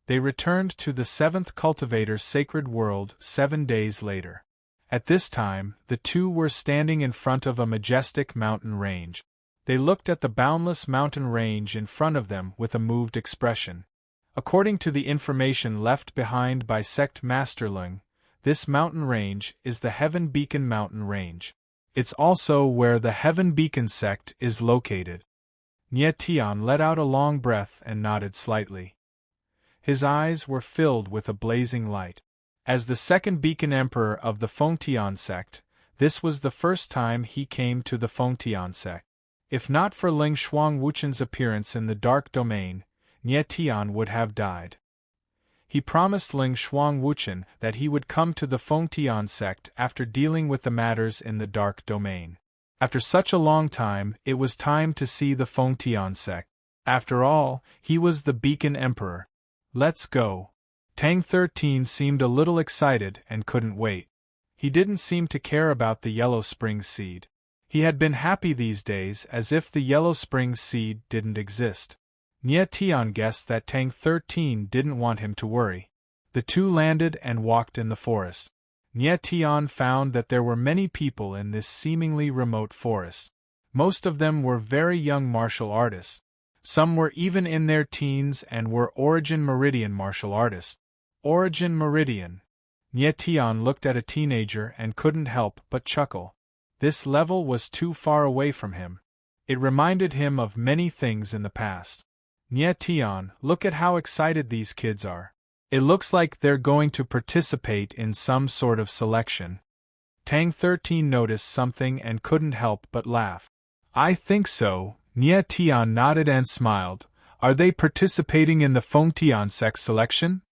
[SPEAKER 1] They returned to the 7th Cultivator's sacred world 7 days later. At this time, the two were standing in front of a majestic mountain range. They looked at the boundless mountain range in front of them with a moved expression. According to the information left behind by Sect Master Lung, this mountain range is the Heaven Beacon Mountain Range. It's also where the Heaven Beacon sect is located. Nie Tian let out a long breath and nodded slightly. His eyes were filled with a blazing light. As the second Beacon Emperor of the Fengtian sect, this was the first time he came to the Fengtian sect. If not for Ling Shuang Wuchen's appearance in the Dark Domain, Nie Tian would have died. He promised Ling Shuang Wuchen that he would come to the Fengtian sect after dealing with the matters in the Dark Domain. After such a long time, it was time to see the Fengtian sect. After all, he was the Beacon Emperor. "Let's go." Tang 13 seemed a little excited and couldn't wait. He didn't seem to care about the Yellow Spring seed. He had been happy these days as if the Yellow Spring seed didn't exist. Nie Tian guessed that Tang 13 didn't want him to worry. The two landed and walked in the forest. Nie Tian found that there were many people in this seemingly remote forest. Most of them were very young martial artists. Some were even in their teens and were Origin Meridian martial artists. Origin Meridian. Nie Tian looked at a teenager and couldn't help but chuckle. This level was too far away from him. It reminded him of many things in the past. Nie Tian, look at how excited these kids are. It looks like they're going to participate in some sort of selection. Tang 13 noticed something and couldn't help but laugh. I think so, Nie Tian nodded and smiled. Are they participating in the Fengtian sex selection?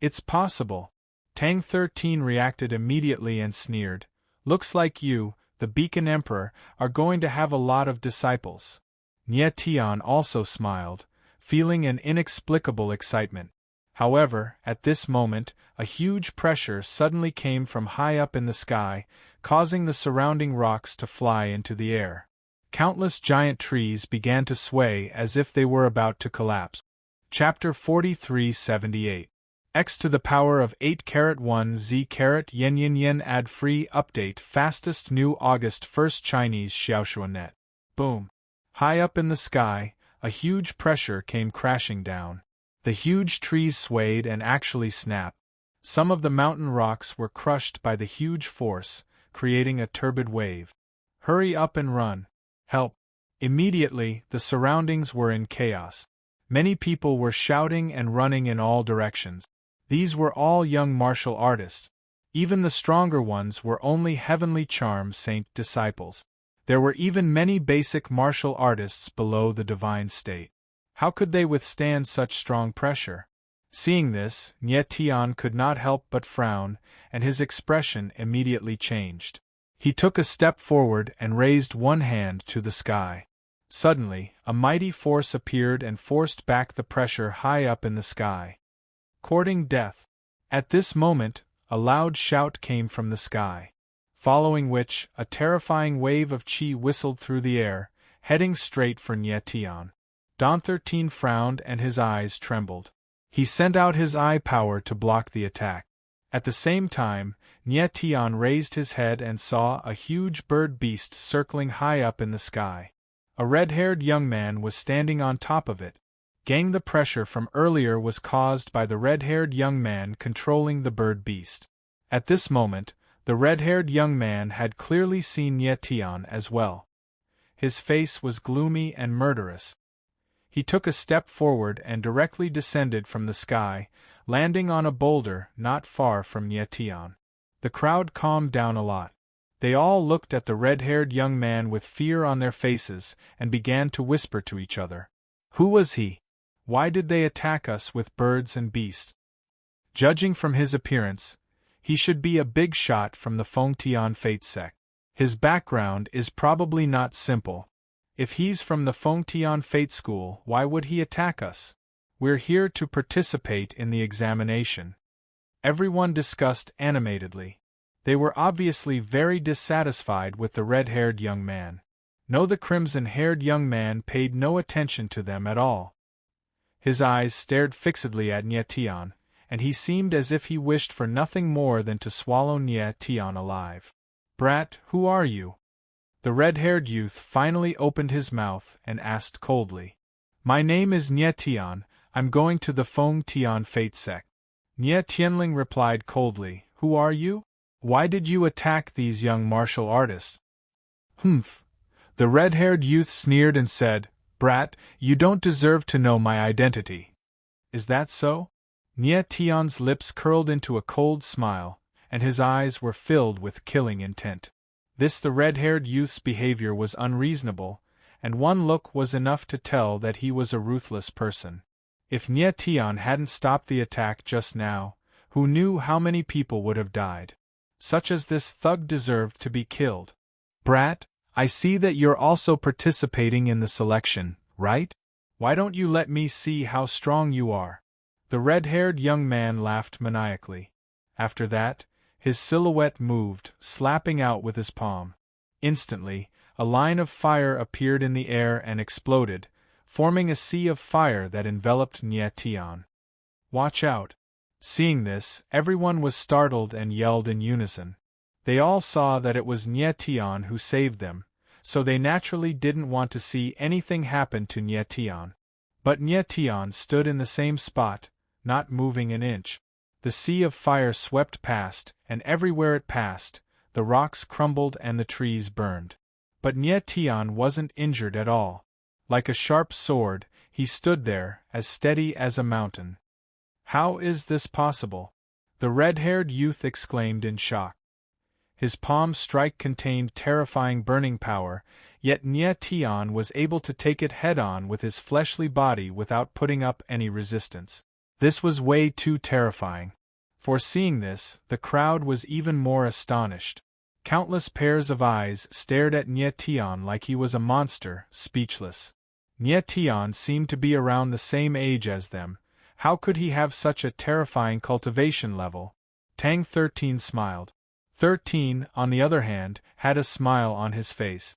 [SPEAKER 1] It's possible. Tang 13 reacted immediately and sneered. Looks like you, the Beacon Emperor, are going to have a lot of disciples. Nie Tian also smiled, feeling an inexplicable excitement. However, at this moment, a huge pressure suddenly came from high up in the sky, causing the surrounding rocks to fly into the air. Countless giant trees began to sway as if they were about to collapse. Chapter 4378. X to the power of 8-1 Z-yen yen yen ad free update fastest new August 1st Chinese Xiaoshuanet. Boom. High up in the sky, a huge pressure came crashing down. The huge trees swayed and actually snapped. Some of the mountain rocks were crushed by the huge force, creating a turbid wave. Hurry up and run. Help. Immediately, the surroundings were in chaos. Many people were shouting and running in all directions. These were all young martial artists. Even the stronger ones were only heavenly charm saint disciples. There were even many basic martial artists below the divine state. How could they withstand such strong pressure? Seeing this, Nie Tian could not help but frown, and his expression immediately changed. He took a step forward and raised one hand to the sky. Suddenly, a mighty force appeared and forced back the pressure high up in the sky. Courting death. At this moment, a loud shout came from the sky. Following which, a terrifying wave of qi whistled through the air, heading straight for Nie Tian. Don 13 frowned and his eyes trembled. He sent out his eye power to block the attack. At the same time, Nie Tian raised his head and saw a huge bird beast circling high up in the sky. A red-haired young man was standing on top of it. The pressure from earlier was caused by the red-haired young man controlling the bird beast. At this moment, the red-haired young man had clearly seen Nie Tian as well. His face was gloomy and murderous. He took a step forward and directly descended from the sky, landing on a boulder not far from Nie Tian. The crowd calmed down a lot. They all looked at the red-haired young man with fear on their faces and began to whisper to each other. Who was he? Why did they attack us with birds and beasts? Judging from his appearance, he should be a big shot from the Fengtian Fate sect. His background is probably not simple. If he's from the Fengtian Fate school, why would he attack us? We're here to participate in the examination. Everyone discussed animatedly. They were obviously very dissatisfied with the red-haired young man. No, the crimson-haired young man paid no attention to them at all. His eyes stared fixedly at Nie Tian, and he seemed as if he wished for nothing more than to swallow Nie Tian alive. Brat, who are you? The red-haired youth finally opened his mouth and asked coldly. My name is Nie Tian, I'm going to the Fengtian Fate sect. Nie Tianling replied coldly, Who are you? Why did you attack these young martial artists? Humph. The red-haired youth sneered and said, Brat, you don't deserve to know my identity. Is that so? Nie Tian's lips curled into a cold smile, and his eyes were filled with killing intent. The red-haired youth's behavior was unreasonable, and one look was enough to tell that he was a ruthless person. If Nie Tian hadn't stopped the attack just now, who knew how many people would have died? Such as this thug deserved to be killed. Brat, I see that you're also participating in the selection, right? Why don't you let me see how strong you are? The red-haired young man laughed maniacally. After that, his silhouette moved, slapping out with his palm. Instantly, a line of fire appeared in the air and exploded, forming a sea of fire that enveloped Nye Tian. "Watch out!" Seeing this, everyone was startled and yelled in unison. They all saw that it was Nye Tian who saved them, so they naturally didn't want to see anything happen to Nye Tian. But Nye Tian stood in the same spot, not moving an inch. The sea of fire swept past, and everywhere it passed, the rocks crumbled and the trees burned. But Nye Tian wasn't injured at all. Like a sharp sword, he stood there, as steady as a mountain. "How is this possible?" the red-haired youth exclaimed in shock. His palm strike contained terrifying burning power, yet Nye Tian was able to take it head-on with his fleshly body without putting up any resistance. This was way too terrifying. Foreseeing this, the crowd was even more astonished. Countless pairs of eyes stared at Nye Tian like he was a monster, speechless. Nye Tian seemed to be around the same age as them. How could he have such a terrifying cultivation level? Tang 13 smiled. 13, on the other hand, had a smile on his face.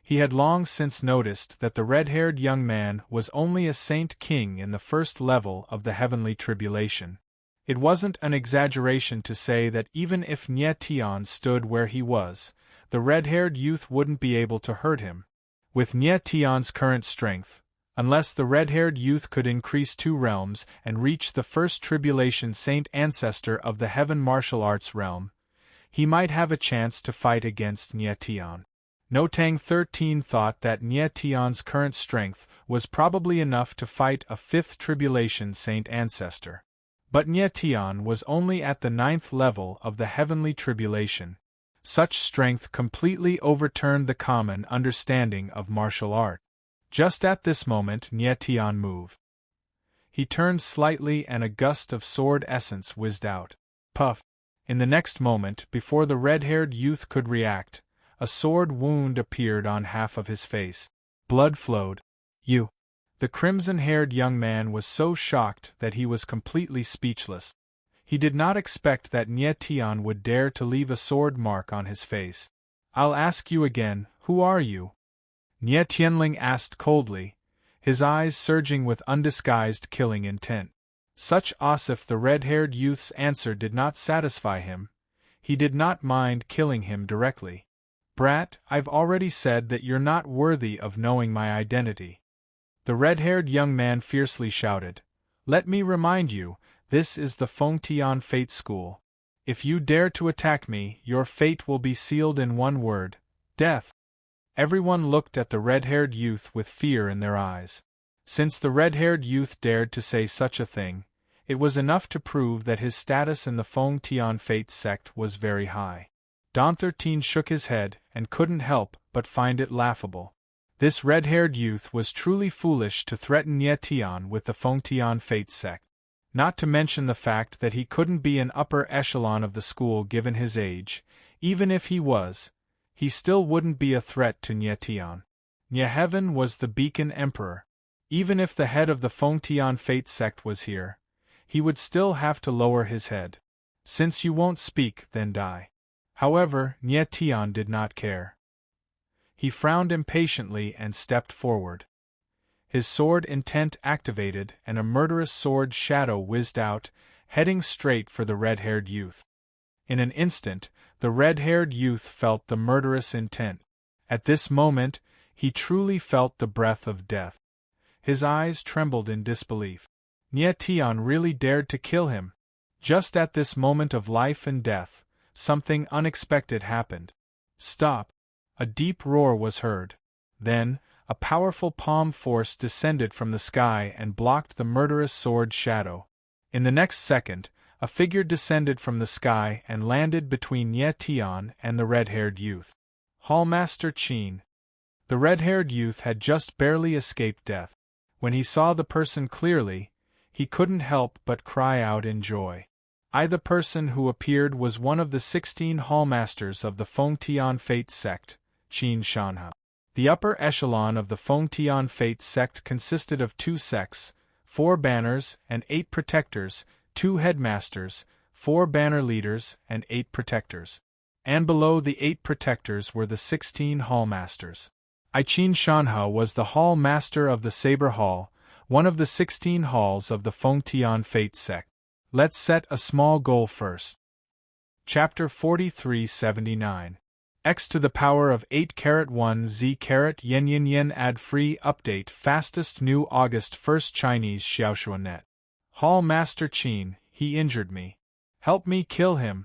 [SPEAKER 1] He had long since noticed that the red-haired young man was only a saint king in the first level of the heavenly tribulation. It wasn't an exaggeration to say that even if Nye Tian stood where he was, the red-haired youth wouldn't be able to hurt him. With Nye Tian's current strength, unless the red-haired youth could increase 2 realms and reach the first tribulation saint ancestor of the heaven martial arts realm, he might have a chance to fight against Nye Tian. No Tang 13 thought that Nye Tian's current strength was probably enough to fight a 5th tribulation saint ancestor. But Nye Tian was only at the 9th level of the heavenly tribulation. Such strength completely overturned the common understanding of martial art. Just at this moment Nye Tian moved. He turned slightly and a gust of sword essence whizzed out. Puff! In the next moment, before the red-haired youth could react, a sword wound appeared on half of his face. Blood flowed. "You!" The crimson-haired young man was so shocked that he was completely speechless. He did not expect that Nye Tian would dare to leave a sword mark on his face. "I'll ask you again, who are you?" Nye Tianling asked coldly, his eyes surging with undisguised killing intent. Such as if the red-haired youth's answer did not satisfy him, he did not mind killing him directly. "Brat, I've already said that you're not worthy of knowing my identity." The red-haired young man fiercely shouted. "Let me remind you, this is the Fengtian Fate School. If you dare to attack me, your fate will be sealed in one word: death." Everyone looked at the red-haired youth with fear in their eyes. Since the red-haired youth dared to say such a thing, it was enough to prove that his status in the Fengtian Fate sect was very high. Don 13 shook his head and couldn't help but find it laughable. This red-haired youth was truly foolish to threaten Nye Tian with the Fengtian Fate sect. Not to mention the fact that he couldn't be an upper echelon of the school given his age. Even if he was, he still wouldn't be a threat to Nye Tian. Nye Heaven was the beacon emperor. Even if the head of the Fengtian Fate sect was here, he would still have to lower his head. "Since you won't speak, then die." However, Nye Tian did not care. He frowned impatiently and stepped forward. His sword intent activated and a murderous sword shadow whizzed out, heading straight for the red-haired youth. In an instant, the red-haired youth felt the murderous intent. At this moment, he truly felt the breath of death. His eyes trembled in disbelief. Nye Tian really dared to kill him. Just at this moment of life and death, something unexpected happened. "Stop!" A deep roar was heard. Then, a powerful palm force descended from the sky and blocked the murderous sword shadow. In the next second, a figure descended from the sky and landed between Nye Tian and the red-haired youth. Hallmaster Qin. The red-haired youth had just barely escaped death. When he saw the person clearly, he couldn't help but cry out in joy. The person who appeared was one of the 16 hallmasters of the Fengtian Fate sect, Qin Shanhe. The upper echelon of the Fengtian Fate sect consisted of 2 sects, 4 banners and 8 protectors, 2 headmasters, 4 banner leaders and 8 protectors. and below the 8 protectors were the 16 hall masters. Qin Shanhe was the hall master of the Saber Hall, one of the 16 halls of the Feng Tian Fate sect. Let's set a small goal first. Chapter 4379. X to the power of 8-1 Z-yen ad-free update fastest new August 1st Chinese Xiaoshuanet. Hall Master Qin, he injured me. Help me kill him.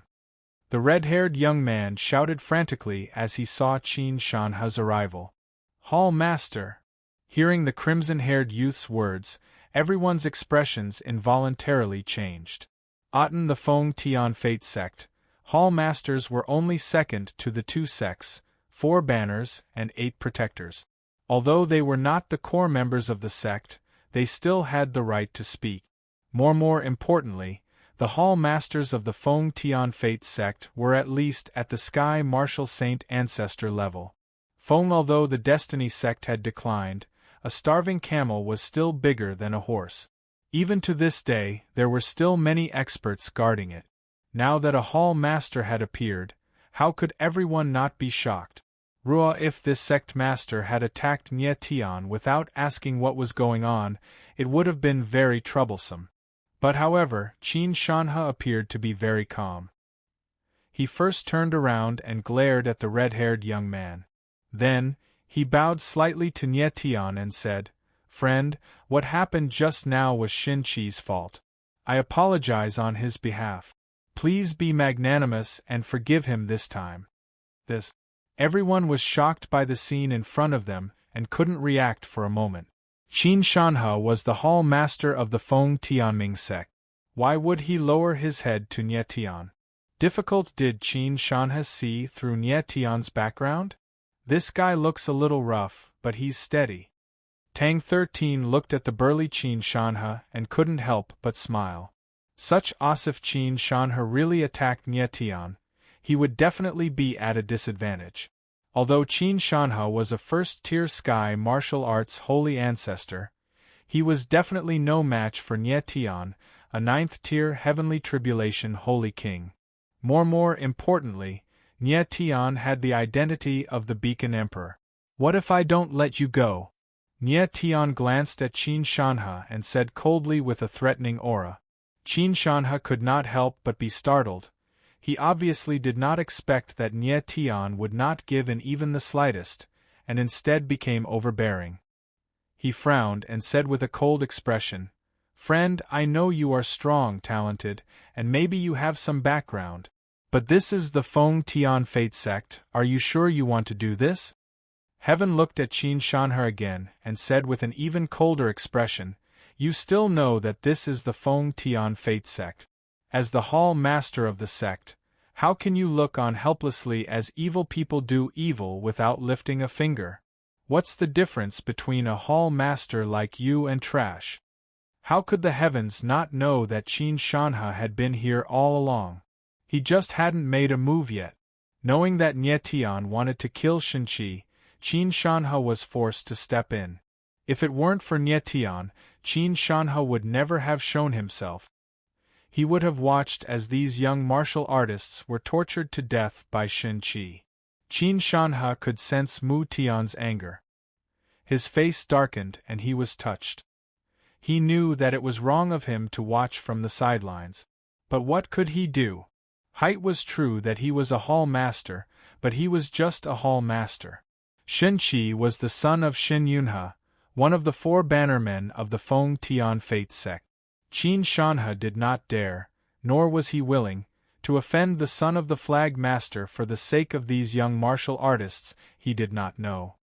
[SPEAKER 1] The red-haired young man shouted frantically as he saw Qin Shanhe's arrival. Hall Master. Hearing the crimson-haired youth's words, everyone's expressions involuntarily changed. In the Feng Tian Fate sect, Hall Masters were only second to the 2 sects, 4 banners, and 8 protectors. Although they were not the core members of the sect, they still had the right to speak. More importantly, the Hall Masters of the Feng Tian Fate sect were at least at the Sky Martial Saint Ancestor level. Although the Destiny sect had declined, a starving camel was still bigger than a horse. Even to this day, there were still many experts guarding it. Now that a Hall Master had appeared, how could everyone not be shocked? If this sect master had attacked Nie Tian without asking what was going on, it would have been very troublesome. But however, Qin Shanhe appeared to be very calm. He first turned around and glared at the red-haired young man. Then, he bowed slightly to Nie Tian and said, "Friend, what happened just now was Shin Qi's fault. I apologize on his behalf. Please be magnanimous and forgive him this time." Everyone was shocked by the scene in front of them and couldn't react for a moment. Qin Shanhe was the hall master of the Feng Tianming sect. Why would he lower his head to Nie Tian? Difficult did Qin Shanhe see through Nie Tian's background? This guy looks a little rough, but he's steady. Tang 13 looked at the burly Qin Shanhe and couldn't help but smile. Such as if Qin Shanhe really attacked Nie Tian, he would definitely be at a disadvantage. Although Qin Shanhe was a first-tier Sky Martial Arts Holy Ancestor, he was definitely no match for Nie Tian, a 9th-tier Heavenly Tribulation Holy King. More importantly, Nie Tian had the identity of the Beacon Emperor. What if I don't let you go? Nie Tian glanced at Qin Shanhe and said coldly with a threatening aura. Qin Shanhe could not help but be startled. He obviously did not expect that Nie Tian would not give in even the slightest, and instead became overbearing. He frowned and said with a cold expression, "Friend, I know you are strong, talented, and maybe you have some background. But this is the Feng Tian Fate sect, are you sure you want to do this?" Heaven looked at Qin Shanhe again and said with an even colder expression, "You still know that this is the Feng Tian Fate sect. As the hall master of the sect, how can you look on helplessly as evil people do evil without lifting a finger? What's the difference between a hall master like you and trash?" How could the heavens not know that Qin Shanhe had been here all along? He just hadn't made a move yet. Knowing that Nie Tian wanted to kill Shin Qi, Qin Shanhe was forced to step in. If it weren't for Nie Tian, Qin Shanhe would never have shown himself. He would have watched as these young martial artists were tortured to death by Shin Qi. Qin Shanhe could sense Mu Tian's anger. His face darkened and he was touched. He knew that it was wrong of him to watch from the sidelines. But what could he do? It was true that he was a hall master, but he was just a hall master. Shin Qi was the son of Shin Yunhe, one of the 4 bannermen of the Feng Tian Fate sect. Qin Shanhe did not dare, nor was he willing, to offend the son of the flag master for the sake of these young martial artists he did not know.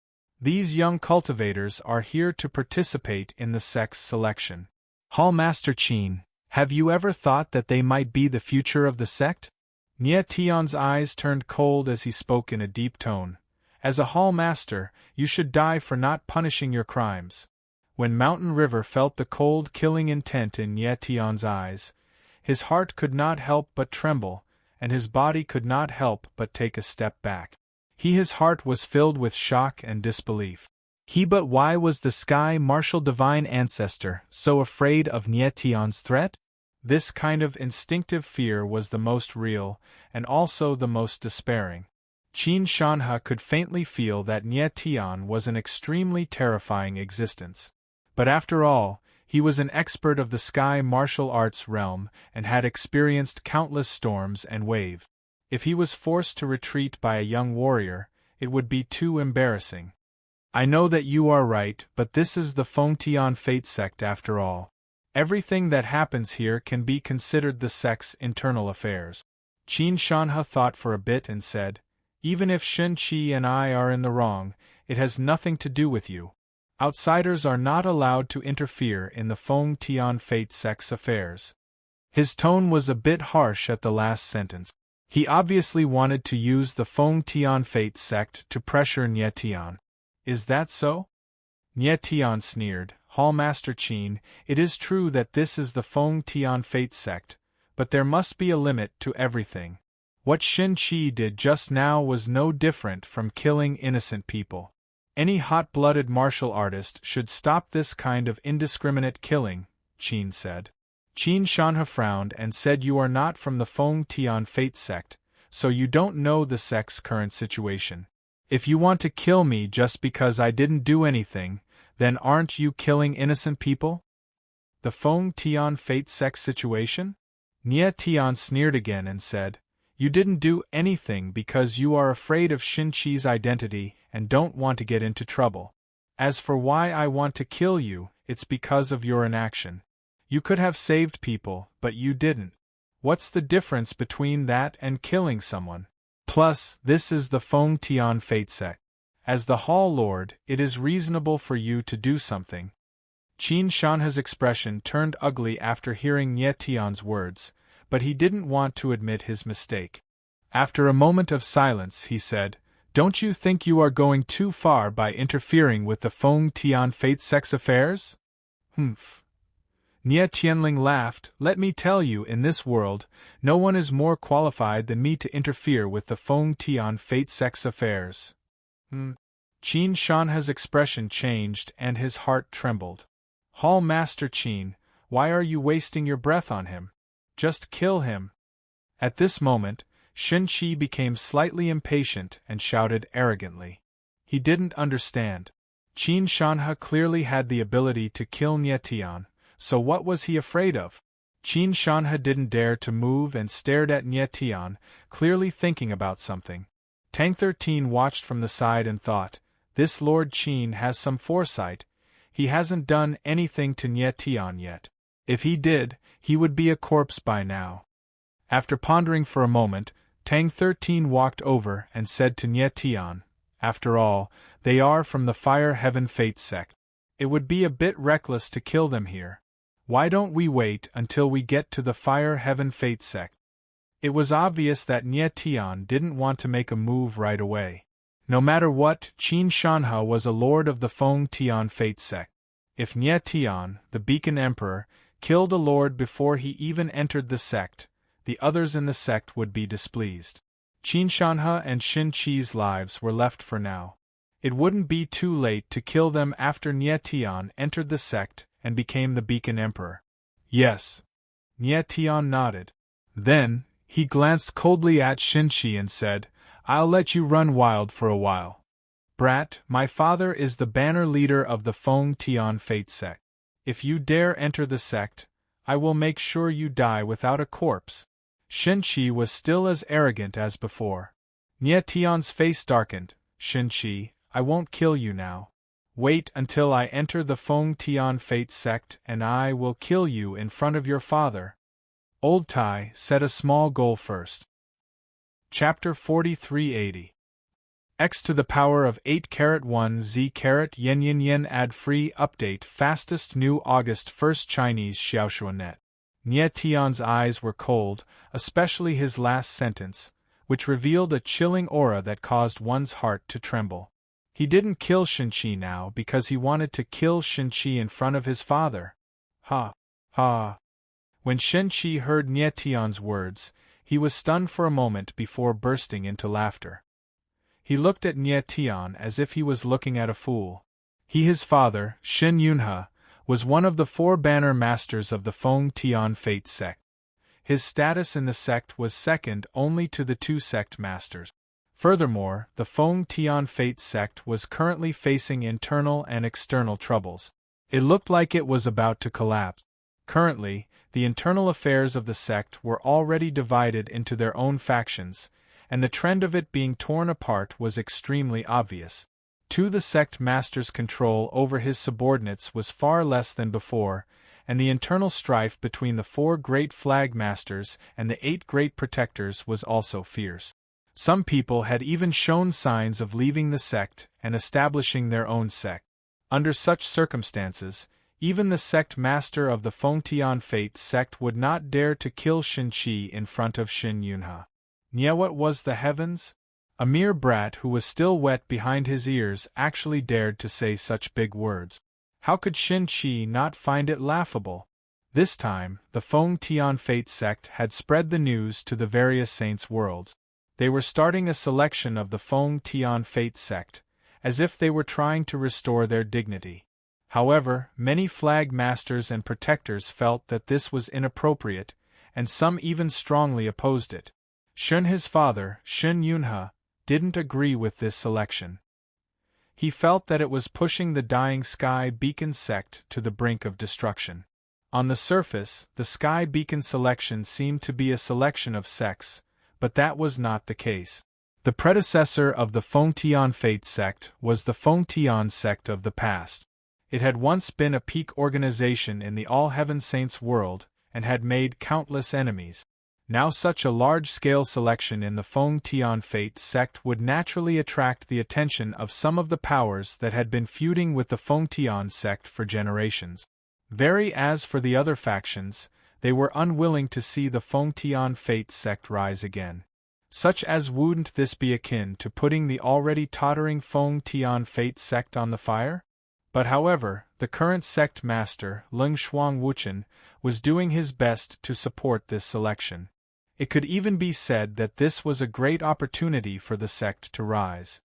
[SPEAKER 1] These young cultivators are here to participate in the sect's selection. Hall Master Qin, have you ever thought that they might be the future of the sect? Nie Tian's eyes turned cold as he spoke in a deep tone. As a hall master, you should die for not punishing your crimes. When Mountain River felt the cold killing intent in Nie Tian's eyes, his heart could not help but tremble, and his body could not help but take a step back. His heart was filled with shock and disbelief. But why was the Sky Martial Divine Ancestor so afraid of Nie Tian's threat? This kind of instinctive fear was the most real, and also the most despairing. Qin Shanhe could faintly feel that Nie Tian was an extremely terrifying existence. But after all, he was an expert of the sky martial arts realm and had experienced countless storms and waves. If he was forced to retreat by a young warrior, it would be too embarrassing. I know that you are right, but this is the Fengtian Fate sect after all. Everything that happens here can be considered the sect's internal affairs. Qin Shanhe thought for a bit and said, even if Shen Qi and I are in the wrong, it has nothing to do with you. Outsiders are not allowed to interfere in the Fengtian Fate sect's affairs. His tone was a bit harsh at the last sentence. He obviously wanted to use the Fengtian Fate sect to pressure Nie Tian. Is that so? Nie Tian sneered. Hallmaster Qin, it is true that this is the Fengtian Fate sect, but there must be a limit to everything. What Shen Qi did just now was no different from killing innocent people. Any hot-blooded martial artist should stop this kind of indiscriminate killing, Qin said. Qin Shanhe frowned and said, you are not from the Fengtian Fate sect, so you don't know the sect's current situation. If you want to kill me just because I didn't do anything, then aren't you killing innocent people? The Fengtian Fate sect situation? Nie Tian sneered again and said, you didn't do anything because you are afraid of Shen Qi's identity and don't want to get into trouble. As for why I want to kill you, it's because of your inaction. You could have saved people, but you didn't. What's the difference between that and killing someone? Plus, this is the Fengtian Fate sect. As the Hall Lord, it is reasonable for you to do something. Qin Shanhe's expression turned ugly after hearing Nie Tian's words, but he didn't want to admit his mistake. After a moment of silence, he said, don't you think you are going too far by interfering with the Fengtian Fate sect's affairs? Humph. Nie Tianling laughed. Let me tell you, in this world, no one is more qualified than me to interfere with the Fengtian Fate sect's affairs. Qin Shanhe's expression changed and his heart trembled. Hall Master Qin, why are you wasting your breath on him? Just kill him. At this moment, Shen Qi became slightly impatient and shouted arrogantly. He didn't understand. Qin Shanhe clearly had the ability to kill Nie Tian, so what was he afraid of? Qin Shanhe didn't dare to move and stared at Nie Tian, clearly thinking about something. Tang 13 watched from the side and thought, this Lord Qin has some foresight. He hasn't done anything to Nie Tian yet. If he did, he would be a corpse by now. After pondering for a moment, Tang 13 walked over and said to Nie Tian, after all, they are from the Fire Heaven Fate sect. It would be a bit reckless to kill them here. Why don't we wait until we get to the Fire Heaven Fate sect? It was obvious that Nie Tian didn't want to make a move right away. No matter what, Qin Shanhe was a lord of the Fengtian Fate sect. If Nie Tian, the Beacon Emperor, killed a lord before he even entered the sect, the others in the sect would be displeased. Qin Shanhe and Shen Qi's lives were left for now. It wouldn't be too late to kill them after Nie Tian entered the sect and became the Beacon Emperor. Yes. Nie Tian nodded. Then, he glanced coldly at Shen Qi and said, I'll let you run wild for a while. Brat, my father is the banner leader of the Fengtian Fate sect. If you dare enter the sect, I will make sure you die without a corpse. Shen Qi was still as arrogant as before. Nie Tian's face darkened. Shen Qi, I won't kill you now. Wait until I enter the Fengtian Fate sect and I will kill you in front of your father. Old Tai, set a small goal first. Chapter 4380. X to the power of 8-1 Z-yen yen yen ad-free update fastest new August 1st Chinese Xiaoshuanet. Nie Tian's eyes were cold, especially his last sentence, which revealed a chilling aura that caused one's heart to tremble. He didn't kill Shen Qi now because he wanted to kill Shen Qi in front of his father. Ha! Ha! When Shen Qi heard Nie Tian's words, he was stunned for a moment before bursting into laughter. He looked at Nie Tian as if he was looking at a fool. He, his father, Shen Yunhe, was one of the four banner masters of the Feng Tian Fate sect. His status in the sect was second only to the two sect masters. Furthermore, the Feng Tian Fate sect was currently facing internal and external troubles. It looked like it was about to collapse. Currently, the internal affairs of the sect were already divided into their own factions, and the trend of it being torn apart was extremely obvious. The sect master's control over his subordinates was far less than before, and the internal strife between the four great flag masters and the 8 great protectors was also fierce. Some people had even shown signs of leaving the sect and establishing their own sect. Under such circumstances, even the sect master of the Feng Tian Fate sect would not dare to kill Shen Qi in front of Shen Yunhe. What was the heavens? A mere brat who was still wet behind his ears actually dared to say such big words. How could Shen Qi not find it laughable? This time, the Feng Tian Fate sect had spread the news to the various saints' worlds. They were starting a selection of the Feng Tian Fate sect, as if they were trying to restore their dignity. However, many flag masters and protectors felt that this was inappropriate, and some even strongly opposed it. His father, Shen Yunhe, didn't agree with this selection. He felt that it was pushing the Dying Sky Beacon sect to the brink of destruction. On the surface, the Sky Beacon selection seemed to be a selection of sects, but that was not the case. The predecessor of the Feng Tian Fate sect was the Feng Tian sect of the past. It had once been a peak organization in the All-Heaven Saints world, and had made countless enemies. Now such a large-scale selection in the Feng Tian Fate sect would naturally attract the attention of some of the powers that had been feuding with the Feng Tian sect for generations. As for the other factions, they were unwilling to see the Feng Tian Fate sect rise again. Wouldn't this be akin to putting the already tottering Feng Tian Fate sect on the fire? But however, the current sect master, Leng Shuang Wuchen, was doing his best to support this selection. It could even be said that this was a great opportunity for the sect to rise.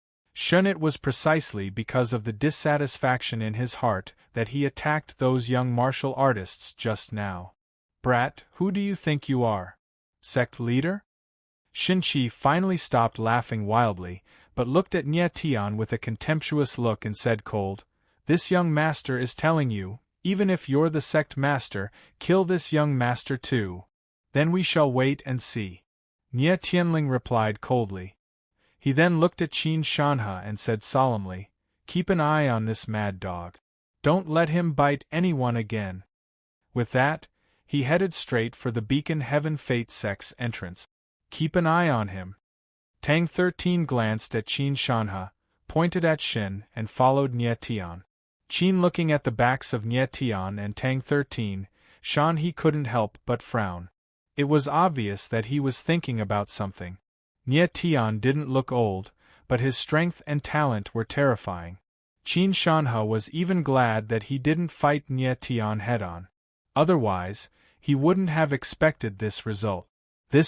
[SPEAKER 1] It was precisely because of the dissatisfaction in his heart that he attacked those young martial artists just now. Brat, who do you think you are? Sect leader? Shen Qi finally stopped laughing wildly, but looked at Nie Tian with a contemptuous look and said cold, "This young master is telling you, even if you're the sect master, kill this young master too. Then we shall wait and see." Nie Tianling replied coldly. He then looked at Qin Shanhe and said solemnly, "Keep an eye on this mad dog. Don't let him bite anyone again." With that, he headed straight for the Beacon Heaven Fate sect's entrance. Keep an eye on him. Tang 13 glanced at Qin Shanhe, pointed at Shen, and followed Nie Tian. Qin looking at the backs of Nie Tian and Tang 13, Shan he couldn't help but frown. It was obvious that he was thinking about something. Nie Tian didn't look old, but his strength and talent were terrifying. Qin Shanhe was even glad that he didn't fight Nie Tian head-on. Otherwise, he wouldn't have expected this result.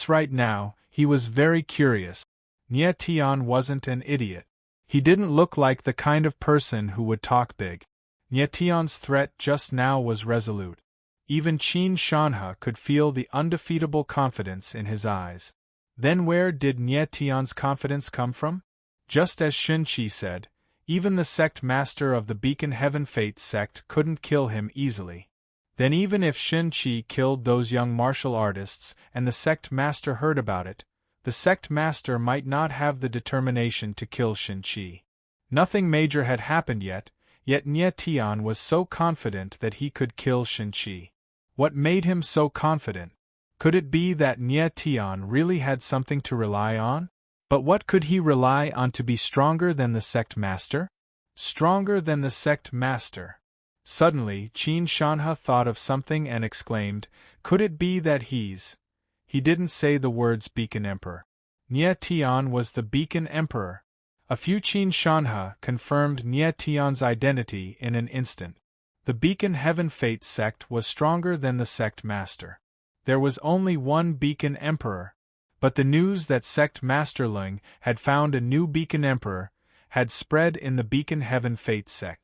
[SPEAKER 1] Right now, he was very curious. Nie Tian wasn't an idiot. He didn't look like the kind of person who would talk big. Nie Tian's threat just now was resolute. Even Qin Shanhe could feel the undefeatable confidence in his eyes. Then where did Nie Tian's confidence come from? Just as Shen Qi said, even the sect master of the Beacon Heaven Fate sect couldn't kill him easily. Then even if Shen Qi killed those young martial artists and the sect master heard about it, the sect master might not have the determination to kill Shen Qi. Nothing major had happened yet Nie Tian was so confident that he could kill Shen Qi. What made him so confident? Could it be that Nie Tian really had something to rely on? But what could he rely on to be stronger than the sect master? Stronger than the sect master. Suddenly, Qin Shanhe thought of something and exclaimed, "Could it be that He didn't say the words Beacon Emperor. Nie Tian was the Beacon Emperor. A few Qin Shanhe confirmed Nie Tian's identity in an instant. The Beacon Heaven Fate sect was stronger than the sect master. There was only one Beacon Emperor. But the news that sect master Leng had found a new Beacon Emperor had spread in the Beacon Heaven Fate sect.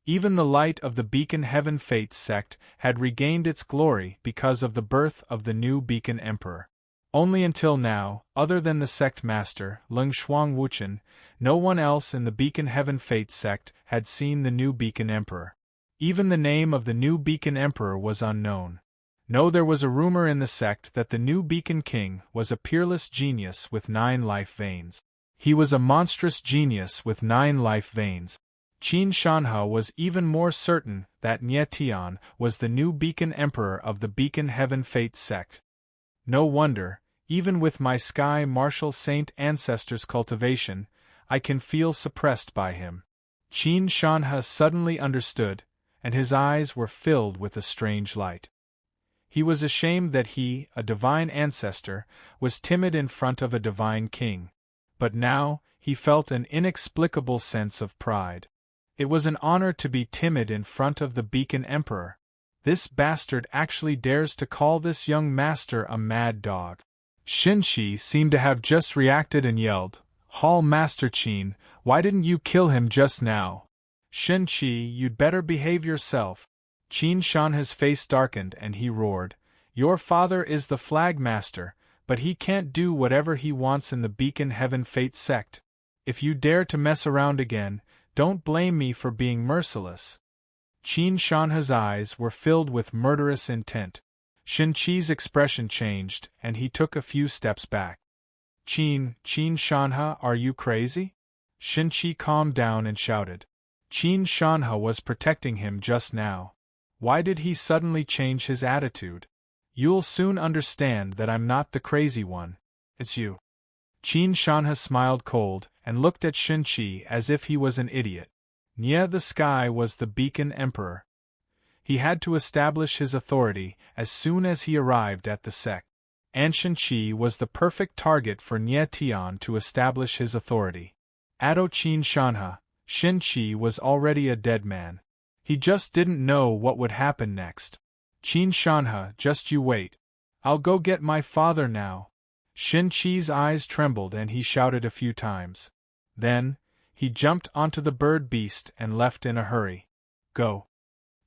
[SPEAKER 1] Even the light of the Beacon Heaven Fates sect had regained its glory because of the birth of the new Beacon Emperor. Only until now, other than the sect master, Lung Shuang Wuchen, no one else in the Beacon Heaven Fates sect had seen the new Beacon Emperor. Even the name of the new Beacon Emperor was unknown. No, there was a rumor in the sect that the new Beacon King was a peerless genius with 9 life veins. He was a monstrous genius with 9 life veins. Qin Shanhe was even more certain that Nie Tian was the new Beacon Emperor of the Beacon Heaven Fates sect. No wonder, even with my Sky Martial Saint ancestors' cultivation, I can feel suppressed by him. Qin Shanhe suddenly understood, and his eyes were filled with a strange light. He was ashamed that he, a divine ancestor, was timid in front of a divine king. But now, he felt an inexplicable sense of pride. It was an honor to be timid in front of the Beacon Emperor. This bastard actually dares to call this young master a mad dog. Shinshi seemed to have just reacted and yelled, "Hall Master Qin, why didn't you kill him just now? Shinshi, you'd better behave yourself." Qin Shanhe's face darkened and he roared, "Your father is the flag master, but he can't do whatever he wants in the Beacon Heaven Fates sect. If you dare to mess around again, don't blame me for being merciless." Qin Shanhe's eyes were filled with murderous intent. Shinchi's expression changed, and he took a few steps back. Qin Shanhe, are you crazy?" Shinchi calmed down and shouted. Qin Shanhe was protecting him just now. Why did he suddenly change his attitude? "You'll soon understand that I'm not the crazy one. It's you." Qin Shanhe smiled cold, and looked at Shinchi as if he was an idiot. Nie the Sky was the Beacon Emperor. He had to establish his authority as soon as he arrived at the sect. And Shinchi was the perfect target for Nie Tian to establish his authority. Ado Qin Shanhe, Shinchi was already a dead man. He just didn't know what would happen next. "Qin Shanhe, just you wait. I'll go get my father now." Shinchi's eyes trembled and he shouted a few times. Then, he jumped onto the bird beast and left in a hurry. "Go."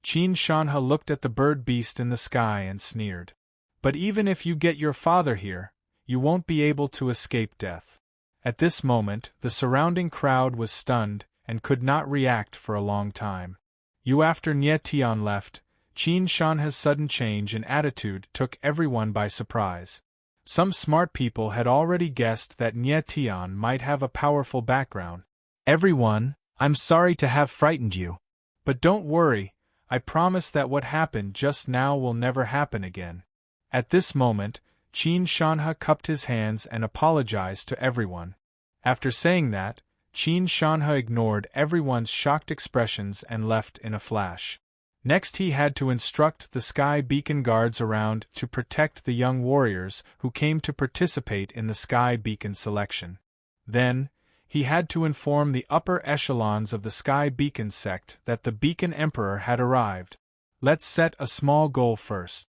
[SPEAKER 1] Qin Shanhe looked at the bird beast in the sky and sneered. "But even if you get your father here, you won't be able to escape death." At this moment, the surrounding crowd was stunned and could not react for a long time. After Nie Tian left, Qin Shanhe's sudden change in attitude took everyone by surprise. Some smart people had already guessed that Nie Tian might have a powerful background. "Everyone, I'm sorry to have frightened you. But don't worry, I promise that what happened just now will never happen again." At this moment, Qin Shanhe cupped his hands and apologized to everyone. After saying that, Qin Shanhe ignored everyone's shocked expressions and left in a flash. Next he had to instruct the Sky Beacon guards around to protect the young warriors who came to participate in the Sky Beacon selection. Then, he had to inform the upper echelons of the Sky Beacon sect that the Beacon Emperor had arrived. Let's set a small goal first.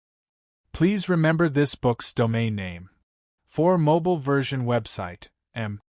[SPEAKER 1] Please remember this book's domain name. For mobile version website, M.